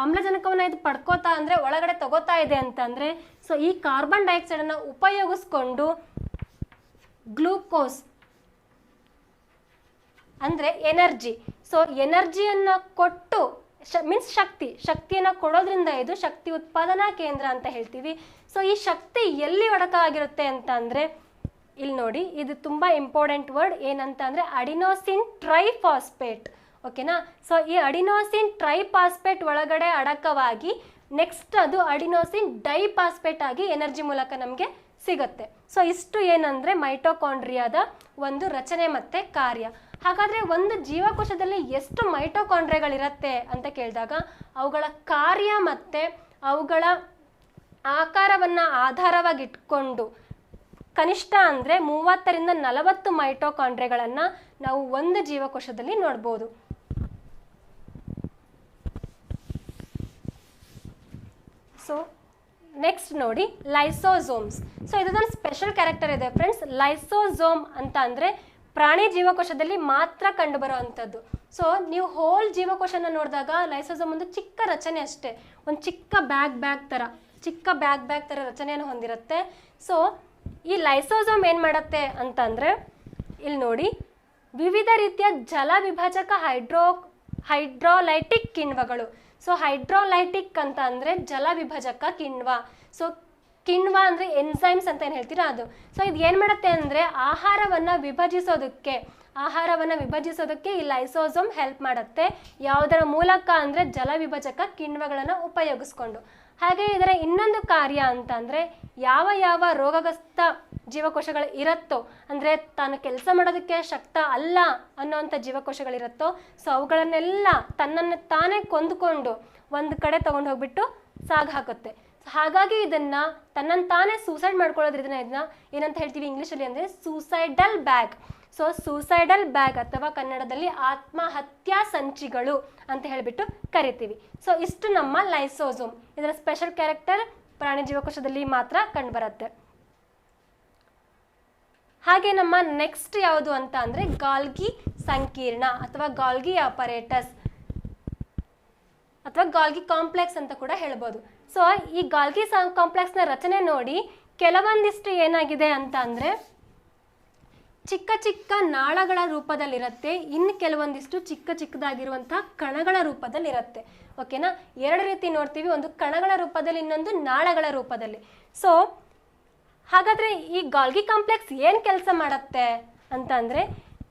ಆಮ್ಲಜನಕವನ್ನು ಇದು ಪಡ್ಕೋತಾ ಅಂದರೆ ಒಳಗಡೆ ತಗೋತಾ ಇದೆ ಅಂತಂದರೆ, ಸೊ ಈ ಕಾರ್ಬನ್ ಡೈಆಕ್ಸೈಡನ್ನು ಉಪಯೋಗಿಸ್ಕೊಂಡು ಗ್ಲೂಕೋಸ್ ಅಂದರೆ ಎನರ್ಜಿ, ಸೊ ಎನರ್ಜಿಯನ್ನು ಕೊಟ್ಟು ಮೀನ್ಸ್ ಶಕ್ತಿಯನ್ನು ಕೊಡೋದ್ರಿಂದ ಇದು ಶಕ್ತಿ ಉತ್ಪಾದನಾ ಕೇಂದ್ರ ಅಂತ ಹೇಳ್ತೀವಿ. ಸೊ ಈ ಶಕ್ತಿ ಎಲ್ಲಿ ಒಡಕ ಆಗಿರುತ್ತೆ ಅಂತ ಅಂದರೆ ಇಲ್ಲಿ ನೋಡಿ, ಇದು ತುಂಬ ಇಂಪಾರ್ಟೆಂಟ್ ವರ್ಡ್ ಏನಂತ ಅಂದರೆ ಅಡಿನೋಸಿನ್ ಟ್ರೈಫಾಸ್ಫೇಟ್, ಓಕೆನಾ? ಸೊ ಈ ಅಡಿನೋಸಿನ್ ಟ್ರೈಫಾಸ್ಫೇಟ್ ಒಳಗಡೆ ಅಡಕವಾಗಿ ನೆಕ್ಸ್ಟ್ ಅದು ಅಡಿನೋಸಿನ್ ಡೈಫಾಸ್ಫೇಟ್ ಆಗಿ ಎನರ್ಜಿ ಮೂಲಕ ನಮಗೆ ಸಿಗುತ್ತೆ. ಸೊ ಇಷ್ಟು ಏನಂದರೆ ಮೈಟೋಕಾಂಡ್ರಿಯಾದ ಒಂದು ರಚನೆ ಮತ್ತು ಕಾರ್ಯ. ಹಾಗಾದರೆ ಒಂದು ಜೀವಕೋಶದಲ್ಲಿ ಎಷ್ಟು ಮೈಟೋಕಾಂಡ್ರಿಯಾಗಳಿರುತ್ತೆ ಅಂತ ಕೇಳಿದಾಗ ಅವುಗಳ ಕಾರ್ಯ ಮತ್ತು ಅವುಗಳ ಆಕಾರವನ್ನು ಆಧಾರವಾಗಿಟ್ಕೊಂಡು ಕನಿಷ್ಠ ಅಂದರೆ 30ರಿಂದ 40 ಮೈಟೋಕಾಂಡ್ರಿಯಾಗಳನ್ನು ನಾವು ಒಂದು ಜೀವಕೋಶದಲ್ಲಿ ನೋಡ್ಬೋದು. ಸೊ ನೆಕ್ಸ್ಟ್ ನೋಡಿ ಲೈಸೋಸೋಮ್ಸ್. ಸೊ ಇದೊಂದು ಸ್ಪೆಷಲ್ ಕ್ಯಾರೆಕ್ಟರ್ ಇದೆ ಫ್ರೆಂಡ್ಸ್. ಲೈಸೋಸೋಮ್ ಅಂತ ಅಂದರೆ ಪ್ರಾಣಿ ಜೀವಕೋಶದಲ್ಲಿ ಮಾತ್ರ ಕಂಡುಬರುವಂಥದ್ದು. ಸೊ ನೀವು ಹೋಲ್ ಜೀವಕೋಶನ ನೋಡಿದಾಗ ಲೈಸೋಸೋಮ್ ಒಂದು ಚಿಕ್ಕ ರಚನೆ ಅಷ್ಟೇ, ಒಂದು ಚಿಕ್ಕ ಬ್ಯಾಗ್ ಥರ ರಚನೆಯನ್ನು ಹೊಂದಿರುತ್ತೆ. ಸೊ ಈ ಲೈಸೋಸೋಮ್ ಏನು ಮಾಡುತ್ತೆ ಅಂತಂದರೆ ಇಲ್ಲಿ ನೋಡಿ, ವಿವಿಧ ರೀತಿಯ ಜಲ ವಿಭಜಕ ಹೈಡ್ರೋಲೈಟಿಕ್ ಕಿಣ್ವಗಳು. ಸೊ ಹೈಡ್ರೋಲೈಟಿಕ್ ಅಂತ ಅಂದರೆ ಜಲ ವಿಭಜಕ ಕಿಣ್ವ. ಸೊ ಕಿಣ್ವ ಅಂದರೆ ಎನ್ಸೈಮ್ಸ್ ಅಂತ ಏನು ಹೇಳ್ತೀರಾ ಅದು. ಸೊ ಇದು ಏನು ಮಾಡುತ್ತೆ ಅಂದರೆ ಆಹಾರವನ್ನು ವಿಭಜಿಸೋದಕ್ಕೆ ಈ ಲೈಸೋಸೋಮ್ ಹೆಲ್ಪ್ ಮಾಡುತ್ತೆ. ಯಾವುದರ ಮೂಲಕ ಅಂದರೆ ಜಲ ವಿಭಜಕ ಕಿಣ್ವಗಳನ್ನು ಉಪಯೋಗಿಸ್ಕೊಂಡು. ಹಾಗೆ ಇದರ ಇನ್ನೊಂದು ಕಾರ್ಯ ಅಂತ ಅಂದರೆ ಯಾವ ರೋಗಗ್ರಸ್ತ ಜೀವಕೋಶಗಳು ಇರುತ್ತೋ, ಅಂದರೆ ತಾನು ಕೆಲಸ ಮಾಡೋದಕ್ಕೆ ಶಕ್ತ ಅಲ್ಲ ಅನ್ನೋವಂಥ ಜೀವಕೋಶಗಳಿರುತ್ತೋ, ಸೊ ಅವುಗಳನ್ನೆಲ್ಲ ತನ್ನನ್ನು ತಾನೇ ಕೊಂದುಕೊಂಡು ಒಂದು ಕಡೆ ತೊಗೊಂಡು ಹೋಗ್ಬಿಟ್ಟು ಸಾಗಿ ಹಾಕುತ್ತೆ. ಹಾಗಾಗಿ ಇದನ್ನು ತನ್ನನ್ನು ತಾನೇ ಸೂಸೈಡ್ ಮಾಡ್ಕೊಳ್ಳೋದ್ರಿಂದ ಇದನ್ನ ಏನಂತ ಹೇಳ್ತೀವಿ ಇಂಗ್ಲೀಷಲ್ಲಿ ಅಂದರೆ suicidal bag. So suicidal bag ಅಥವಾ ಕನ್ನಡದಲ್ಲಿ ಆತ್ಮಹತ್ಯಾ ಸಂಚಿಗಳು ಅಂತ ಹೇಳಿಬಿಟ್ಟು ಕರಿತೀವಿ. ಸೊ ಇಷ್ಟು ನಮ್ಮ ಲೈಸೋಸೋಮ್. ಇದರ ಸ್ಪೆಷಲ್ ಕ್ಯಾರೆಕ್ಟರ್ ಪ್ರಾಣಿ ಜೀವಕೋಶದಲ್ಲಿ ಮಾತ್ರ ಕಂಡುಬರುತ್ತೆ. ಹಾಗೆ ನಮ್ಮ ನೆಕ್ಸ್ಟ್ ಯಾವುದು ಅಂತ ಅಂದರೆ ಗಾಲ್ಗಿ ಸಂಕೀರ್ಣ ಅಥವಾ ಗಾಲ್ಗಿ ಅಪರೇಟಸ್ ಅಥವಾ ಗಾಲ್ಗಿ ಕಾಂಪ್ಲೆಕ್ಸ್ ಅಂತ ಕೂಡ ಹೇಳ್ಬೋದು. ಸೊ ಈ ಗಾಲ್ಗಿ ಕಾಂಪ್ಲೆಕ್ಸ್ನ ರಚನೆ ನೋಡಿ, ಕೆಲವೊಂದಿಷ್ಟು ಏನಾಗಿದೆ ಅಂತ ಅಂದರೆ ಚಿಕ್ಕ ಚಿಕ್ಕ ನಾಳಗಳ ರೂಪದಲ್ಲಿರುತ್ತೆ, ಇನ್ನು ಕೆಲವೊಂದಿಷ್ಟು ಚಿಕ್ಕದಾಗಿರುವಂತಹ ಕಣಗಳ ರೂಪದಲ್ಲಿರುತ್ತೆ. ಓಕೆನಾ, ಎರಡು ರೀತಿ ನೋಡ್ತೀವಿ, ಒಂದು ಕಣಗಳ ರೂಪದಲ್ಲಿ, ಇನ್ನೊಂದು ನಾಳಗಳ ರೂಪದಲ್ಲಿ. ಸೊ ಹಾಗಾದರೆ ಈ ಗಾಲ್ಗಿ ಕಾಂಪ್ಲೆಕ್ಸ್ ಏನು ಕೆಲಸ ಮಾಡುತ್ತೆ ಅಂತ ಅಂದರೆ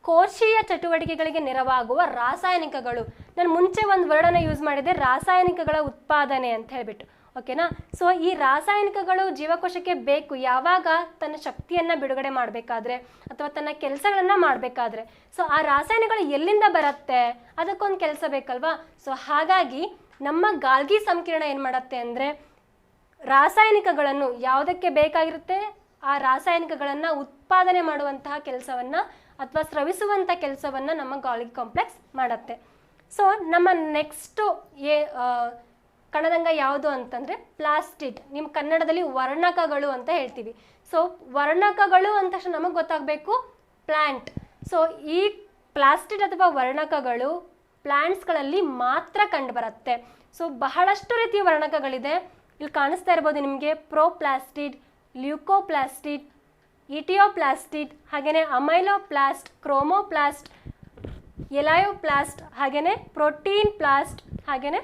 ಕೋಶೀಯ ಚಟುವಟಿಕೆಗಳಿಗೆ ನೆರವಾಗುವ ರಾಸಾಯನಿಕಗಳು. ನಾನು ಮುಂಚೆ ಒಂದು ವರ್ಡನ್ನು ಯೂಸ್ ಮಾಡಿದೆ, ರಾಸಾಯನಿಕಗಳ ಉತ್ಪಾದನೆ ಅಂತ ಹೇಳ್ಬಿಟ್ಟು. ಓಕೆನಾ, ಸೊ ಈ ರಾಸಾಯನಿಕಗಳು ಜೀವಕೋಶಕ್ಕೆ ಬೇಕು ಯಾವಾಗ ತನ್ನ ಶಕ್ತಿಯನ್ನು ಬಿಡುಗಡೆ ಮಾಡಬೇಕಾದ್ರೆ ಅಥವಾ ತನ್ನ ಕೆಲಸಗಳನ್ನು ಮಾಡಬೇಕಾದ್ರೆ. ಸೊ ಆ ರಾಸಾಯನಿಕಗಳು ಎಲ್ಲಿಂದ ಬರುತ್ತೆ, ಅದಕ್ಕೊಂದು ಕೆಲಸ ಬೇಕಲ್ವಾ. ಸೊ ಹಾಗಾಗಿ ನಮ್ಮ ಗಾಲ್ಗಿ ಸಂಕೀರ್ಣ ಏನು ಮಾಡುತ್ತೆ ಅಂದರೆ ರಾಸಾಯನಿಕಗಳನ್ನು ಯಾವುದಕ್ಕೆ ಬೇಕಾಗಿರುತ್ತೆ ಆ ರಾಸಾಯನಿಕಗಳನ್ನು ಉತ್ಪಾದನೆ ಮಾಡುವಂತಹ ಕೆಲಸವನ್ನು ಅಥವಾ ಸ್ರವಿಸುವಂಥ ಕೆಲಸವನ್ನು ನಮ್ಮ ಗಾಲ್ಗಿ ಕಾಂಪ್ಲೆಕ್ಸ್ ಮಾಡುತ್ತೆ. ಸೊ ನಮ್ಮ ನೆಕ್ಸ್ಟು ಕಣದಂಗ ಯಾವುದು ಅಂತಂದರೆ ಪ್ಲಾಸ್ಟಿಡ್. ನಿಮ್ಮ ಕನ್ನಡದಲ್ಲಿ ವರ್ಣಕಗಳು ಅಂತ ಹೇಳ್ತೀವಿ. ಸೊ ವರ್ಣಕಗಳು ಅಂದ ತಕ್ಷಣ ನಮಗೆ ಗೊತ್ತಾಗಬೇಕು ಪ್ಲ್ಯಾಂಟ್. ಸೊ ಈ ಪ್ಲಾಸ್ಟಿಡ್ ಅಥವಾ ವರ್ಣಕಗಳು ಪ್ಲ್ಯಾಂಟ್ಸ್ಗಳಲ್ಲಿ ಮಾತ್ರ ಕಂಡುಬರುತ್ತೆ. ಸೊ ಬಹಳಷ್ಟು ರೀತಿಯ ವರ್ಣಕಗಳಿದೆ. ಇಲ್ಲಿ ಕಾಣಿಸ್ತಾ ಇರ್ಬೋದು ನಿಮಗೆ ಪ್ರೋಪ್ಲಾಸ್ಟಿಡ್, ಲ್ಯೂಕೋಪ್ಲಾಸ್ಟಿಡ್, ಇಟಿಯೋಪ್ಲಾಸ್ಟಿಡ್, ಹಾಗೆಯೇ ಅಮೈಲೋಪ್ಲಾಸ್ಟ್, ಕ್ರೋಮೋಪ್ಲಾಸ್ಟ್, ಎಲಾಯೋಪ್ಲಾಸ್ಟ್, ಹಾಗೆಯೇ ಪ್ರೋಟೀನ್ ಪ್ಲಾಸ್ಟ್, ಹಾಗೆಯೇ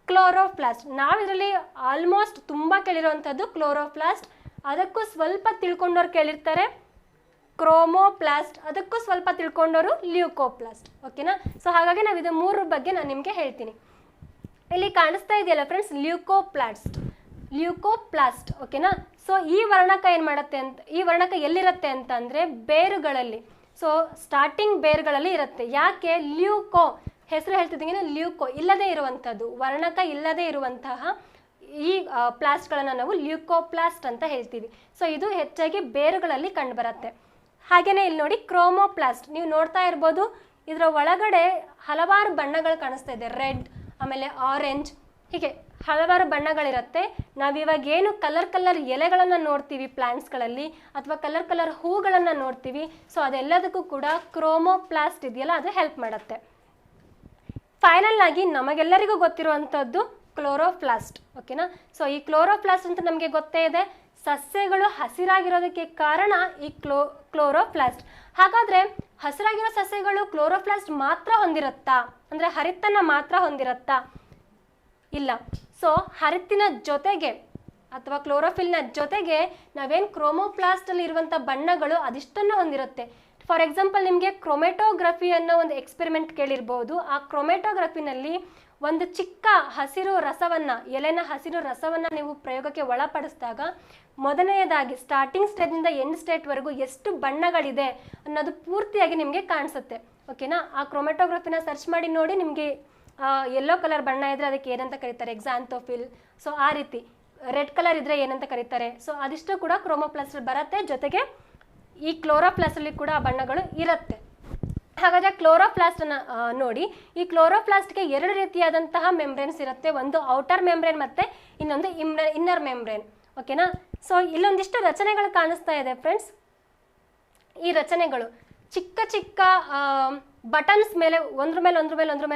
ಕ್ಲೋರೋಪ್ಲಾಸ್ಟ್. ನಾವಿದರಲ್ಲಿ ಆಲ್ಮೋಸ್ಟ್ ತುಂಬ ಕೇಳಿರೋವಂಥದ್ದು ಕ್ಲೋರೋಪ್ಲಾಸ್ಟ್. ಅದಕ್ಕೂ ಸ್ವಲ್ಪ ತಿಳ್ಕೊಂಡವ್ರು ಕೇಳಿರ್ತಾರೆ ಕ್ರೋಮೋಪ್ಲಾಸ್ಟ್, ಅದಕ್ಕೂ ಸ್ವಲ್ಪ ತಿಳ್ಕೊಂಡವರು ಲ್ಯೂಕೋಪ್ಲಾಸ್ಟ್. ಓಕೆನಾ, ಸೊ ಹಾಗಾಗಿ ನಾವು ಇದು ಮೂರ ಬಗ್ಗೆ ನಾನು ನಿಮಗೆ ಹೇಳ್ತೀನಿ. ಇಲ್ಲಿ ಕಾಣಿಸ್ತಾ ಇದೆಯಲ್ಲ ಫ್ರೆಂಡ್ಸ್, ಲ್ಯೂಕೋಪ್ಲಾಸ್ಟ್. ಓಕೆನಾ, ಸೊ ಈ ವರ್ಣಕ ಏನು ಮಾಡುತ್ತೆ ಅಂತ, ಈ ವರ್ಣಕ ಎಲ್ಲಿರುತ್ತೆ ಅಂತ ಅಂದರೆ ಬೇರುಗಳಲ್ಲಿ. ಸೊ ಸ್ಟಾರ್ಟಿಂಗ್ ಬೇರುಗಳಲ್ಲಿ ಇರುತ್ತೆ. ಯಾಕೆ ಲ್ಯೂಕೋ ಹೆಸರು ಹೇಳ್ತಿದ್ದಂಗೆ ಲ್ಯೂಕೋ ಇಲ್ಲದೆ ಇರುವಂಥದ್ದು, ವರ್ಣಕ ಇಲ್ಲದೆ ಇರುವಂತಹ ಈ ಪ್ಲಾಸ್ಟ್ಗಳನ್ನು ನಾವು ಲ್ಯೂಕೋಪ್ಲಾಸ್ಟ್ ಅಂತ ಹೇಳ್ತೀವಿ. ಸೊ ಇದು ಹೆಚ್ಚಾಗಿ ಬೇರುಗಳಲ್ಲಿ ಕಂಡುಬರುತ್ತೆ. ಹಾಗೆಯೇ ಇಲ್ಲಿ ನೋಡಿ ಕ್ರೋಮೋಪ್ಲಾಸ್ಟ್, ನೀವು ನೋಡ್ತಾ ಇರ್ಬೋದು, ಇದರ ಒಳಗಡೆ ಹಲವಾರು ಬಣ್ಣಗಳು ಕಾಣಿಸ್ತಾ ಇದೆ. ರೆಡ್, ಆಮೇಲೆ ಆರೆಂಜ್, ಹೀಗೆ ಹಲವಾರು ಬಣ್ಣಗಳಿರುತ್ತೆ. ನಾವಿವಾಗ ಏನು ಕಲರ್ ಎಲೆಗಳನ್ನು ನೋಡ್ತೀವಿ ಪ್ಲಾಂಟ್ಸ್ಗಳಲ್ಲಿ ಅಥವಾ ಕಲರ್ ಹೂಗಳನ್ನು ನೋಡ್ತೀವಿ, ಸೊ ಅದೆಲ್ಲದಕ್ಕೂ ಕೂಡ ಕ್ರೋಮೋಪ್ಲಾಸ್ಟ್ ಇದೆಯಲ್ಲ ಅದು ಹೆಲ್ಪ್ ಮಾಡುತ್ತೆ. ಫೈನಲ್ ಆಗಿ ನಮಗೆಲ್ಲರಿಗೂ ಗೊತ್ತಿರುವಂಥದ್ದು ಕ್ಲೋರೋಪ್ಲಾಸ್ಟ್. ಓಕೆನಾ, ಸೊ ಈ ಕ್ಲೋರೋಪ್ಲಾಸ್ಟ್ ಅಂತ ನಮಗೆ ಗೊತ್ತೇ ಇದೆ. ಸಸ್ಯಗಳು ಹಸಿರಾಗಿರೋದಕ್ಕೆ ಕಾರಣ ಈ ಕ್ಲೋರೋಪ್ಲಾಸ್ಟ್. ಹಾಗಾದರೆ ಹಸಿರಾಗಿರೋ ಸಸ್ಯಗಳು ಕ್ಲೋರೋಪ್ಲಾಸ್ಟ್ ಮಾತ್ರ ಹೊಂದಿರುತ್ತಾ, ಅಂದರೆ ಹರಿತನ್ನು ಮಾತ್ರ ಹೊಂದಿರುತ್ತಾ? ಇಲ್ಲ. ಸೊ ಹರಿತಿನ ಜೊತೆಗೆ ಅಥವಾ ಕ್ಲೋರೋಫಿಲ್ನ ಜೊತೆಗೆ ನಾವೇನು ಕ್ರೋಮೋಪ್ಲಾಸ್ಟಲ್ಲಿ ಇರುವಂಥ ಬಣ್ಣಗಳು ಅದಿಷ್ಟನ್ನು ಹೊಂದಿರುತ್ತೆ. ಫಾರ್ ಎಕ್ಸಾಂಪಲ್, ನಿಮಗೆ ಕ್ರೊಮೆಟೋಗ್ರಫಿ ಅನ್ನೋ ಒಂದು ಎಕ್ಸ್ಪೆರಿಮೆಂಟ್ ಕೇಳಿರ್ಬೋದು. ಆ ಕ್ರೊಮೆಟೋಗ್ರಫಿನಲ್ಲಿ ಒಂದು ಚಿಕ್ಕ ಹಸಿರು ರಸವನ್ನು, ಎಲೆನ ಹಸಿರು ರಸವನ್ನು ನೀವು ಪ್ರಯೋಗಕ್ಕೆ ಒಳಪಡಿಸಿದಾಗ ಮೊದಲನೆಯದಾಗಿ ಸ್ಟಾರ್ಟಿಂಗ್ ಸ್ಟೇಜಿಂದ ಎಂಡ್ ಸ್ಟೇಟ್ವರೆಗೂ ಎಷ್ಟು ಬಣ್ಣಗಳಿದೆ ಅನ್ನೋದು ಪೂರ್ತಿಯಾಗಿ ನಿಮಗೆ ಕಾಣಿಸುತ್ತೆ. ಓಕೆನಾ, ಆ ಕ್ರೊಮೆಟೋಗ್ರಫಿನ ಸರ್ಚ್ ಮಾಡಿ ನೋಡಿ. ನಿಮಗೆ ಯೆಲ್ಲೋ ಕಲರ್ ಬಣ್ಣ ಇದ್ದರೆ ಅದಕ್ಕೆ ಏನಂತ ಕರೀತಾರೆ, ಎಕ್ಸಾಂಥೋಫಿಲ್. ಸೊ ಆ ರೀತಿ ರೆಡ್ ಕಲರ್ ಇದ್ದರೆ ಏನಂತ ಕರೀತಾರೆ. ಸೊ ಅದಿಷ್ಟು ಕೂಡ ಕ್ರೋಮೋಪ್ಲಾಸ್ಟಲ್ಲಿ ಬರುತ್ತೆ. ಜೊತೆಗೆ ಈ ಕ್ಲೋರೋಪ್ಲಾಸ್ಟಲ್ಲಿ ಕೂಡ ಆ ಬಣ್ಣಗಳು ಇರುತ್ತೆ. ಹಾಗಾದರೆ ಕ್ಲೋರೋಪ್ಲಾಸ್ಟನ್ನು ನೋಡಿ. ಈ ಕ್ಲೋರೋಪ್ಲಾಸ್ಟ್ಗೆ ಎರಡು ರೀತಿಯಾದಂತಹ ಮೆಂಬ್ರೇನ್ಸ್ ಇರುತ್ತೆ. ಒಂದು ಔಟರ್ ಮೆಂಬ್ರೇನ್ ಮತ್ತು ಇನ್ನೊಂದು ಇನ್ನರ್ ಮೆಂಬ್ರೇನ್. ಓಕೆನಾ, ಸೊ ಇಲ್ಲೊಂದಿಷ್ಟು ರಚನೆಗಳು ಕಾಣಿಸ್ತಾ ಇದೆ ಫ್ರೆಂಡ್ಸ್. ಈ ರಚನೆಗಳು ಚಿಕ್ಕ ಚಿಕ್ಕ ಬಟನ್ಸ್ ಮೇಲೆ ಒಂದ್ರ ಮೇಲೆ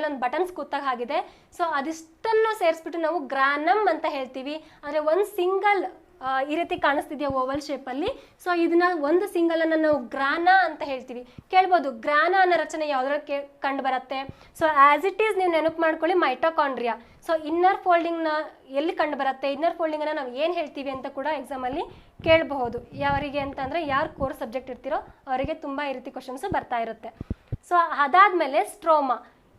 ಒಂದು ಬಟನ್ಸ್ ಕೂತಾಗ ಆಗಿದೆ. ಸೊ ಅದಿಷ್ಟನ್ನು ಸೇರಿಸ್ಬಿಟ್ಟು ನಾವು ಗ್ರಾನಮ್ ಅಂತ ಹೇಳ್ತೀವಿ. ಅಂದರೆ ಒಂದು ಸಿಂಗಲ್ ಈ ರೀತಿ ಕಾಣಿಸ್ತಿದೆಯಾ ಓವಲ್ ಶೇಪಲ್ಲಿ. ಸೊ ಇದನ್ನ ಒಂದು ಸಿಂಗಲನ್ನು ನಾವು ಗ್ರಾನಾ ಅಂತ ಹೇಳ್ತೀವಿ. ಕೇಳ್ಬೋದು ಗ್ರಾನಾ ಅನ್ನೋ ರಚನೆ ಯಾವುದ್ರಲ್ಲಿ ಕಂಡು ಬರುತ್ತೆ. ಸೊ ಆಸ್ ಇಟ್ ಈಸ್ ನೀವು ನೆನಪು ಮಾಡ್ಕೊಳ್ಳಿ, ಮೈಟೋಕಾಂಡ್ರಿಯಾ. ಸೊ ಇನ್ನರ್ ಫೋಲ್ಡಿಂಗ್ನ ಎಲ್ಲಿ ಕಂಡು ಬರುತ್ತೆ, ಇನ್ನರ್ ಫೋಲ್ಡಿಂಗನ್ನು ನಾವು ಏನು ಹೇಳ್ತೀವಿ ಅಂತ ಕೂಡ ಎಕ್ಸಾಮಲ್ಲಿ ಕೇಳಬಹುದು. ಯಾರಿಗೆ ಅಂತಂದರೆ ಯಾರು ಕೋರ್ ಸಬ್ಜೆಕ್ಟ್ ಇರ್ತಿರೋ ಅವರಿಗೆ ತುಂಬ ಈ ರೀತಿ ಕ್ವಶನ್ಸು ಬರ್ತಾ ಇರುತ್ತೆ. ಸೊ ಅದಾದಮೇಲೆ ಸ್ಟ್ರೋಮಾ,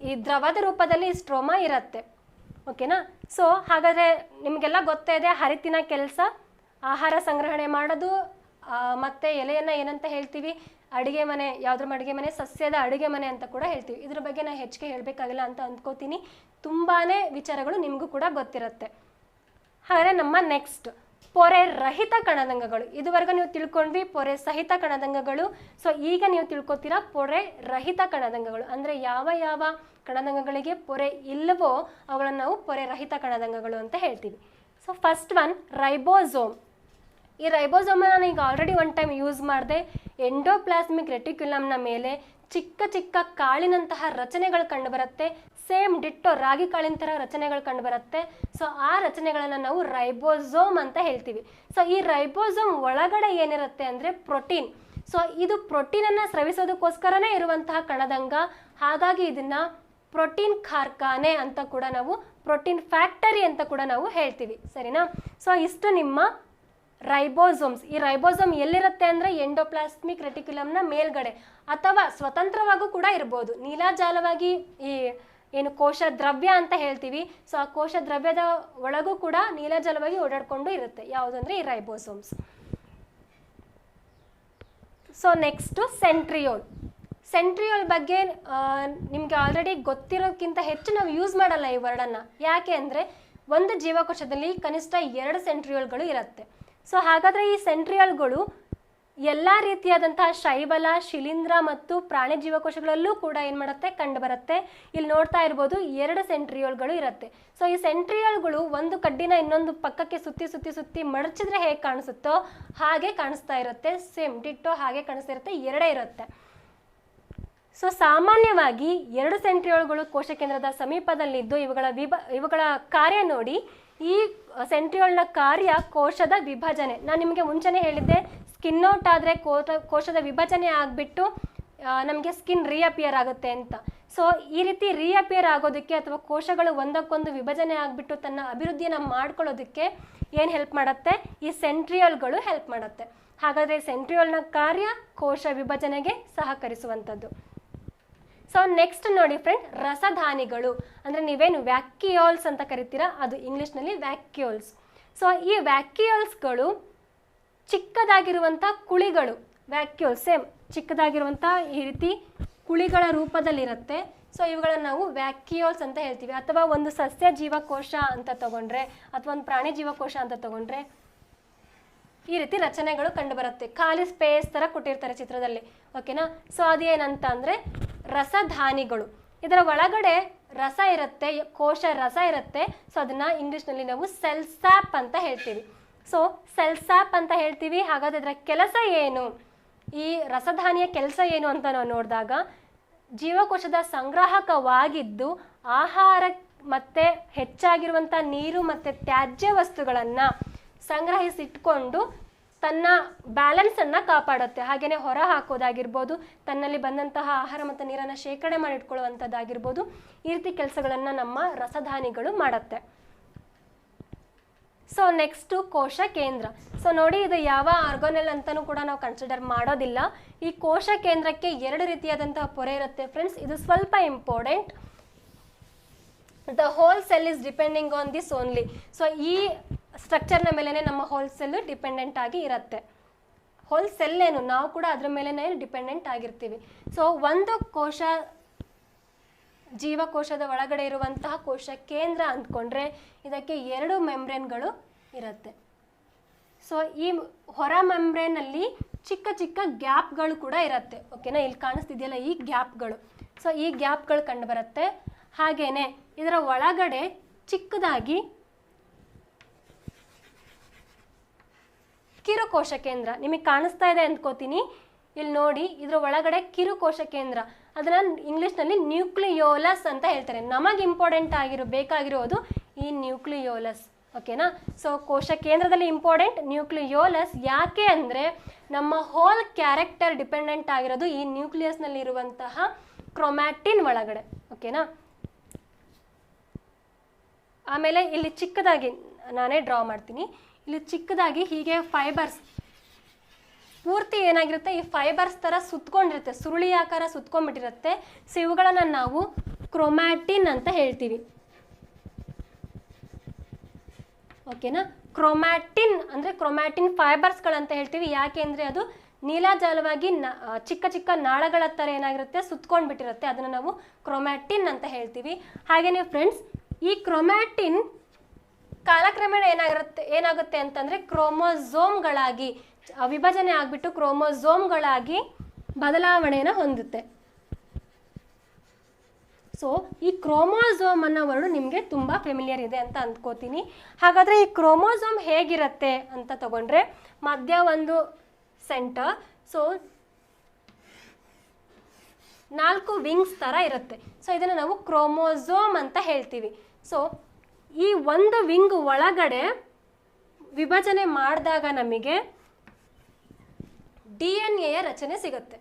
ಈ ದ್ರವದ ರೂಪದಲ್ಲಿ ಸ್ಟ್ರೋಮಾ ಇರುತ್ತೆ. ಓಕೆನಾ. ಸೊ ಹಾಗಾದರೆ ನಿಮಗೆಲ್ಲ ಗೊತ್ತೇ ಇದೆ ಹರಿತಿನ ಕೆಲಸ ಆಹಾರ ಸಂಗ್ರಹಣೆ ಮಾಡೋದು, ಮತ್ತು ಎಲೆಯನ್ನು ಏನಂತ ಹೇಳ್ತೀವಿ, ಅಡುಗೆ ಮನೆ. ಯಾವುದ್ರ ಅಡುಗೆ ಮನೆ? ಸಸ್ಯದ ಅಡುಗೆ ಮನೆ ಅಂತ ಕೂಡ ಹೇಳ್ತೀವಿ. ಇದ್ರ ಬಗ್ಗೆ ನಾನು ಹೆಚ್ಚಿಗೆ ಹೇಳಬೇಕಾಗಿಲ್ಲ ಅಂತ ಅಂದ್ಕೋತೀನಿ. ತುಂಬಾ ವಿಚಾರಗಳು ನಿಮಗೂ ಕೂಡ ಗೊತ್ತಿರುತ್ತೆ. ಹಾಗಾದರೆ ನಮ್ಮ ನೆಕ್ಸ್ಟ್ ಪೊರೆ ರಹಿತ ಕಣದಂಗಗಳು. ಇದುವರೆಗೂ ನೀವು ತಿಳ್ಕೊಂಡ್ವಿ ಪೊರೆ ಸಹಿತ ಕಣದಂಗಗಳು. ಸೊ ಈಗ ನೀವು ತಿಳ್ಕೊತೀರಾ ಪೊರೆ ರಹಿತ ಕಣದಂಗಗಳು ಅಂದರೆ ಯಾವ ಯಾವ ಕಣದಂಗಗಳಿಗೆ ಪೊರೆ ಇಲ್ಲವೋ ಅವುಗಳನ್ನು ನಾವು ಪೊರೆ ರಹಿತ ಕಣದಂಗಗಳು ಅಂತ ಹೇಳ್ತೀವಿ. So first one ribosome. ಈ ರೈಬೋಸೋಮನ್ನು ನಾನು ಈಗ ಆಲ್ರೆಡಿ ಒನ್ ಟೈಮ್ ಯೂಸ್ ಮಾಡಿದೆ. ಎಂಡೋಪ್ಲಾಸ್ಮಿಕ್ ರೆಟಿಕ್ಯುಲಮ್ನ ಮೇಲೆ ಚಿಕ್ಕ ಚಿಕ್ಕ ಕಾಳಿನಂತಹ ರಚನೆಗಳು ಕಂಡುಬರುತ್ತೆ. ಸೇಮ್ ಡಿಟ್ಟೋ ರಾಗಿ ಕಾಳಿನ ಥರ ರಚನೆಗಳು ಕಂಡುಬರುತ್ತೆ. ಸೊ ಆ ರಚನೆಗಳನ್ನು ನಾವು ರೈಬೋಸೋಮ್ ಅಂತ ಹೇಳ್ತೀವಿ. ಸೊ ಈ ರೈಬೋಸೋಮ್ ಒಳಗಡೆ ಏನಿರುತ್ತೆ ಅಂದರೆ ಪ್ರೋಟೀನ್. ಸೊ ಇದು ಪ್ರೋಟೀನನ್ನು ಸ್ರವಿಸೋದಕ್ಕೋಸ್ಕರನೇ ಇರುವಂತಹ ಕಣದಂಗ. ಹಾಗಾಗಿ ಇದನ್ನು ಪ್ರೋಟೀನ್ ಕಾರ್ಖಾನೆ ಅಂತ ಕೂಡ ನಾವು, ಪ್ರೋಟೀನ್ ಫ್ಯಾಕ್ಟರಿ ಅಂತ ಕೂಡ ನಾವು ಹೇಳ್ತೀವಿ. ಸರಿನಾ. ಸೊ ಇಷ್ಟು ನಿಮ್ಮ ರೈಬೋಸೋಮ್ಸ್. ಈ ರೈಬೋಸೋಮ್ ಎಲ್ಲಿರುತ್ತೆ ಅಂದರೆ ಎಂಡೋಪ್ಲಾಸ್ಮಿಕ್ ರೆಟಿಕ್ಯುಲಮ್ನ ಮೇಲ್ಗಡೆ, ಅಥವಾ ಸ್ವತಂತ್ರವಾಗೂ ಕೂಡ ಇರ್ಬೋದು. ನೀಲಾಜಾಲವಾಗಿ ಈ ಏನು ಕೋಶ ದ್ರವ್ಯ ಅಂತ ಹೇಳ್ತೀವಿ, ಸೊ ಆ ಕೋಶ ದ್ರವ್ಯದ ಒಳಗೂ ಕೂಡ ನೀಲಾಜಲವಾಗಿ ಓಡಾಡಿಕೊಂಡು ಇರುತ್ತೆ. ಯಾವುದಂದ್ರೆ ಈ ribosomes. So next centriole. Centriole ಬಗ್ಗೆ ನಿಮಗೆ ಆಲ್ರೆಡಿ ಗೊತ್ತಿರೋಕ್ಕಿಂತ ಹೆಚ್ಚು ನಾವು ಯೂಸ್ ಮಾಡಲ್ಲ ಈ ವರ್ಡನ್ನು. ಯಾಕೆ ಅಂದರೆ ಒಂದು ಜೀವಕೋಶದಲ್ಲಿ ಕನಿಷ್ಠ 2 ಸೆಂಟ್ರಿಯೋಲ್ಗಳು ಇರುತ್ತೆ. ಸೊ ಹಾಗಾದರೆ ಈ ಸೆಂಟ್ರಿಯೋಲ್ಗಳು ಎಲ್ಲ ರೀತಿಯಾದಂತಹ ಶೈವಲ, ಶಿಲೀಂಧ್ರ ಮತ್ತು ಪ್ರಾಣಿ ಜೀವಕೋಶಗಳಲ್ಲೂ ಕೂಡ ಏನು ಮಾಡುತ್ತೆ, ಕಂಡು ಬರುತ್ತೆ. ಇಲ್ಲಿ ನೋಡ್ತಾ ಇರ್ಬೋದು 2 ಸೆಂಟ್ರಿಯೋಲ್ಗಳು ಇರುತ್ತೆ. ಸೊ ಈ ಸೆಂಟ್ರಿಯೋಲ್ಗಳು ಒಂದು ಕಡ್ಡಿನ ಇನ್ನೊಂದು ಪಕ್ಕಕ್ಕೆ ಸುತ್ತಿ ಸುತ್ತಿ ಸುತ್ತಿ ಮಡಚಿದ್ರೆ ಹೇಗೆ ಕಾಣಿಸುತ್ತೋ ಹಾಗೆ ಕಾಣಿಸ್ತಾ ಇರುತ್ತೆ. ಸೇಮ್ ಡಿಟ್ಟೋ ಹಾಗೆ ಕಾಣಿಸ್ತಾ ಇರುತ್ತೆ, 2 ಇರುತ್ತೆ. ಸೊ ಸಾಮಾನ್ಯವಾಗಿ 2 ಸೆಂಟ್ರಿಯೋಲ್ಗಳು ಕೋಶ ಕೇಂದ್ರದ ಸಮೀಪದಲ್ಲಿದ್ದು ಇವುಗಳ ಕಾರ್ಯ ನೋಡಿ. ಈ ಸೆಂಟ್ರಿಯೋಲ್ನ ಕಾರ್ಯ ಕೋಶದ ವಿಭಜನೆ. ನಾನು ನಿಮಗೆ ಮುಂಚೆನೇ ಹೇಳಿದ್ದೆ, ಸ್ಕಿನ್ ಔಟ್ ಆದರೆ ಕೋಶದ ವಿಭಜನೆ ಆಗಿಬಿಟ್ಟು ನಮಗೆ ಸ್ಕಿನ್ ರೀಅಪಿಯರ್ ಆಗುತ್ತೆ ಅಂತ. ಸೊ ಈ ರೀತಿ ರೀಅಪಿಯರ್ ಆಗೋದಕ್ಕೆ ಅಥವಾ ಕೋಶಗಳು ಒಂದಕ್ಕೊಂದು ವಿಭಜನೆ ಆಗಿಬಿಟ್ಟು ತನ್ನ ಅಭಿವೃದ್ಧಿಯನ್ನು ಮಾಡ್ಕೊಳ್ಳೋದಕ್ಕೆ ಏನು ಹೆಲ್ಪ್ ಮಾಡುತ್ತೆ, ಈ ಸೆಂಟ್ರಿಯೋಲ್ಗಳು ಹೆಲ್ಪ್ ಮಾಡುತ್ತೆ. ಹಾಗಾದರೆ ಸೆಂಟ್ರಿಯೋಲ್ನ ಕಾರ್ಯ ಕೋಶ ವಿಭಜನೆಗೆ ಸಹಕರಿಸುವಂಥದ್ದು. ಸೊ ನೆಕ್ಸ್ಟ್ ನೋಡಿ ಫ್ರೆಂಡ್, ರಸಧಾನಿಗಳು ಅಂದರೆ ನೀವೇನು ವ್ಯಾಕ್ಯೂಲ್ಸ್ ಅಂತ ಕರಿತೀರಾ, ಅದು ಇಂಗ್ಲೀಷ್ನಲ್ಲಿ ವ್ಯಾಕ್ಯೂಲ್ಸ್. ಸೊ ಈ ವ್ಯಾಕ್ಯೂಲ್ಸ್ಗಳು ಚಿಕ್ಕದಾಗಿರುವಂಥ ಕುಳಿಗಳು. ವ್ಯಾಕ್ಯೂಲ್ಸ್ ಸೇಮ್ ಚಿಕ್ಕದಾಗಿರುವಂಥ ಈ ರೀತಿ ಕುಳಿಗಳ ರೂಪದಲ್ಲಿರುತ್ತೆ. ಸೊ ಇವುಗಳನ್ನು ನಾವು ವ್ಯಾಕ್ಯೂಲ್ಸ್ ಅಂತ ಹೇಳ್ತೀವಿ. ಅಥವಾ ಒಂದು ಸಸ್ಯ ಜೀವಕೋಶ ಅಂತ ತಗೊಂಡ್ರೆ ಅಥವಾ ಒಂದು ಪ್ರಾಣಿ ಜೀವಕೋಶ ಅಂತ ತಗೊಂಡ್ರೆ ಈ ರೀತಿ ರಚನೆಗಳು ಕಂಡುಬರುತ್ತೆ. ಖಾಲಿ ಸ್ಪೇಸ್ ಥರ ಕೊಟ್ಟಿರ್ತಾರೆ ಚಿತ್ರದಲ್ಲಿ. ಓಕೆನಾ. ಸೊ ಅದೇನಂತ ಅಂದರೆ ರಸಧಾನಿಗಳು. ಇದರ ಒಳಗಡೆ ರಸ ಇರುತ್ತೆ, ಕೋಶ ರಸ ಇರುತ್ತೆ. ಸೊ ಅದನ್ನು ಇಂಗ್ಲೀಷ್ನಲ್ಲಿ ನಾವು ಸೆಲ್ ಸ್ಯಾಪ್ ಅಂತ ಹೇಳ್ತೀವಿ. ಸೊ ಸೆಲ್ ಸ್ಯಾಪ್ ಅಂತ ಹೇಳ್ತೀವಿ. ಹಾಗಾದರೆ ಇದರ ಕೆಲಸ ಏನು, ಈ ರಸಧಾನಿಯ ಕೆಲಸ ಏನು ಅಂತ ನಾವು ನೋಡಿದಾಗ, ಜೀವಕೋಶದ ಸಂಗ್ರಾಹಕವಾಗಿದ್ದು ಆಹಾರ ಮತ್ತು ಹೆಚ್ಚಾಗಿರುವಂಥ ನೀರು ಮತ್ತು ತ್ಯಾಜ್ಯ ವಸ್ತುಗಳನ್ನು ಸಂಗ್ರಹಿಸಿಟ್ಕೊಂಡು ತನ್ನ ಬ್ಯಾಲೆನ್ಸನ್ನು ಕಾಪಾಡುತ್ತೆ. ಹಾಗೆಯೇ ಹೊರ ಹಾಕೋದಾಗಿರ್ಬೋದು, ತನ್ನಲ್ಲಿ ಬಂದಂತಹ ಆಹಾರ ಮತ್ತು ನೀರನ್ನು ಶೇಖರಣೆ ಮಾಡಿಟ್ಕೊಳ್ಳುವಂಥದ್ದಾಗಿರ್ಬೋದು. ಈ ರೀತಿ ಕೆಲಸಗಳನ್ನು ನಮ್ಮ ರಸಧಾನಿಗಳು ಮಾಡುತ್ತೆ. ಸೊ ನೆಕ್ಸ್ಟು ಕೋಶ ಕೇಂದ್ರ. ಸೊ ನೋಡಿ, ಇದು ಯಾವ ಆರ್ಗಾನೆಲ್ ಅಂತಲೂ ಕೂಡ ನಾವು ಕನ್ಸಿಡರ್ ಮಾಡೋದಿಲ್ಲ. ಈ ಕೋಶ ಕೇಂದ್ರಕ್ಕೆ 2 ರೀತಿಯಾದಂತಹ ಪೊರೆ ಇರುತ್ತೆ ಫ್ರೆಂಡ್ಸ್. ಇದು ಸ್ವಲ್ಪ important. The whole cell is depending on this only. So ಈ ಸ್ಟ್ರಕ್ಚರ್ನ ಮೇಲೇ ನಮ್ಮ ಹೋಲ್ ಸೆಲ್ಲು ಡಿಪೆಂಡೆಂಟ್ ಆಗಿ ಇರುತ್ತೆ. ಹೋಲ್ ಸೆಲ್ ಏನು, ನಾವು ಕೂಡ ಅದ್ರ ಮೇಲೇ ಡಿಪೆಂಡೆಂಟ್ ಆಗಿರ್ತೀವಿ. ಸೊ ಒಂದು ಕೋಶ, ಜೀವಕೋಶದ ಒಳಗಡೆ ಇರುವಂತಹ ಕೋಶ ಕೇಂದ್ರ ಅಂದ್ಕೊಂಡ್ರೆ ಇದಕ್ಕೆ 2 ಮೆಂಬ್ರೇನ್ಗಳು ಇರುತ್ತೆ. ಸೊ ಈ ಹೊರ ಮೆಂಬ್ರೇನಲ್ಲಿ ಚಿಕ್ಕ ಚಿಕ್ಕ ಗ್ಯಾಪ್ಗಳು ಕೂಡ ಇರುತ್ತೆ. ಓಕೆನಾ. ಇಲ್ಲಿ ಕಾಣಿಸ್ತಿದೆಯಲ್ಲ ಈ ಗ್ಯಾಪ್ಗಳು. ಸೊ ಈ ಗ್ಯಾಪ್ಗಳು ಕಂಡು ಬರುತ್ತೆ. ಹಾಗೇನೆ ಇದರ ಒಳಗಡೆ ಚಿಕ್ಕದಾಗಿ ಕಿರುಕೋಶ ಕೇಂದ್ರ ನಿಮಗೆ ಕಾಣಿಸ್ತಾ ಇದೆ ಅಂದ್ಕೋತೀನಿ. ಇಲ್ಲಿ ನೋಡಿ, ಇದರ ಒಳಗಡೆ ಕಿರುಕೋಶ ಕೇಂದ್ರ, ಅದನ್ನು ಇಂಗ್ಲೀಷ್ನಲ್ಲಿ ನ್ಯೂಕ್ಲಿಯೋಲಸ್ ಅಂತ ಹೇಳ್ತಾರೆ. ನಮಗೆ ಇಂಪಾರ್ಟೆಂಟ್ ಬೇಕಾಗಿರೋದು ಈ ನ್ಯೂಕ್ಲಿಯೋಲಸ್. ಓಕೆನಾ. ಸೊ ಕೋಶ ಕೇಂದ್ರದಲ್ಲಿ ಇಂಪಾರ್ಟೆಂಟ್, ನ್ಯೂಕ್ಲಿಯೋಲಸ್ ಯಾಕೆ ಅಂದರೆ ನಮ್ಮ ಹೋಲ್ ಕ್ಯಾರೆಕ್ಟರ್ ಡಿಪೆಂಡೆಂಟ್ ಆಗಿರೋದು ಈ ನ್ಯೂಕ್ಲಿಯಸ್ನಲ್ಲಿ ಇರುವಂತಹ ಕ್ರೊಮ್ಯಾಟಿನ್ ಒಳಗಡೆ. ಓಕೆನಾ. ಆಮೇಲೆ ಇಲ್ಲಿ ಚಿಕ್ಕದಾಗಿ ನಾನೇ ಡ್ರಾ ಮಾಡ್ತೀನಿ. ಇಲ್ಲಿ ಚಿಕ್ಕದಾಗಿ ಹೀಗೆ ಫೈಬರ್ಸ್ ಪೂರ್ತಿ ಏನಾಗಿರುತ್ತೆ, ಈ ಫೈಬರ್ಸ್ ಥರ ಸುತ್ಕೊಂಡಿರುತ್ತೆ, ಸುರುಳಿ ಆಕಾರ ಸುತ್ಕೊಂಡ್ಬಿಟ್ಟಿರುತ್ತೆ. ಸೊ ಇವುಗಳನ್ನು ನಾವು ಕ್ರೊಮ್ಯಾಟಿನ್ ಅಂತ ಹೇಳ್ತೀವಿ. ಓಕೆನಾ. ಕ್ರೊಮ್ಯಾಟಿನ್ ಅಂದರೆ ಕ್ರೊಮ್ಯಾಟಿನ್ ಫೈಬರ್ಸ್ಗಳಂತ ಹೇಳ್ತೀವಿ. ಯಾಕೆ ಅಂದರೆ ಅದು ನೀಲಾಜಾಲವಾಗಿ ಚಿಕ್ಕ ಚಿಕ್ಕ ನಾಳಗಳ ಥರ ಏನಾಗಿರುತ್ತೆ ಸುತ್ಕೊಂಡ್ಬಿಟ್ಟಿರುತ್ತೆ, ಅದನ್ನು ನಾವು ಕ್ರೊಮ್ಯಾಟಿನ್ ಅಂತ ಹೇಳ್ತೀವಿ. ಹಾಗೆಯೇ ಫ್ರೆಂಡ್ಸ್, ಈ ಕ್ರೊಮ್ಯಾಟಿನ್ ಕಾಲಕ್ರಮೇಣ ಏನಾಗುತ್ತೆ ಅಂತಂದರೆ ಕ್ರೋಮೋಝೋಮ್ಗಳಾಗಿ ವಿಭಜನೆ ಆಗಿಬಿಟ್ಟು ಕ್ರೋಮೋಝೋಮ್ಗಳಾಗಿ ಬದಲಾವಣೆಯನ್ನು ಹೊಂದುತ್ತೆ. ಸೊ ಈ ಕ್ರೋಮೋಝೋಮ್ ಅನ್ನೋ ವರ್ಡ್ ನಿಮಗೆ ತುಂಬ ಫೆಮಿಲಿಯರ್ ಇದೆ ಅಂತ ಅಂದ್ಕೋತೀನಿ. ಹಾಗಾದರೆ ಈ ಕ್ರೋಮೋಝೋಮ್ ಹೇಗಿರುತ್ತೆ ಅಂತ ತಗೊಂಡ್ರೆ ಮಧ್ಯ ಒಂದು ಸೆಂಟರ್, ಸೊ 4 ವಿಂಗ್ಸ್ ಥರ ಇರುತ್ತೆ. ಸೊ ಇದನ್ನು ನಾವು ಕ್ರೋಮೋಝೋಮ್ ಅಂತ ಹೇಳ್ತೀವಿ. ಸೊ ಈ ಒಂದು ವಿಂಗ್ ಒಳಗಡೆ ವಿಭಜನೆ ಮಾಡಿದಾಗ ನಮಗೆ DNA ರಚನೆ ಸಿಗುತ್ತೆ.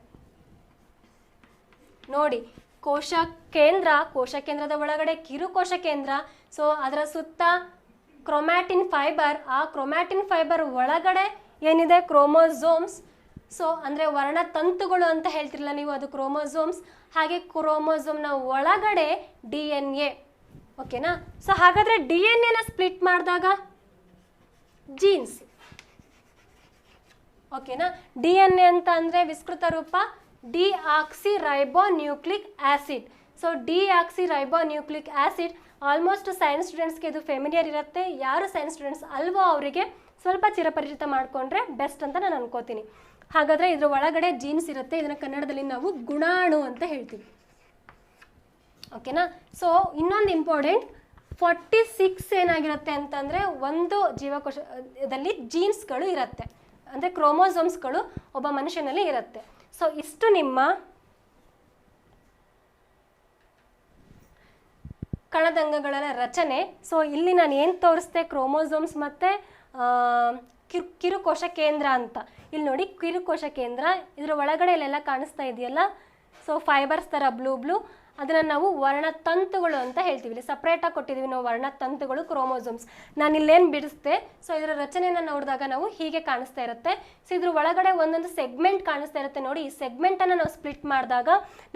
ನೋಡಿ, ಕೋಶ ಕೇಂದ್ರದ ಒಳಗಡೆ ಕಿರುಕೋಶ ಕೇಂದ್ರ, ಸೊ ಅದರ ಸುತ್ತ ಕ್ರೊಮ್ಯಾಟಿನ್ ಫೈಬರ್, ಆ ಕ್ರೊಮ್ಯಾಟಿನ್ ಫೈಬರ್ ಒಳಗಡೆ ಏನಿದೆ ಕ್ರೋಮೋಝೋಮ್ಸ್. ಸೊ ಅಂದರೆ ವರ್ಣತಂತುಗಳು ಅಂತ ಹೇಳ್ತಿರಲ್ಲ ನೀವು, ಅದು ಕ್ರೋಮೋಝೋಮ್ಸ್. ಹಾಗೆ ಕ್ರೋಮೋಝೋಮ್ನ ಒಳಗಡೆ DNA. ಓಕೆನಾ. ಸೊ ಹಾಗಾದರೆ DNA ಸ್ಪ್ಲಿಟ್ ಮಾಡಿದಾಗ ಜೀನ್ಸ್. ಓಕೆನಾ. DNA ಅಂತ ಅಂದರೆ ವಿಸ್ತೃತ ರೂಪ deoxyribonucleic acid. So deoxyribonucleic acid almost science ಸ್ಟೂಡೆಂಟ್ಸ್ಗೆ ಇದು ಫೆಮಿಲಿಯರ್ ಇರುತ್ತೆ. ಯಾರು ಸೈನ್ಸ್ ಸ್ಟೂಡೆಂಟ್ಸ್ ಅಲ್ವೋ ಅವರಿಗೆ ಸ್ವಲ್ಪ ಚಿರಪರಿಚಿತ ಮಾಡಿಕೊಂಡ್ರೆ ಬೆಸ್ಟ್ ಅಂತ ನಾನು ಅನ್ಕೋತೀನಿ. ಹಾಗಾದರೆ ಇದ್ರ ಒಳಗಡೆ ಜೀನ್ಸ್ ಇರುತ್ತೆ. ಇದನ್ನು ಕನ್ನಡದಲ್ಲಿ ನಾವು ಗುಣಾಣು ಅಂತ ಹೇಳ್ತೀವಿ. ಓಕೆನಾ. ಸೊ ಇನ್ನೊಂದು ಇಂಪಾರ್ಟೆಂಟ್, 46 ಏನಾಗಿರುತ್ತೆ ಅಂತಂದರೆ ಒಂದು ಜೀವಕೋಶದಲ್ಲಿ ಜೀನ್ಸ್ಗಳು ಇರುತ್ತೆ, ಅಂದರೆ ಕ್ರೋಮೋಝೋಮ್ಸ್ಗಳು ಒಬ್ಬ ಮನುಷ್ಯನಲ್ಲಿ ಇರುತ್ತೆ. ಸೊ ಇಷ್ಟು ನಿಮ್ಮ ಕಣದಂಗಗಳ ರಚನೆ. ಸೊ ಇಲ್ಲಿ ನಾನು ಏನು ತೋರಿಸ್ದೆ, ಕ್ರೋಮೋಝೋಮ್ಸ್ ಮತ್ತು ಕಿರುಕೋಶ ಕೇಂದ್ರ ಅಂತ. ಇಲ್ಲಿ ನೋಡಿ, ಕಿರುಕೋಶ ಕೇಂದ್ರ, ಇದರ ಒಳಗಡೆ ಇಲ್ಲೆಲ್ಲ ಕಾಣಿಸ್ತಾ ಇದೆಯಲ್ಲ, ಸೊ ಫೈಬರ್ಸ್ ಥರ ಬ್ಲೂ ಅದನ್ನು ನಾವು ವರ್ಣತಂತುಗಳು ಅಂತ ಹೇಳ್ತೀವಿ. ಇಲ್ಲಿ ಸಪ್ರೇಟಾಗಿ ಕೊಟ್ಟಿದ್ದೀವಿ ನಾವು ವರ್ಣತಂತುಗಳು, ಕ್ರೋಮೋಝೋಮ್ಸ್. ನಾನು ಇಲ್ಲೇನು ಬಿಡಿಸ್ದೆ, ಸೊ ಇದರ ರಚನೆಯನ್ನು ನೋಡಿದಾಗ ನಾವು ಹೀಗೆ ಕಾಣಿಸ್ತಾ ಇರುತ್ತೆ. ಸೊ ಇದ್ರ ಒಳಗಡೆ ಒಂದೊಂದು ಸೆಗ್ಮೆಂಟ್ ಕಾಣಿಸ್ತಾ ಇರುತ್ತೆ ನೋಡಿ. ಈ ಸೆಗ್ಮೆಂಟನ್ನು ನಾವು ಸ್ಪ್ಲಿಟ್ ಮಾಡಿದಾಗ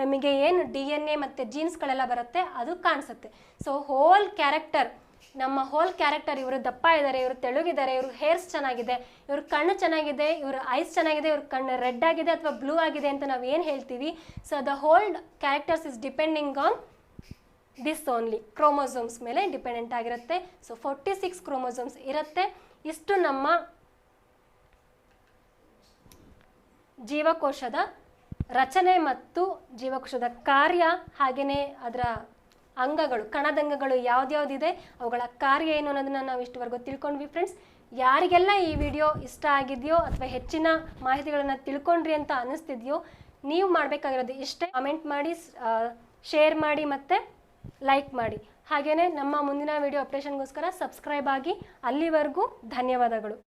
ನಮಗೆ ಏನು DNA ಮತ್ತು ಜೀನ್ಸ್ಗಳೆಲ್ಲ ಬರುತ್ತೆ ಅದು ಕಾಣಿಸುತ್ತೆ. ಸೊ ಹೋಲ್ ಕ್ಯಾರೆಕ್ಟರ್, ನಮ್ಮ ಹೋಲ್ ಕ್ಯಾರೆಕ್ಟರ್, ಇವರು ದಪ್ಪ ಇದ್ದಾರೆ, ಇವರು ತೆಳುಗಿದ್ದಾರೆ, ಇವ್ರ ಹೇರ್ಸ್ ಚೆನ್ನಾಗಿದೆ, ಇವ್ರ ಕಣ್ಣು ಚೆನ್ನಾಗಿದೆ, ಇವ್ರ ಐಸ್ ಚೆನ್ನಾಗಿದೆ, ಇವ್ರ ಕಣ್ಣು ರೆಡ್ ಆಗಿದೆ ಅಥವಾ ಬ್ಲೂ ಆಗಿದೆ ಅಂತ ನಾವು ಏನು ಹೇಳ್ತೀವಿ. So the whole characters is depending on this only, chromosomes ಮೇಲೆ ಡಿಪೆಂಡೆಂಟ್ ಆಗಿರುತ್ತೆ. ಸೊ 46 ಕ್ರೋಮೋಝೋಮ್ಸ್ ಇರುತ್ತೆ. ಇಷ್ಟು ನಮ್ಮ ಜೀವಕೋಶದ ರಚನೆ ಮತ್ತು ಜೀವಕೋಶದ ಕಾರ್ಯ, ಹಾಗೆಯೇ ಅದರ ಅಂಗಗಳು, ಕಣದಂಗಗಳು ಯಾವ್ದ್ಯಾವ್ದಿದೆ, ಅವುಗಳ ಕಾರ್ಯ ಏನು ಅನ್ನೋದನ್ನು ನಾವು ಇಷ್ಟವರೆಗೂ ತಿಳ್ಕೊಂಡ್ವಿ ಫ್ರೆಂಡ್ಸ್. ಯಾರಿಗೆಲ್ಲ ಈ ವಿಡಿಯೋ ಇಷ್ಟ ಆಗಿದೆಯೋ ಅಥವಾ ಹೆಚ್ಚಿನ ಮಾಹಿತಿಗಳನ್ನು ತಿಳ್ಕೊಂಡ್ರಿ ಅಂತ ಅನ್ನಿಸ್ತಿದೆಯೋ, ನೀವು ಮಾಡಬೇಕಾಗಿರೋದು ಇಷ್ಟೇ, ಕಮೆಂಟ್ ಮಾಡಿ, ಶೇರ್ ಮಾಡಿ ಮತ್ತು ಲೈಕ್ ಮಾಡಿ. ಹಾಗೆಯೇ ನಮ್ಮ ಮುಂದಿನ ವಿಡಿಯೋ ಅಪ್ಡೇಷನ್ಗೋಸ್ಕರ ಸಬ್ಸ್ಕ್ರೈಬ್ ಆಗಿ. ಅಲ್ಲಿವರೆಗೂ ಧನ್ಯವಾದಗಳು.